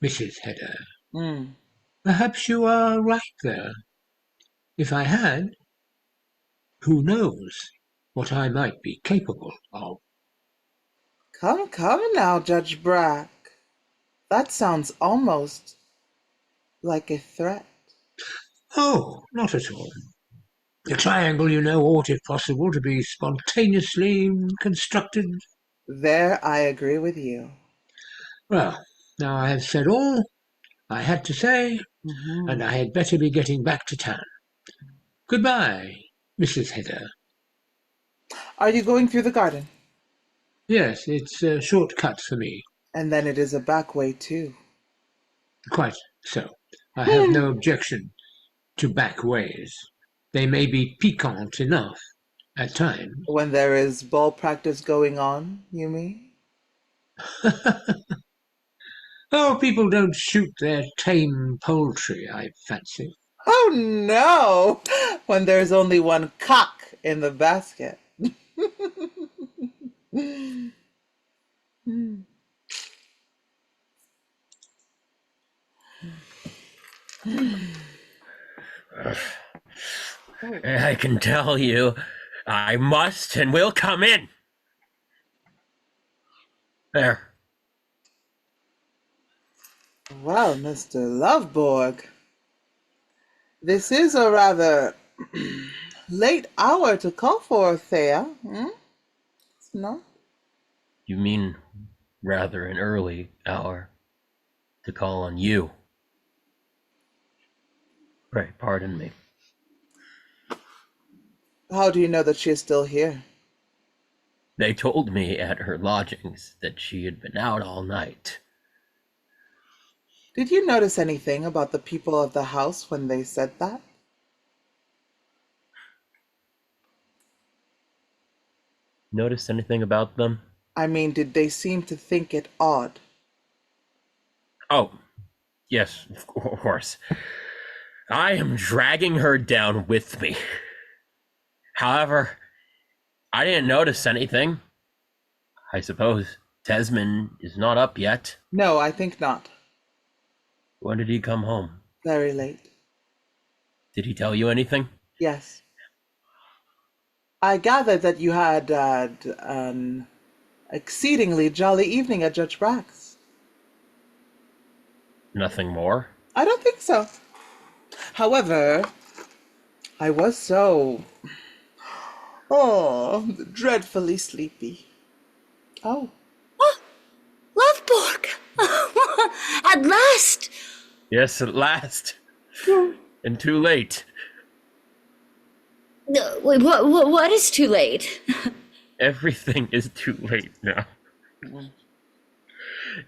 Mrs. Hedda, perhaps you are right there. If I had, who knows what I might be capable of.
Come now, Judge Brack. That sounds almost like a threat.
Oh, not at all. The triangle, you know, ought, if possible, to be spontaneously constructed.
There I agree with you.
Well, now I have said all I had to say, and I had better be getting back to town. Goodbye, Mrs. Hedda.
Are you going through the garden?
Yes, it's a short cut for me.
And then it is a back way, too.
Quite so. I have no objection to back ways. They may be piquant enough at times.
When there is ball practice going on, you mean?
Oh, people don't shoot their tame poultry, I fancy.
Oh no! When there's only one cock in the basket.
I can tell you, I must and will come in. There.
Well, Mr. LOVBORG, this is a rather late hour to call for, Thea. It's not?
You mean rather an early hour to call on you. Pray, pardon me.
How do you know that she is still here?
They told me at her lodgings that she had been out all night.
Did you notice anything about the people of the house when they said that?
Notice anything about them?
I mean, did they seem to think it odd?
Oh, yes, of course. I am dragging her down with me. However, I didn't notice anything. I suppose Tesman is not up yet.
No, I think not.
When did he come home?
Very late.
Did he tell you anything?
Yes. I gathered that you had an exceedingly jolly evening at Judge Brack's.
Nothing more?
I don't think so. However, I was so... dreadfully sleepy. Oh.
LOVBORG! At last!
Yes, at last. And too late.
Wait, what is too late?
Everything is too late now.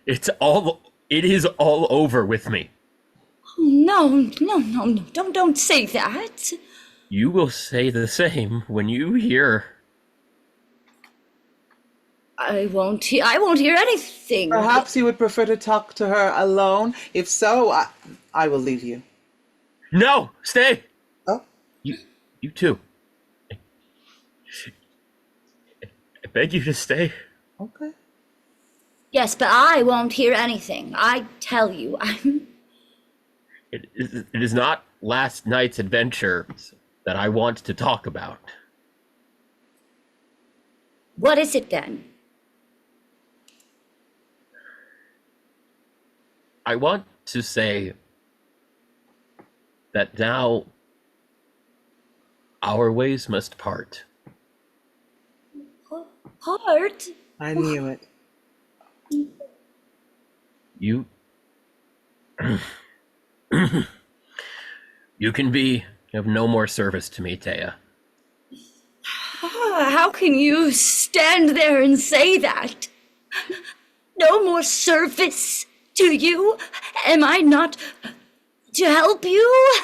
It is all over with me.
No, don't say that.
You will say the same when you hear.
I won't hear anything.
Perhaps you would prefer to talk to her alone. If so, I will leave you.
No, stay.
Oh?
You too. I beg you to stay.
Okay.
Yes, but I won't hear anything. I tell you,
It is not last night's adventures that I want to talk about.
What is it then?
I want to say that now our ways must part.
Heart?
I knew it.
You you can be of no more service to me, Taya.
How can you stand there and say that? No more service to you? Am I not to help you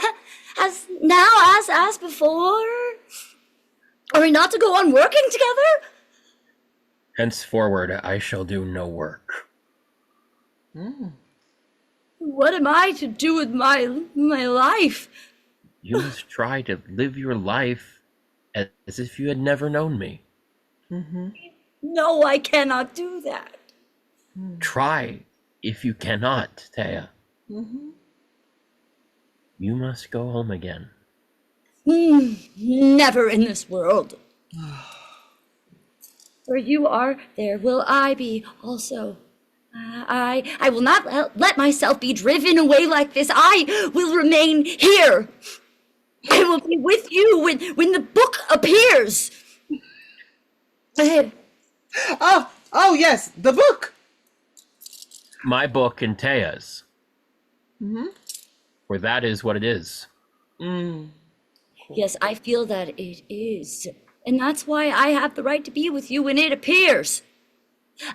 as now as before? Are we not to go on working together?
Henceforward, I shall do no work.
What am I to do with my life?
You must try to live your life as if you had never known me.
No, I cannot do that.
Try if you cannot, Taya. You must go home again.
Never in this world. Where you are, there will I be also. I will not let myself be driven away like this. I will remain here. I will be with you when the book appears.
Oh yes, the book.
My book and Taya's. For that is what it is.
Yes, I feel that it is. And that's why I have the right to be with you when it appears.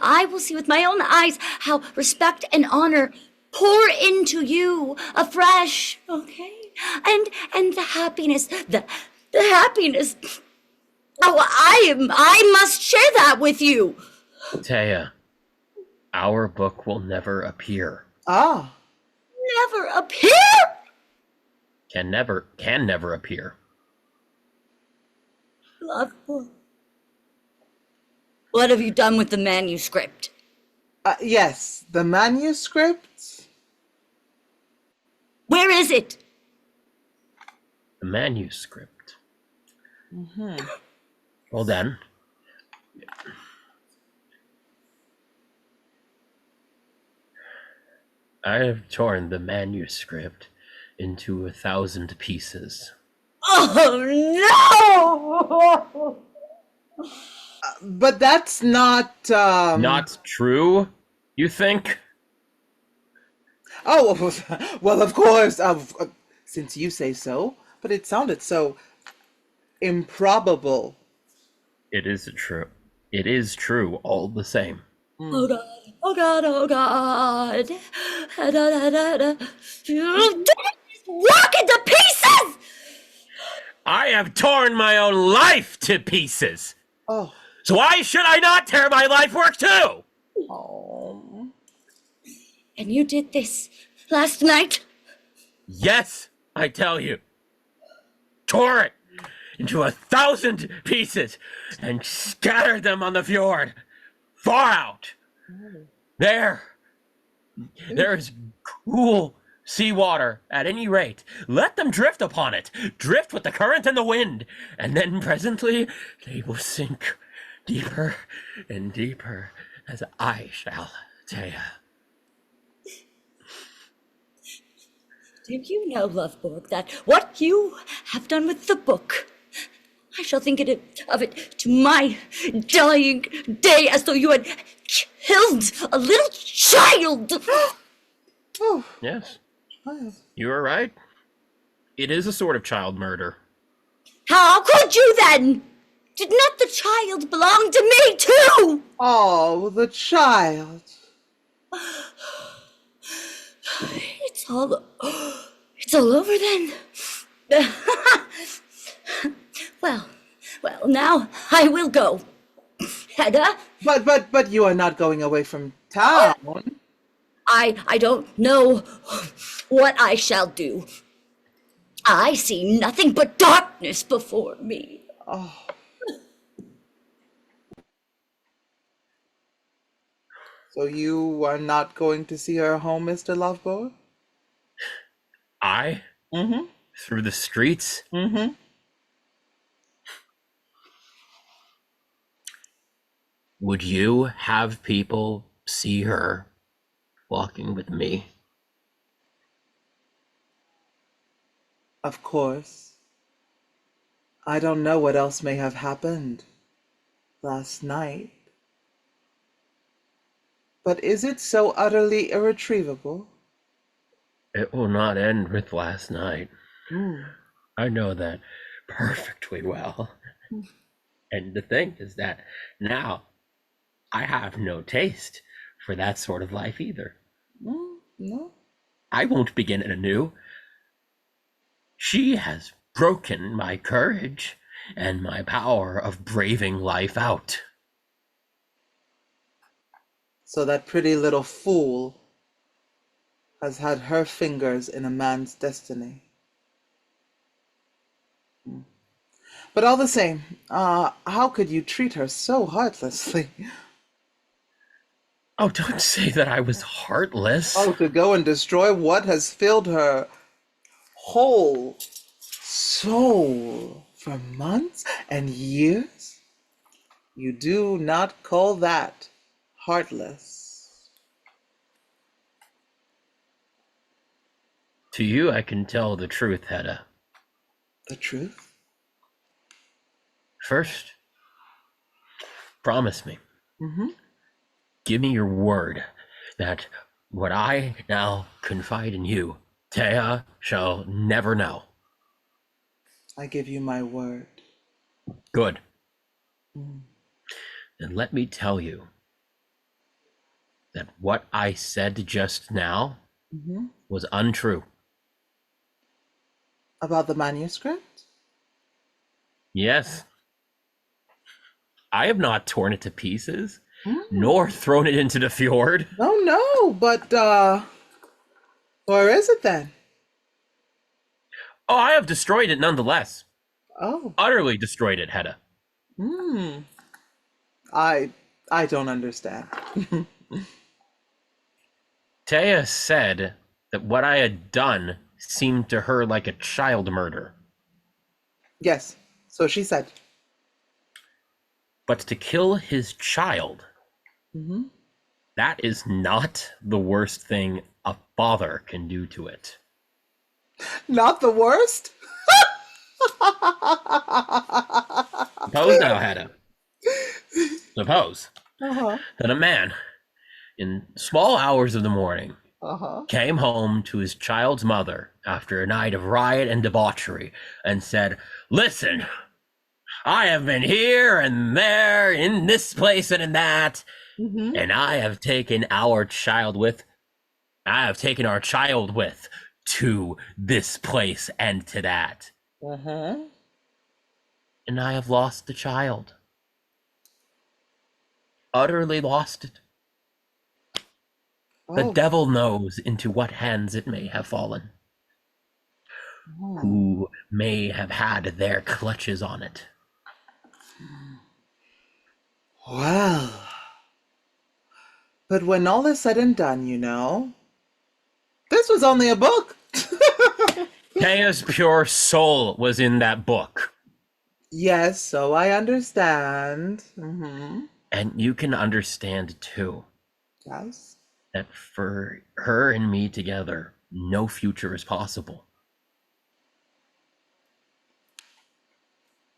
I will see with my own eyes how respect and honor pour into you afresh, okay? And the happiness, the happiness. Oh, I must share that with you.
Taya, our book will never appear.
Ah.
Never appear?
Can never appear.
Love book. What have you done with the manuscript?
Yes, the manuscript.
Where is it?
The manuscript. Well then, I have torn the manuscript into 1,000 pieces.
Oh no!
But that's not.
Not true, you think?
Oh, well, of course. Since you say so, but it sounded so improbable.
It is true. It is true all the same.
Oh God! Oh God! Oh God! Da, da, da, da. You walk into pieces!
I have torn my own life to pieces.
Oh.
So why should I not tear my life work too?
Oh.
And you did this last night?
Yes, I tell you. Tore it into 1,000 pieces and scattered them on the fjord. Far out. There is cool seawater at any rate. Let them drift upon it. Drift with the current and the wind. And then presently they will sink deeper and deeper as I shall, Taya.
Do you know, LOVBORG, that what you have done with the book, I shall think of it to my dying day as though you had killed a little child.
Oh.
Yes, you are right. It is a sort of child murder.
How could you then? Did not the child belong to me too?
Oh, the child.
It's all over then. Well, now I will go. Hedda?
But you are not going away from town.
I don't know what I shall do. I see nothing but darkness before me.
Oh. So you are not going to see her home, Mr. LOVBORG?
I?
Mm-hmm.
Through the streets?
Mm-hmm.
Would you have people see her walking with me?
Of course. I don't know what else may have happened last night. But is it so utterly irretrievable?
It will not end with last night.
Mm.
I know that perfectly well. And the thing is that now I have no taste for that sort of life either.
No.
I won't begin it anew. She has broken my courage and my power of braving life out.
So that pretty little fool has had her fingers in a man's destiny. But all the same, how could you treat her so heartlessly?
Oh, don't say that I was heartless.
Oh, to go and destroy what has filled her whole soul for months and years? You do not call that heartless.
To you, I can tell the truth, Hedda.
The truth?
First, promise me.
Mm-hmm.
Give me your word that what I now confide in you, Thea shall never know.
I give you my word.
Good. Then let me tell you that what I said just now was untrue.
About the manuscript?
Yes. I have not torn it to pieces, nor thrown it into the fjord.
No, but where is it then?
Oh, I have destroyed it nonetheless.
Oh.
Utterly destroyed it, Hedda.
I don't understand.
Thea said that what I had done seemed to her like a child murder.
Yes, so she said.
But to kill his child, that is not the worst thing a father can do to it.
Not the worst?
Suppose now, Hedda. Suppose
Uh-huh.
that a man in small hours of the morning came home to his child's mother after a night of riot and debauchery and said, "Listen, I have been here and there, in this place and in that, and I have taken our child with to this place and to that. And I have lost the child. Utterly lost it. The devil knows into what hands it may have fallen. Who may have had their clutches on it.
Well, but when all is said and done, this was only a book.
Thea's pure soul was in that book.
Yes, so I understand.
And you can understand too.
Yes.
That for her and me together, no future is possible.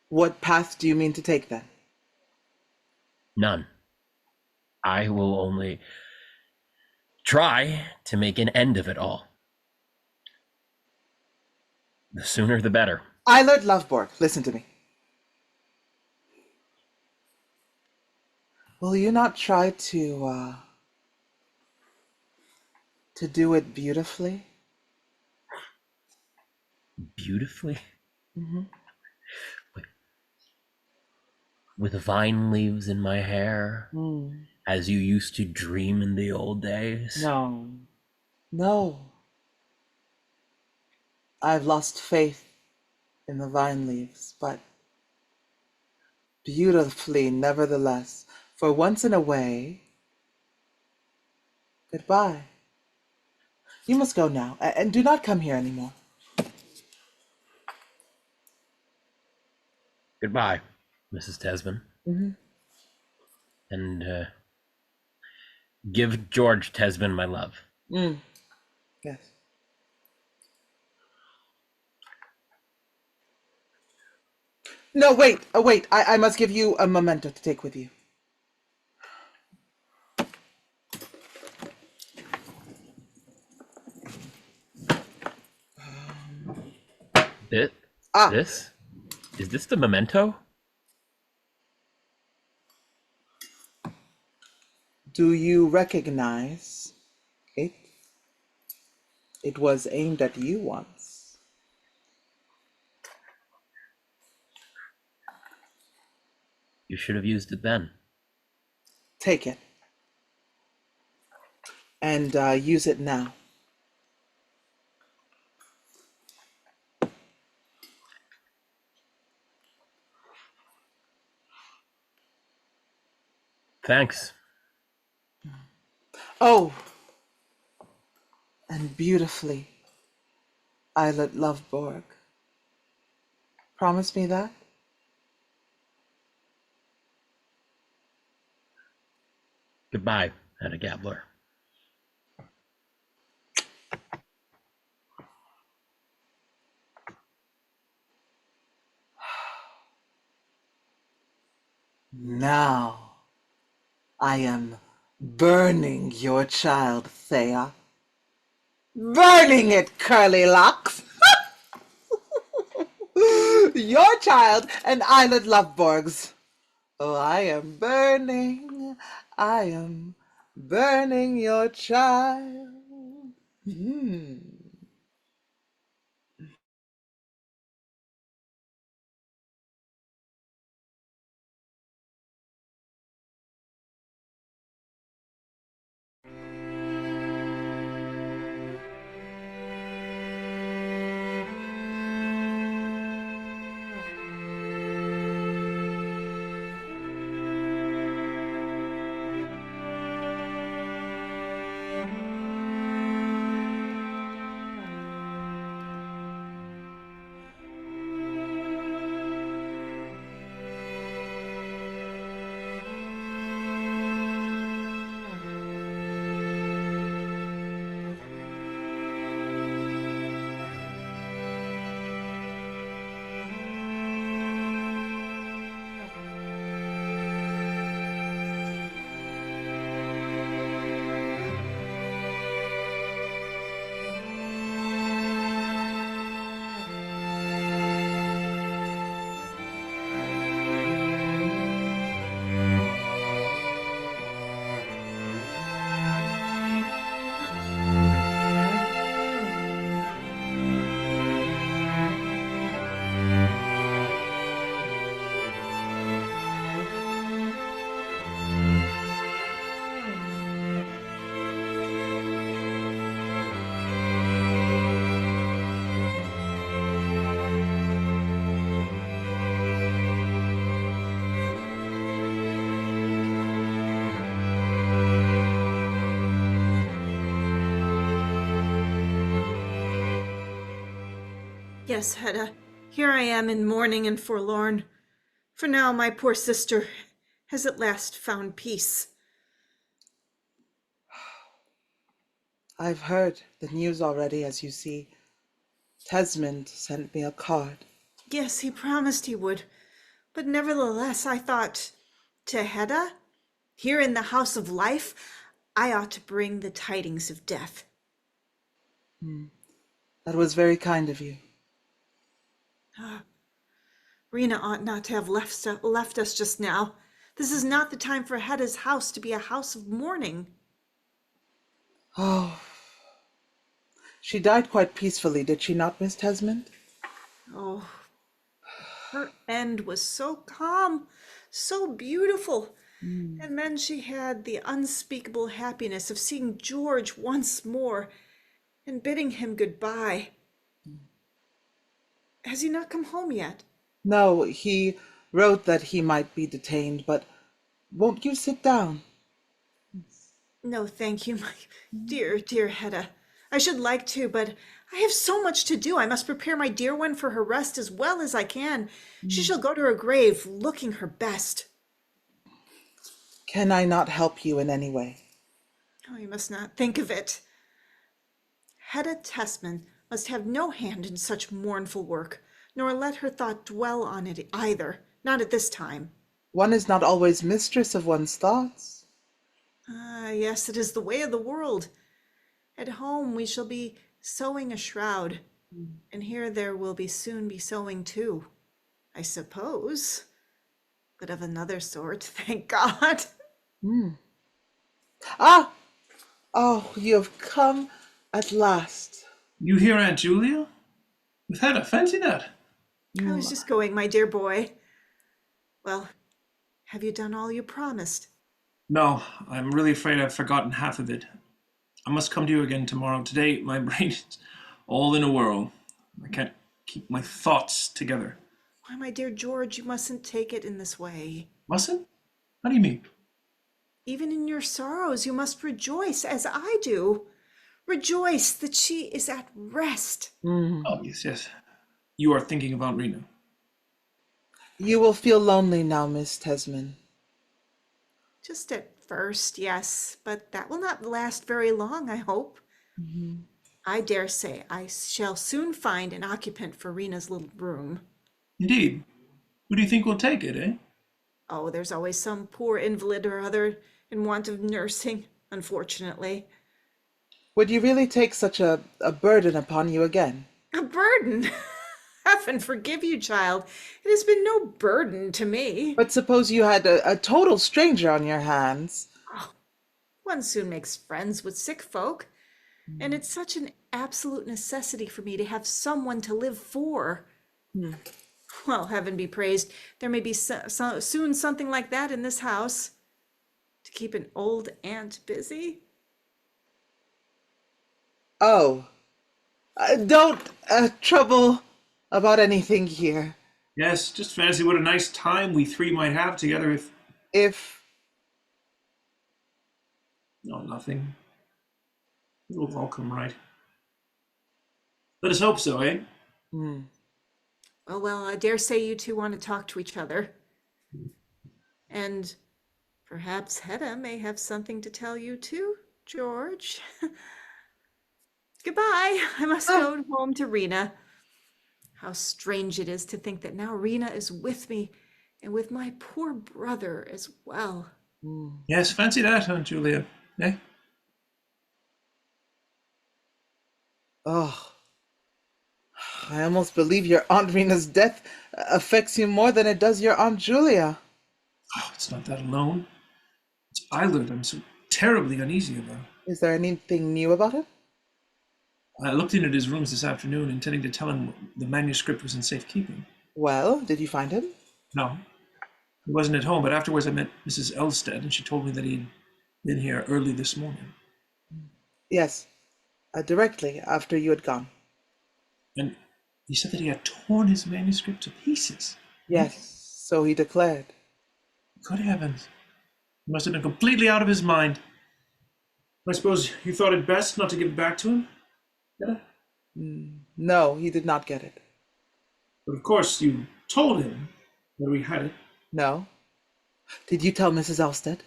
What path do you mean to take then?
None. I will only try to make an end of it all. The sooner the better.
EILERT LOVBORG, listen to me. Will you not try to do it beautifully?
Beautifully? With vine leaves in my hair, as you used to dream in the old days?
No. I've lost faith in the vine leaves, but beautifully nevertheless. For once in a way, goodbye. You must go now, and do not come here anymore.
Goodbye, Mrs. Tesman.
Mm-hmm.
And give George Tesman my love.
Yes. No, wait. Wait. I must give you a memento to take with you.
This? Is this the memento?
Do you recognize it? It was aimed at you once.
You should have used it then.
Take it. And use it now.
Thanks.
Oh, and beautifully, Eilert LOVBORG. Promise me that?
Goodbye, HEDDA GABLER.
Now, I am burning your child, Thea. Burning it, curly locks. Your child and Eilert LOVBORG's. Oh, I am burning your child.
Yes, Hedda, here I am in mourning and forlorn. For now my poor sister has at last found peace.
I've heard the news already, as you see. Tesmond sent me a card.
Yes, he promised he would. But nevertheless, I thought, to Hedda, here in the house of life, I ought to bring the tidings of death.
That was very kind of you.
Rena ought not to have left us just now. This is not the time for Hedda's house to be a house of mourning.
Oh, she died quite peacefully, did she not, Miss Tesmond?
Oh, her end was so calm, so beautiful. And then she had the unspeakable happiness of seeing George once more and bidding him goodbye. Has he not come home yet?
No, he wrote that he might be detained, but won't you sit down?
No, thank you, my dear, dear Hedda. I should like to, but I have so much to do. I must prepare my dear one for her rest as well as I can. She shall go to her grave looking her best.
Can I not help you in any way?
Oh, you must not think of it. Hedda Tesman must have no hand in such mournful work, nor let her thought dwell on it either, not at this time.
One is not always mistress of one's thoughts.
Ah, yes, it is the way of the world. At home we shall be sewing a shroud, and here there will soon be sewing too, I suppose, but of another sort, thank God.
Ah! Oh, you have come at last.
You here, Aunt Julia? With Hedda, fancy that.
I was just going, my dear boy. Well, have you done all you promised?
No, I'm really afraid I've forgotten half of it. I must come to you again tomorrow. Today, my brain is all in a whirl. I can't keep my thoughts together.
Why, my dear George, you mustn't take it in this way.
Mustn't? How do you mean?
Even in your sorrows, you must rejoice, as I do. Rejoice that she is at rest.
Oh, yes. You are thinking of Aunt Rena.
You will feel lonely now, Miss Tesman.
Just at first, yes, but that will not last very long, I hope. I dare say I shall soon find an occupant for Rena's little room.
Indeed. Who do you think will take it, eh?
Oh, there's always some poor invalid or other in want of nursing, unfortunately.
Would you really take such a burden upon you again?
A burden? Heaven forgive you, child. It has been no burden to me.
But suppose you had a total stranger on your hands.
Oh, one soon makes friends with sick folk, and it's such an absolute necessity for me to have someone to live for. Well, heaven be praised, there may be soon something like that in this house. To keep an old aunt busy?
Oh, don't trouble about anything here.
Yes, just fancy what a nice time we three might have together
If
No, nothing. It'll all come right. Let us hope so, eh?
Well, I dare say you two want to talk to each other. And perhaps Hedda may have something to tell you too, George. Goodbye. I must go home to Rena. How strange it is to think that now Rena is with me and with my poor brother as well.
Yes, fancy that, Aunt Julia, eh?
Oh, I almost believe your Aunt Rena's death affects you more than it does your Aunt Julia.
Oh, it's not that alone. It's EILERT I'm so terribly uneasy about.
Is there anything new about it?
I looked in at his rooms this afternoon, intending to tell him the manuscript was in safekeeping.
Well, did you find him?
No, he wasn't at home, but afterwards I met Mrs. ELVSTED, and she told me that he'd been here early this morning.
Yes, directly after you had gone.
And he said that he had torn his manuscript to pieces.
Yes, so he declared.
Good heavens. He must have been completely out of his mind. I suppose you thought it best not to give it back to him? Yeah.
No, he did not get it.
But of course you told him that we had it.
No. Did you tell Mrs. ELVSTED?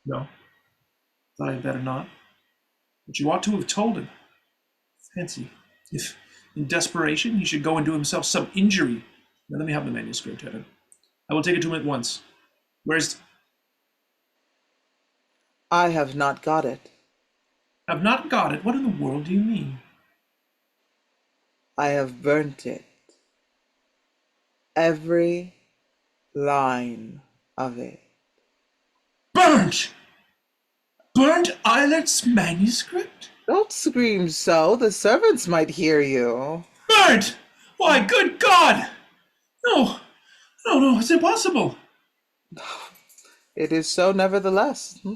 No. Thought I'd better not. But you ought to have told him. Fancy, if in desperation he should go and do himself some injury. Now let me have the manuscript, Hedda. I will take it to him at once. Where's...
I have not got it.
I've not got it? What in the world do you mean?
I have burnt it. Every line of it.
Burnt! Burnt EILERT's manuscript?
Don't scream so, the servants might hear you.
Burnt! Why, good God! No, it's impossible.
It is so nevertheless.
Do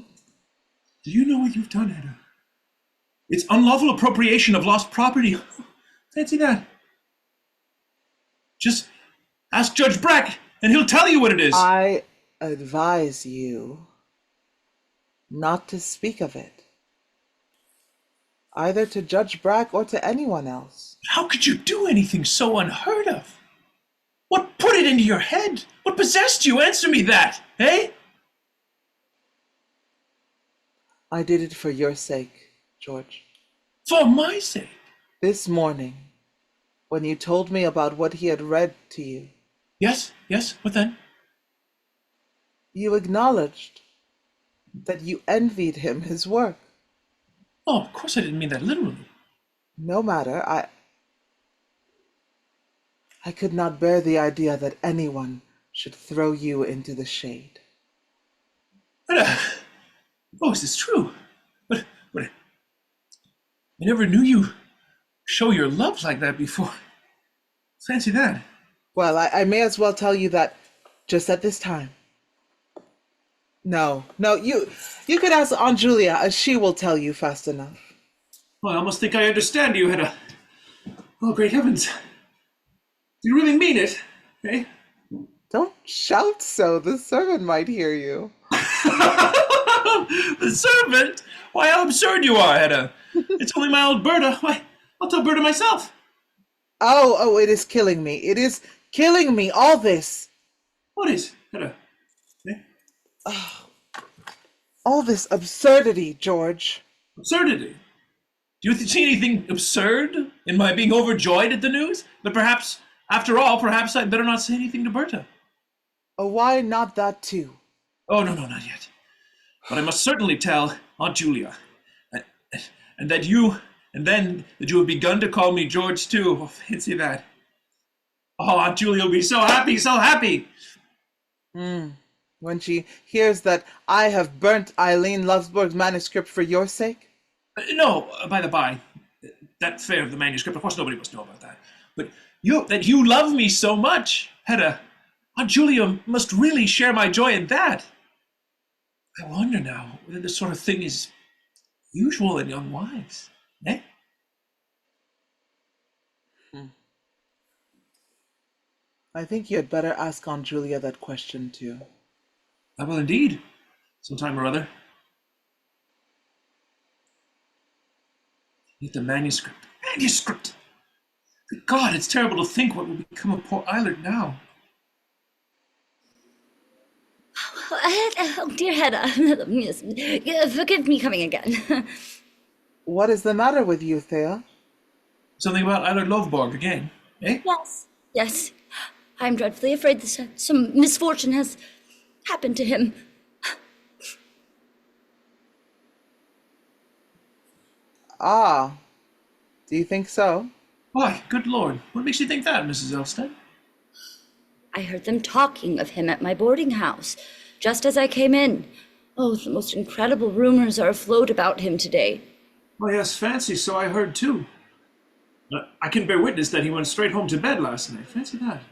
you know what you've done, Hedda? It's unlawful appropriation of lost property. Fancy that. Just ask Judge BRACK, and he'll tell you what it is.
I advise you not to speak of it. either to Judge Brack or to anyone else.
How could you do anything so unheard of? What put it into your head? What possessed you? Answer me that, eh?
I did it for your sake, George.
For my sake?
This morning, when you told me about what he had read to you.
Yes, what then?
You acknowledged that you envied him his work.
Oh, of course I didn't mean that literally.
No matter, I could not bear the idea that anyone should throw you into the shade.
But, oh, is this true? But I never knew you show your love like that before. Fancy that.
Well, I may as well tell you that just at this time. No, you could ask Aunt Julia, as she will tell you fast enough.
Well, I almost think I understand you, Hedda. Oh, great heavens. Do you really mean it, eh?
Don't shout so, the servant might hear you.
The servant? Why, how absurd you are, Hedda. It's only my old Berta. Why, I'll tell Berta myself.
Oh, it is killing me. It is killing me, all this.
What is, Hedda? Eh?
All this absurdity, George.
Absurdity? Do you see anything absurd in my being overjoyed at the news? But perhaps, after all, perhaps I'd better not say anything to Berta.
Oh, why not that too?
Oh, no, not yet. But I must certainly tell Aunt Julia. And that you have begun to call me George too. Oh, fancy that. Oh, Aunt Julia will be so happy, so happy.
When she hears that I have burnt Eileen LOVBORG's manuscript for your sake?
No, by the by, that affair of the manuscript, of course nobody must know about that. But that you love me so much, Hedda, Aunt Julia must really share my joy in that. I wonder now whether this sort of thing is usual in young wives, eh?
I think you had better ask Aunt Julia that question too.
I will indeed, sometime or other. Yet the manuscript. Good God, it's terrible to think what will become of poor EILERT now.
Oh, dear Hedda, forgive me coming again.
What is the matter with you, Thea?
Something about EILERT LOVBORG again, eh?
Yes. I'm dreadfully afraid that some misfortune has happened to him.
Ah, do you think so?
Why, good Lord, what makes you think that, Mrs. ELVSTED?
I heard them talking of him at my boarding house, just as I came in. Oh, the most incredible rumors are afloat about him today.
Oh, yes, fancy, so I heard too. I can bear witness that he went straight home to bed last night. Fancy that.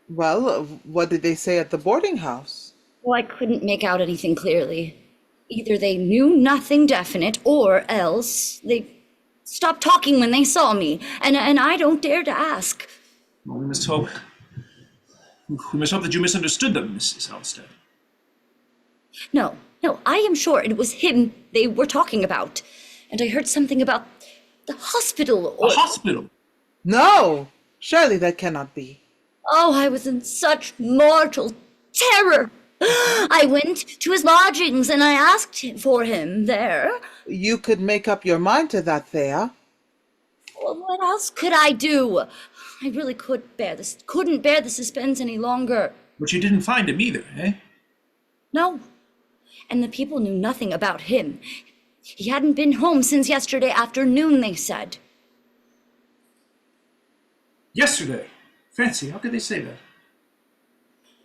Well, what did they say at the boarding house?
Oh, I couldn't make out anything clearly. Either they knew nothing definite, or else they stopped talking when they saw me, and I don't dare to ask.
Well, we must hope that you misunderstood them, Mrs. ELVSTED.
No, I am sure it was him they were talking about. And I heard something about the hospital or...
A hospital?
No, surely that cannot be.
Oh, I was in such mortal terror. I went to his lodgings and I asked for him there.
You could make up your mind to that, Thea.
Well, what else could I do? I really couldn't bear the suspense any longer.
But you didn't find him either, eh?
No. And the people knew nothing about him. He hadn't been home since yesterday afternoon, they said.
Yesterday? Fancy, how could they say that?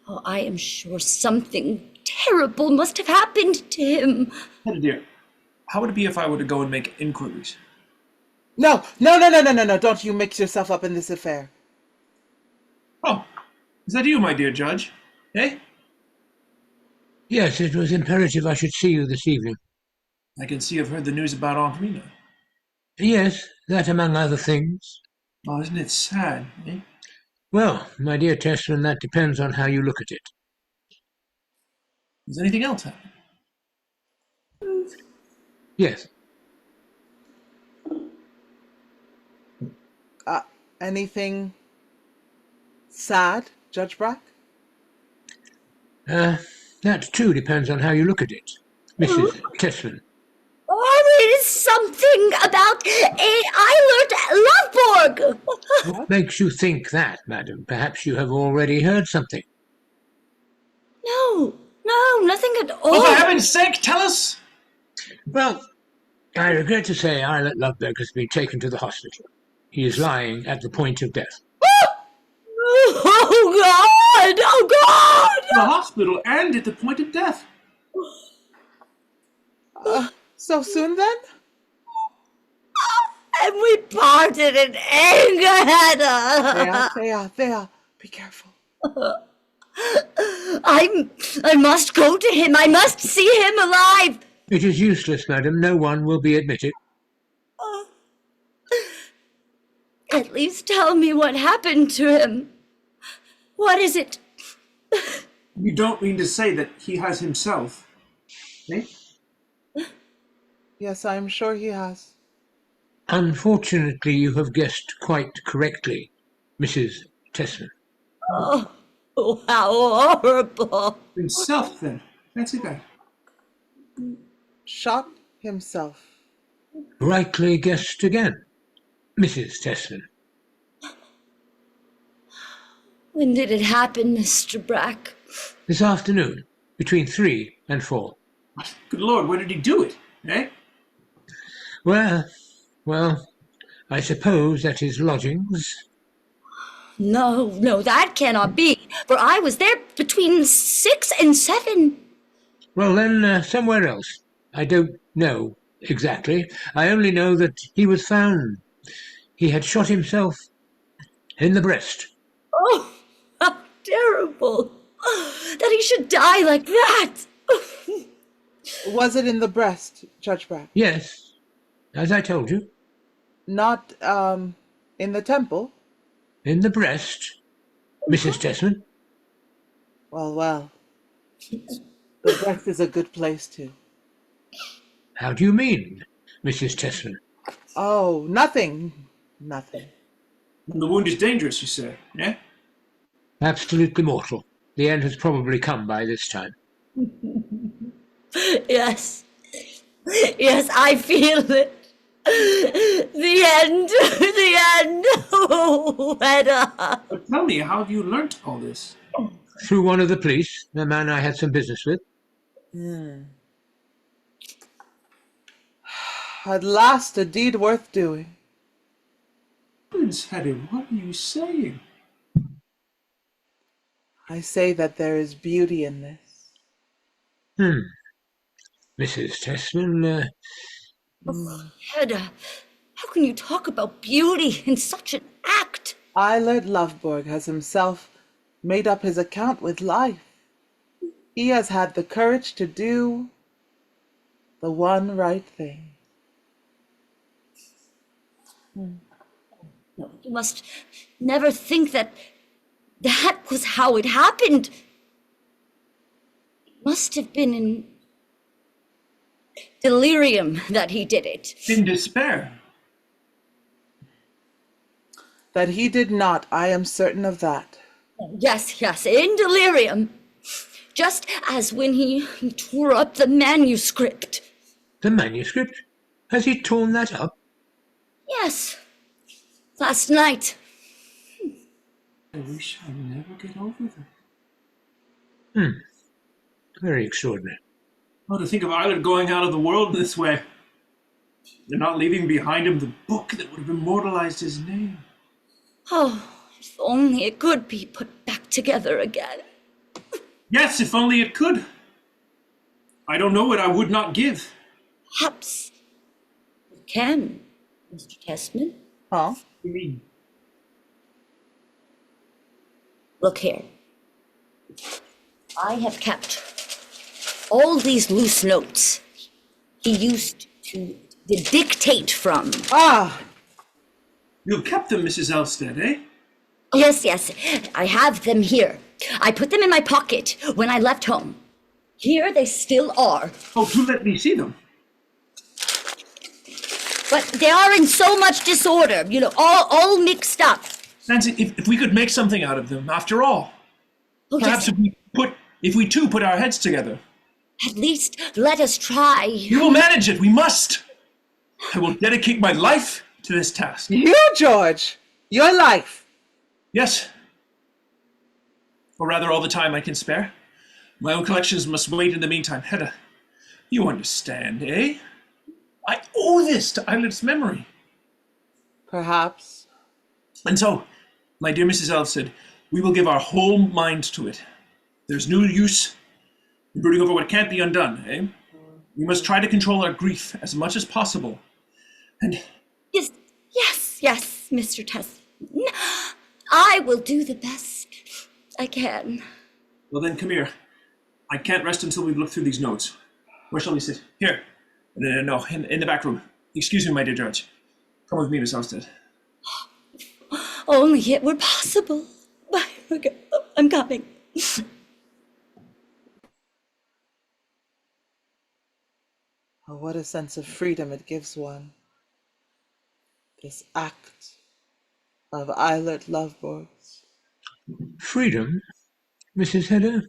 Oh, I am sure something terrible must have happened to him.
Hedda dear, how would it be if I were to go and make inquiries?
No, don't you mix yourself up in this affair.
Oh, is that you, my dear Judge? Eh?
Yes, it was imperative I should see you this evening.
I can see you've heard the news about Aunt Rena.
Yes, that among other things.
Oh, isn't it sad, eh?
Well, my dear Tesman, that depends on how you look at it.
Does anything else happen?
Yes.
Anything sad, Judge Brack?
That too depends on how you look at it, Mrs. Tesman.
Oh, it is something about EILERT LOVBORG.
What makes you think that, madam? Perhaps you have already heard something.
No, nothing at all.
Oh, for heaven's sake, tell us!
Well, I regret to say EILERT LOVBORG has been taken to the hospital. He is lying at the point of death.
Oh, God! Oh, God!
The hospital and at the point of death.
So soon then?
And we parted in anger, Hedda.
Thea, be careful.
I must go to him. I must see him alive.
It is useless, madam. No one will be admitted.
At least tell me what happened to him. What is it?
You don't mean to say that he has himself, eh?
Yes, I'm sure he has.
Unfortunately, you have guessed quite correctly, Mrs. Tesman.
Oh, how horrible.
Himself, then. Fancy that.
Shot himself.
Rightly guessed again, Mrs. Tesman.
When did it happen, Mr. Brack?
This afternoon, between 3 and 4.
Good Lord, where did he do it, eh?
Well, I suppose at his lodgings.
No, that cannot be, for I was there between 6 and 7.
Well, then, somewhere else. I don't know exactly. I only know that he was found. He had shot himself in the breast.
Oh, how terrible. That he should die like that.
Was it in the breast, Judge Brack?
Yes, as I told you.
Not, in the temple?
In the breast, Mrs. Tesman.
Well. The breast is a good place, too.
How do you mean, Mrs. Tesman?
Oh, nothing.
The wound is dangerous, you say, eh?
Absolutely mortal. The end has probably come by this time.
Yes, I feel it. The end. Oh, Hedda.
But tell me, how have you learnt all this?
Through one of the police, a man I had some business with.
At last, a deed worth doing.
Prince Harry, what are you saying?
I say that there is beauty in this.
Mrs. Tesman,
Hedda, how can you talk about beauty in such an act?
EILERT LOVBORG has himself made up his account with life. He has had the courage to do the one right thing.
No, you must never think that was how it happened. It must have been in delirium that he did it.
In despair.
That he did not, I am certain of that.
Yes, in delirium. Just as when he tore up the manuscript.
the manuscript? Has he torn that up?
Yes, last night.
I wish I'd never get over that.
Very extraordinary.
Oh, to think of EILERT going out of the world in this way. They're not leaving behind him the book that would have immortalized his name.
Oh, if only it could be put back together again.
Yes, if only it could. I don't know what I would not give.
Perhaps it can, Mr. Tesman.
Huh?
What do you mean?
Look here. I have kept all these loose notes he used to dictate from.
Ah!
You kept them, Mrs. ELVSTED, eh?
Yes, I have them here. I put them in my pocket when I left home. Here they still are.
Oh, do let me see them.
but they are in so much disorder, all mixed up.
Nancy, if we could make something out of them, after all.
Oh,
Perhaps
yes,
if we two put our heads together.
at least let us try.
We will manage it, we must. I will dedicate my life to this task.
You, George, your life.
Yes. Or rather, all the time I can spare. My own collections must wait in the meantime. Hedda, you understand, eh? I owe this to EILERT's memory.
Perhaps.
And so, my dear Mrs. ELVSTED, we will give our whole mind to it. There's no use in brooding over what can't be undone, eh? We must try to control our grief as much as possible. And
Yes, Mr. Tesman. I will do the best I can.
well then, come here. I can't rest until we've looked through these notes. Where shall we sit? Here. No, in the back room. Excuse me, my dear Judge. Come with me, Miss ELVSTED.
Only it were possible. Okay, I'm coming.
Oh, what a sense of freedom it gives one. This act of EILERT LOVBORG's.
Freedom, Mrs. Hedda?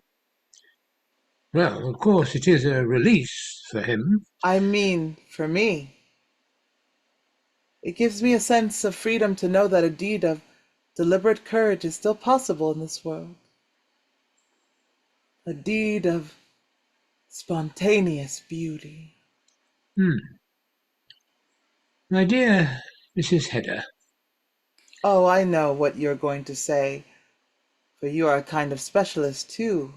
Well, of course, it is a release for him.
I mean, for me. It gives me a sense of freedom to know that a deed of deliberate courage is still possible in this world. A deed of spontaneous beauty.
My dear Mrs. Hedda.
Oh, I know what you're going to say, for you are a kind of specialist too.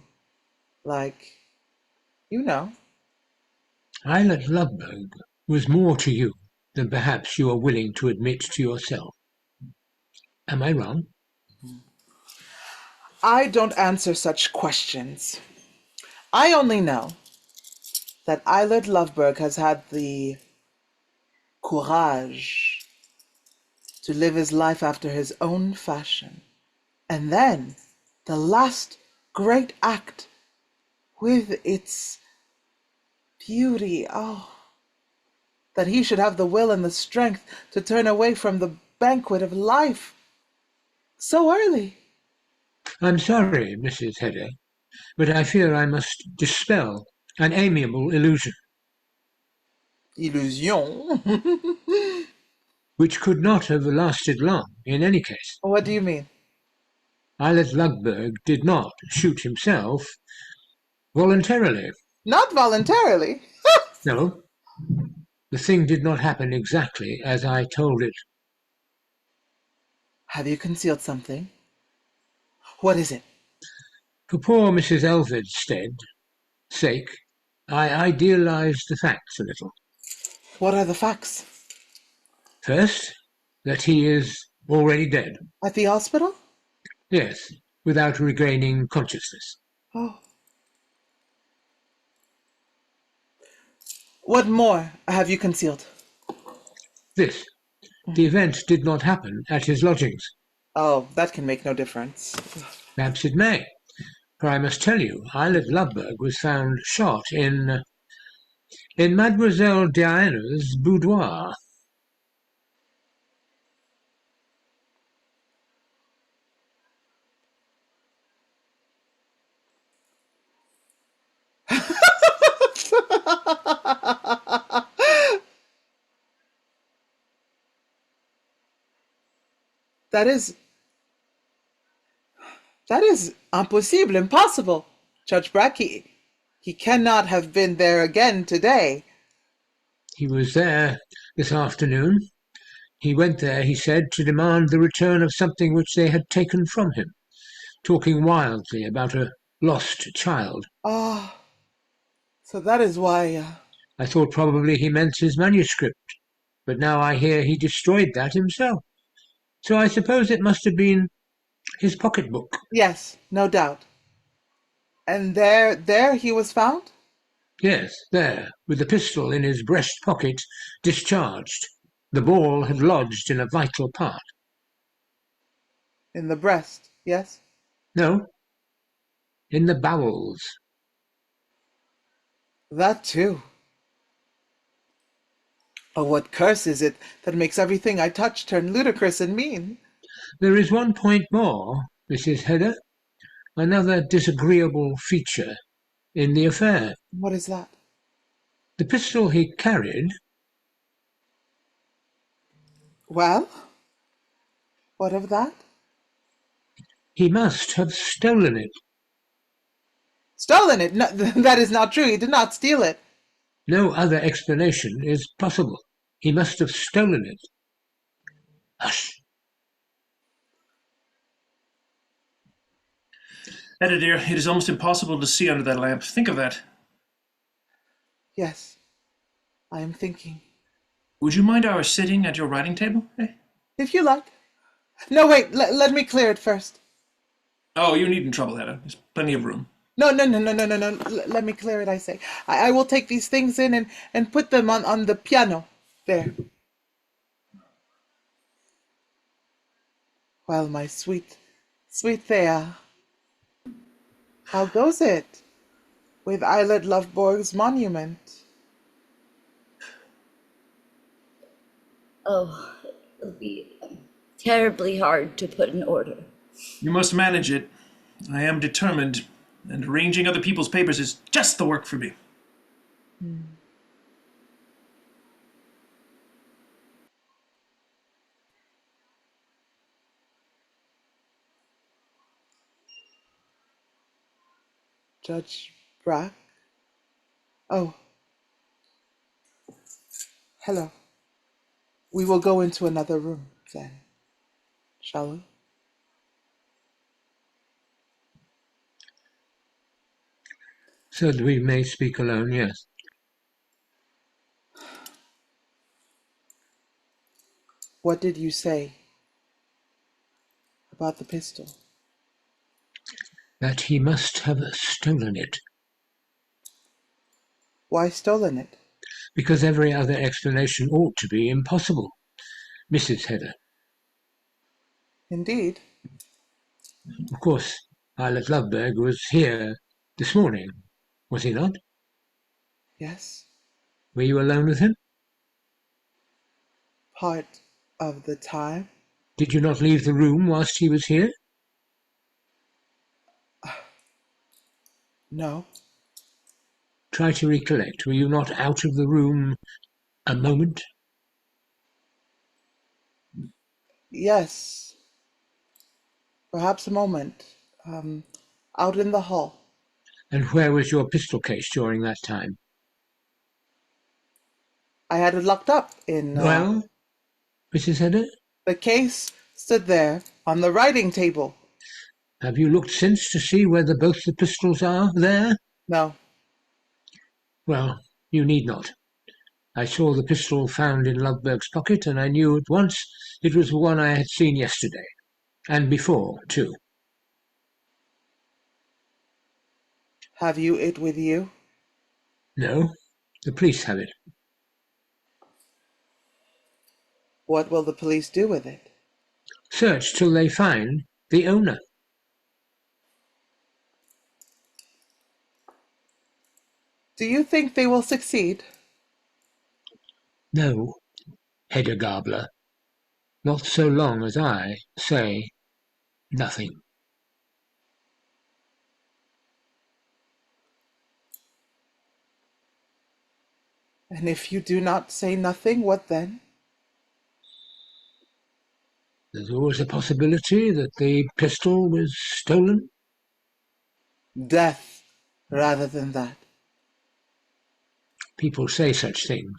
Like,
EILERT LOVBORG was more to you than perhaps you are willing to admit to yourself. Am I wrong?
I don't answer such questions. I only know that EILERT LOVBORG has had the courage to live his life after his own fashion. And then the last great act with its beauty, that he should have the will and the strength to turn away from the banquet of life so early.
I'm sorry, Mrs. Hedda, but I fear I must dispel an amiable illusion.
Illusion?
Which could not have lasted long in any case.
What do you mean?
EILERT LOVBORG did not shoot himself voluntarily.
Not voluntarily.
No, the thing did not happen exactly as I told it.
Have you concealed something? What is it?
For poor Mrs. ELVSTED's sake, I idealized the facts a little.
What are the facts?
First, that he is already dead.
At the hospital?
Yes, without regaining consciousness.
Oh. What more have you concealed?
This. The event did not happen at his lodgings.
Oh, that can make no difference.
Perhaps it may, for I must tell you, EILERT LOVBORG was found shot in Mademoiselle Diana's boudoir.
That is impossible, impossible. Judge BRACK, he cannot have been there again today.
He was there this afternoon. He went there, he said, to demand the return of something which they had taken from him, talking wildly about a lost child.
Ah, so that is why...
I thought probably he meant his manuscript, but now I hear he destroyed that himself. So I suppose it must have been his pocketbook.
Yes, no doubt. And there he was found?
Yes, there, with the pistol in his breast pocket, discharged. The ball had lodged in a vital part.
In the breast, yes?
No, in the bowels.
That too. Oh, what curse is it that makes everything I touch turn ludicrous and mean?
There is one point more, Mrs. Hedda, another disagreeable feature in the affair.
What is that?
The pistol he carried,
Well, what of that?
he must have stolen it.
Stolen it? No, that is not true. He did not steal it.
No other explanation is possible. He must have stolen it. Hush.
Hedda, dear, it is almost impossible to see under that lamp. Think of that.
Yes, I am thinking.
Would you mind our sitting at your writing table?
If you like. No, wait, let me clear it first.
Oh, you needn't trouble, Hedda. There's plenty of room.
No. Let me clear it, I say. I will take these things in and put them on the piano. There. Well, my sweet Thea, how goes it with Eilert Lovborg's monument?
Oh, it'll be terribly hard to put in order.
You must manage it. I am determined, and arranging other people's papers is just the work for me.
Judge BRACK? Oh. Hello. We will go into another room, then. Shall we?
So that we may speak alone, yes.
What did you say about the pistol?
That he must have stolen it.
Why stolen it?
Because every other explanation ought to be impossible, Mrs. Hedda.
Indeed.
Of course, Eilert Lovborg was here this morning, was he not?
Yes.
Were you alone with him?
Part of the time.
Did you not leave the room whilst he was here?
No.
Try to recollect. Were you not out of the room a moment?
Yes. Perhaps a moment. Out in the hall.
And where was your pistol case during that time?
I had it locked up in...
Well, Mrs. Hedda?
The case stood there on the writing table.
Have you looked since to see whether both the pistols are there?
No.
Well, you need not. I saw the pistol found in Lovborg's pocket, and I knew at once it was the one I had seen yesterday, and before, too.
Have you it with you?
No, the police have it.
What will the police do with it?
Search till they find the owner.
Do you think they will succeed?
No, HEDDA GABLER. Not so long as I say nothing.
And if you do not say nothing, what then?
There's always a possibility that the pistol was stolen.
Death, rather than that.
People say such things,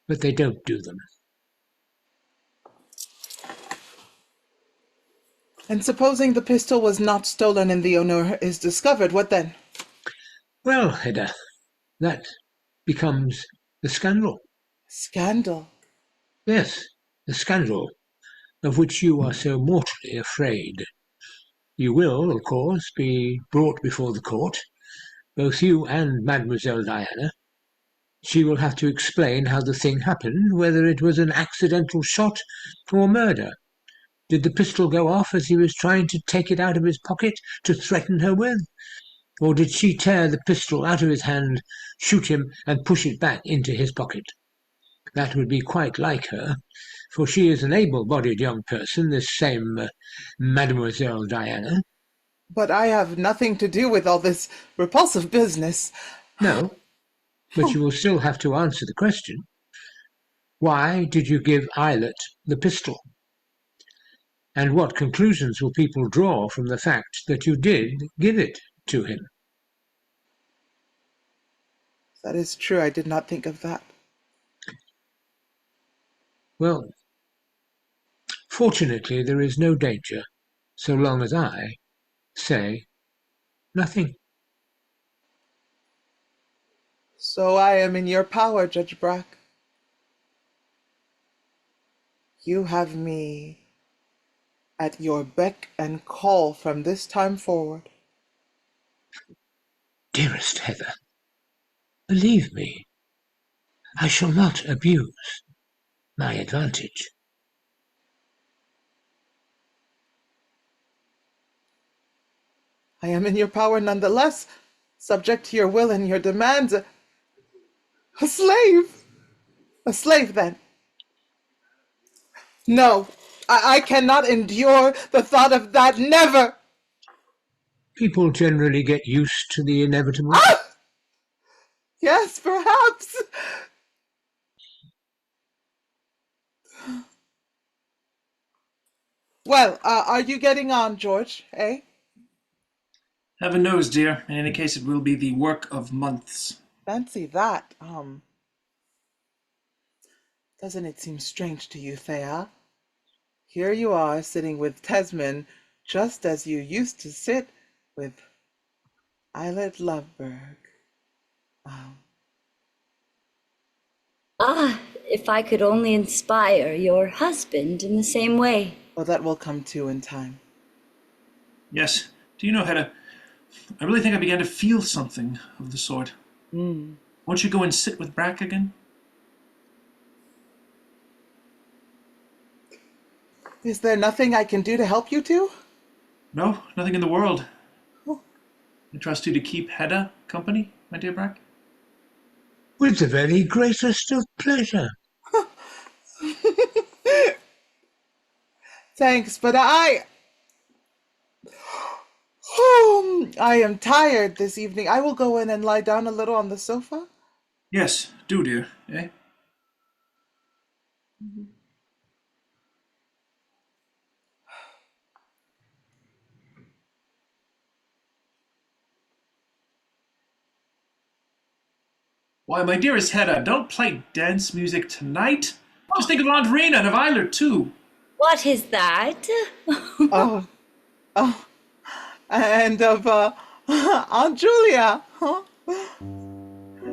but they don't do them.
And supposing the pistol was not stolen and the owner is discovered, what then?
Well, Hedda, that becomes the scandal.
Scandal.
Yes, the scandal of which you are so mortally afraid. You will, of course, be brought before the court, both you and Mademoiselle Diana. She will have to explain how the thing happened, whether it was an accidental shot or murder. Did the pistol go off as he was trying to take it out of his pocket to threaten her with? Or did she tear the pistol out of his hand, shoot him, and push it back into his pocket? That would be quite like her, for she is an able-bodied young person, this same Mademoiselle Diana.
But I have nothing to do with all this repulsive business.
No, but you will still have to answer the question. Why did you give EILERT the pistol? And what conclusions will people draw from the fact that you did give it to him?
That is true. I did not think of that.
Well, fortunately there is no danger, so long as I say nothing.
So I am in your power, Judge Brack. You have me at your beck and call from this time forward.
Dearest Heather, believe me, I shall not abuse my advantage.
I am in your power nonetheless, subject to your will and your demands. A slave! A slave, then. No, I cannot endure the thought of that. Never!
People generally get used to the inevitable.
Ah! Yes, perhaps. Well, are you getting on, George, eh?
Heaven knows, dear. In any case, it will be the work of months.
Fancy that. Doesn't it seem strange to you, Thea? Here you are sitting with Tesman just as you used to sit with Eilert Lovborg.
If I could only inspire your husband in the same way.
Well, that will come too in time.
Yes. Do you know, Hedda, I really think I began to feel something of the sort. Won't you go and sit with Brack again?
Is there nothing I can do to help you two?
No, nothing in the world. I trust you to keep Hedda company, my dear Brack.
With the very greatest of pleasure.
Thanks, but I am tired this evening. I will go in and lie down a little on the sofa.
Yes, do, dear, eh? Why, my dearest Hedda, don't play dance music tonight. Just think of Aunt Rena and of EILERT, too.
What is that?
Oh, and of Aunt Julia, huh?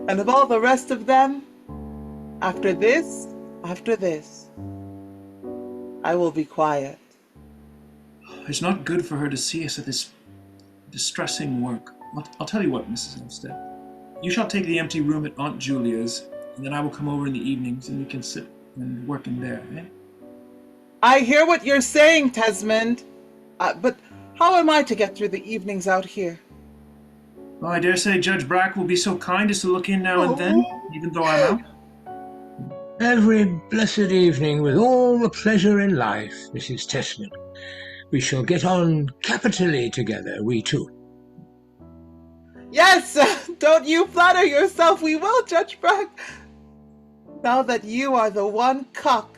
And of all the rest of them. After this, I will be quiet.
It's not good for her to see us at this distressing work. I'll tell you what, Mrs. ELVSTED. You shall take the empty room at Aunt Julia's, and then I will come over in the evenings and we can sit and work in there, eh?
I hear what you're saying, Tesmond. But how am I to get through the evenings out here?
Well, I dare say Judge Brack will be so kind as to look in now and then, even though I'm out.
Every blessed evening with all the pleasure in life, Mrs. Tesman. We shall get on capitally together, we two.
Yes, don't you flatter yourself. We will, Judge Brack. Now that you are the one cock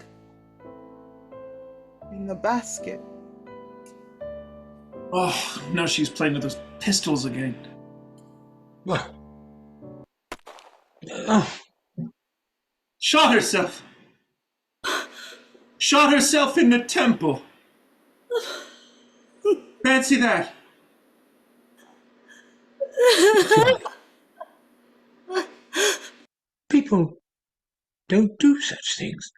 in the basket.
Oh, now she's playing with those pistols again.
Well, oh,
Shot herself! Shot herself in the temple! Fancy that!
people don't do such things.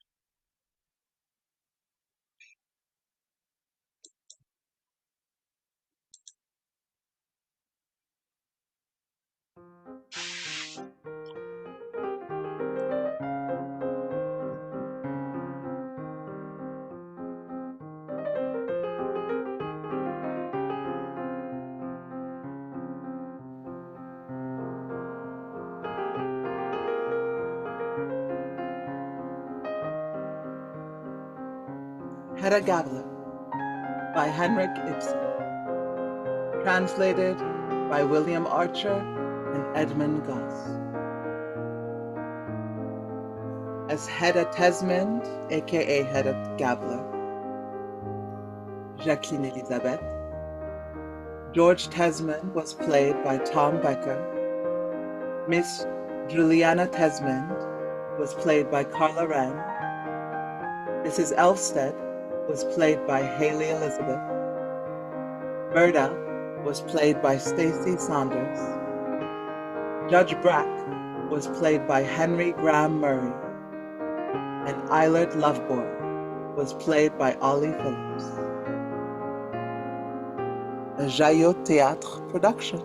HEDDA GABLER by Henrik Ibsen. Translated by William Archer and Edmund Gosse. As HEDDA Tesmans, aka HEDDA GABLER, Jacqueline Elisabeth. George Tesman was played by Tom Becker. Miss Juliana Tesman was played by Karla Wren. Mrs. ELVSTED was played by Hayley Elisabeth. BERTA was played by Stacey Saunders. Judge BRACK was played by Henry Graham Murray. And EILERT LOVBORG was played by Ollie Phillips. A JaYo Théâtre production.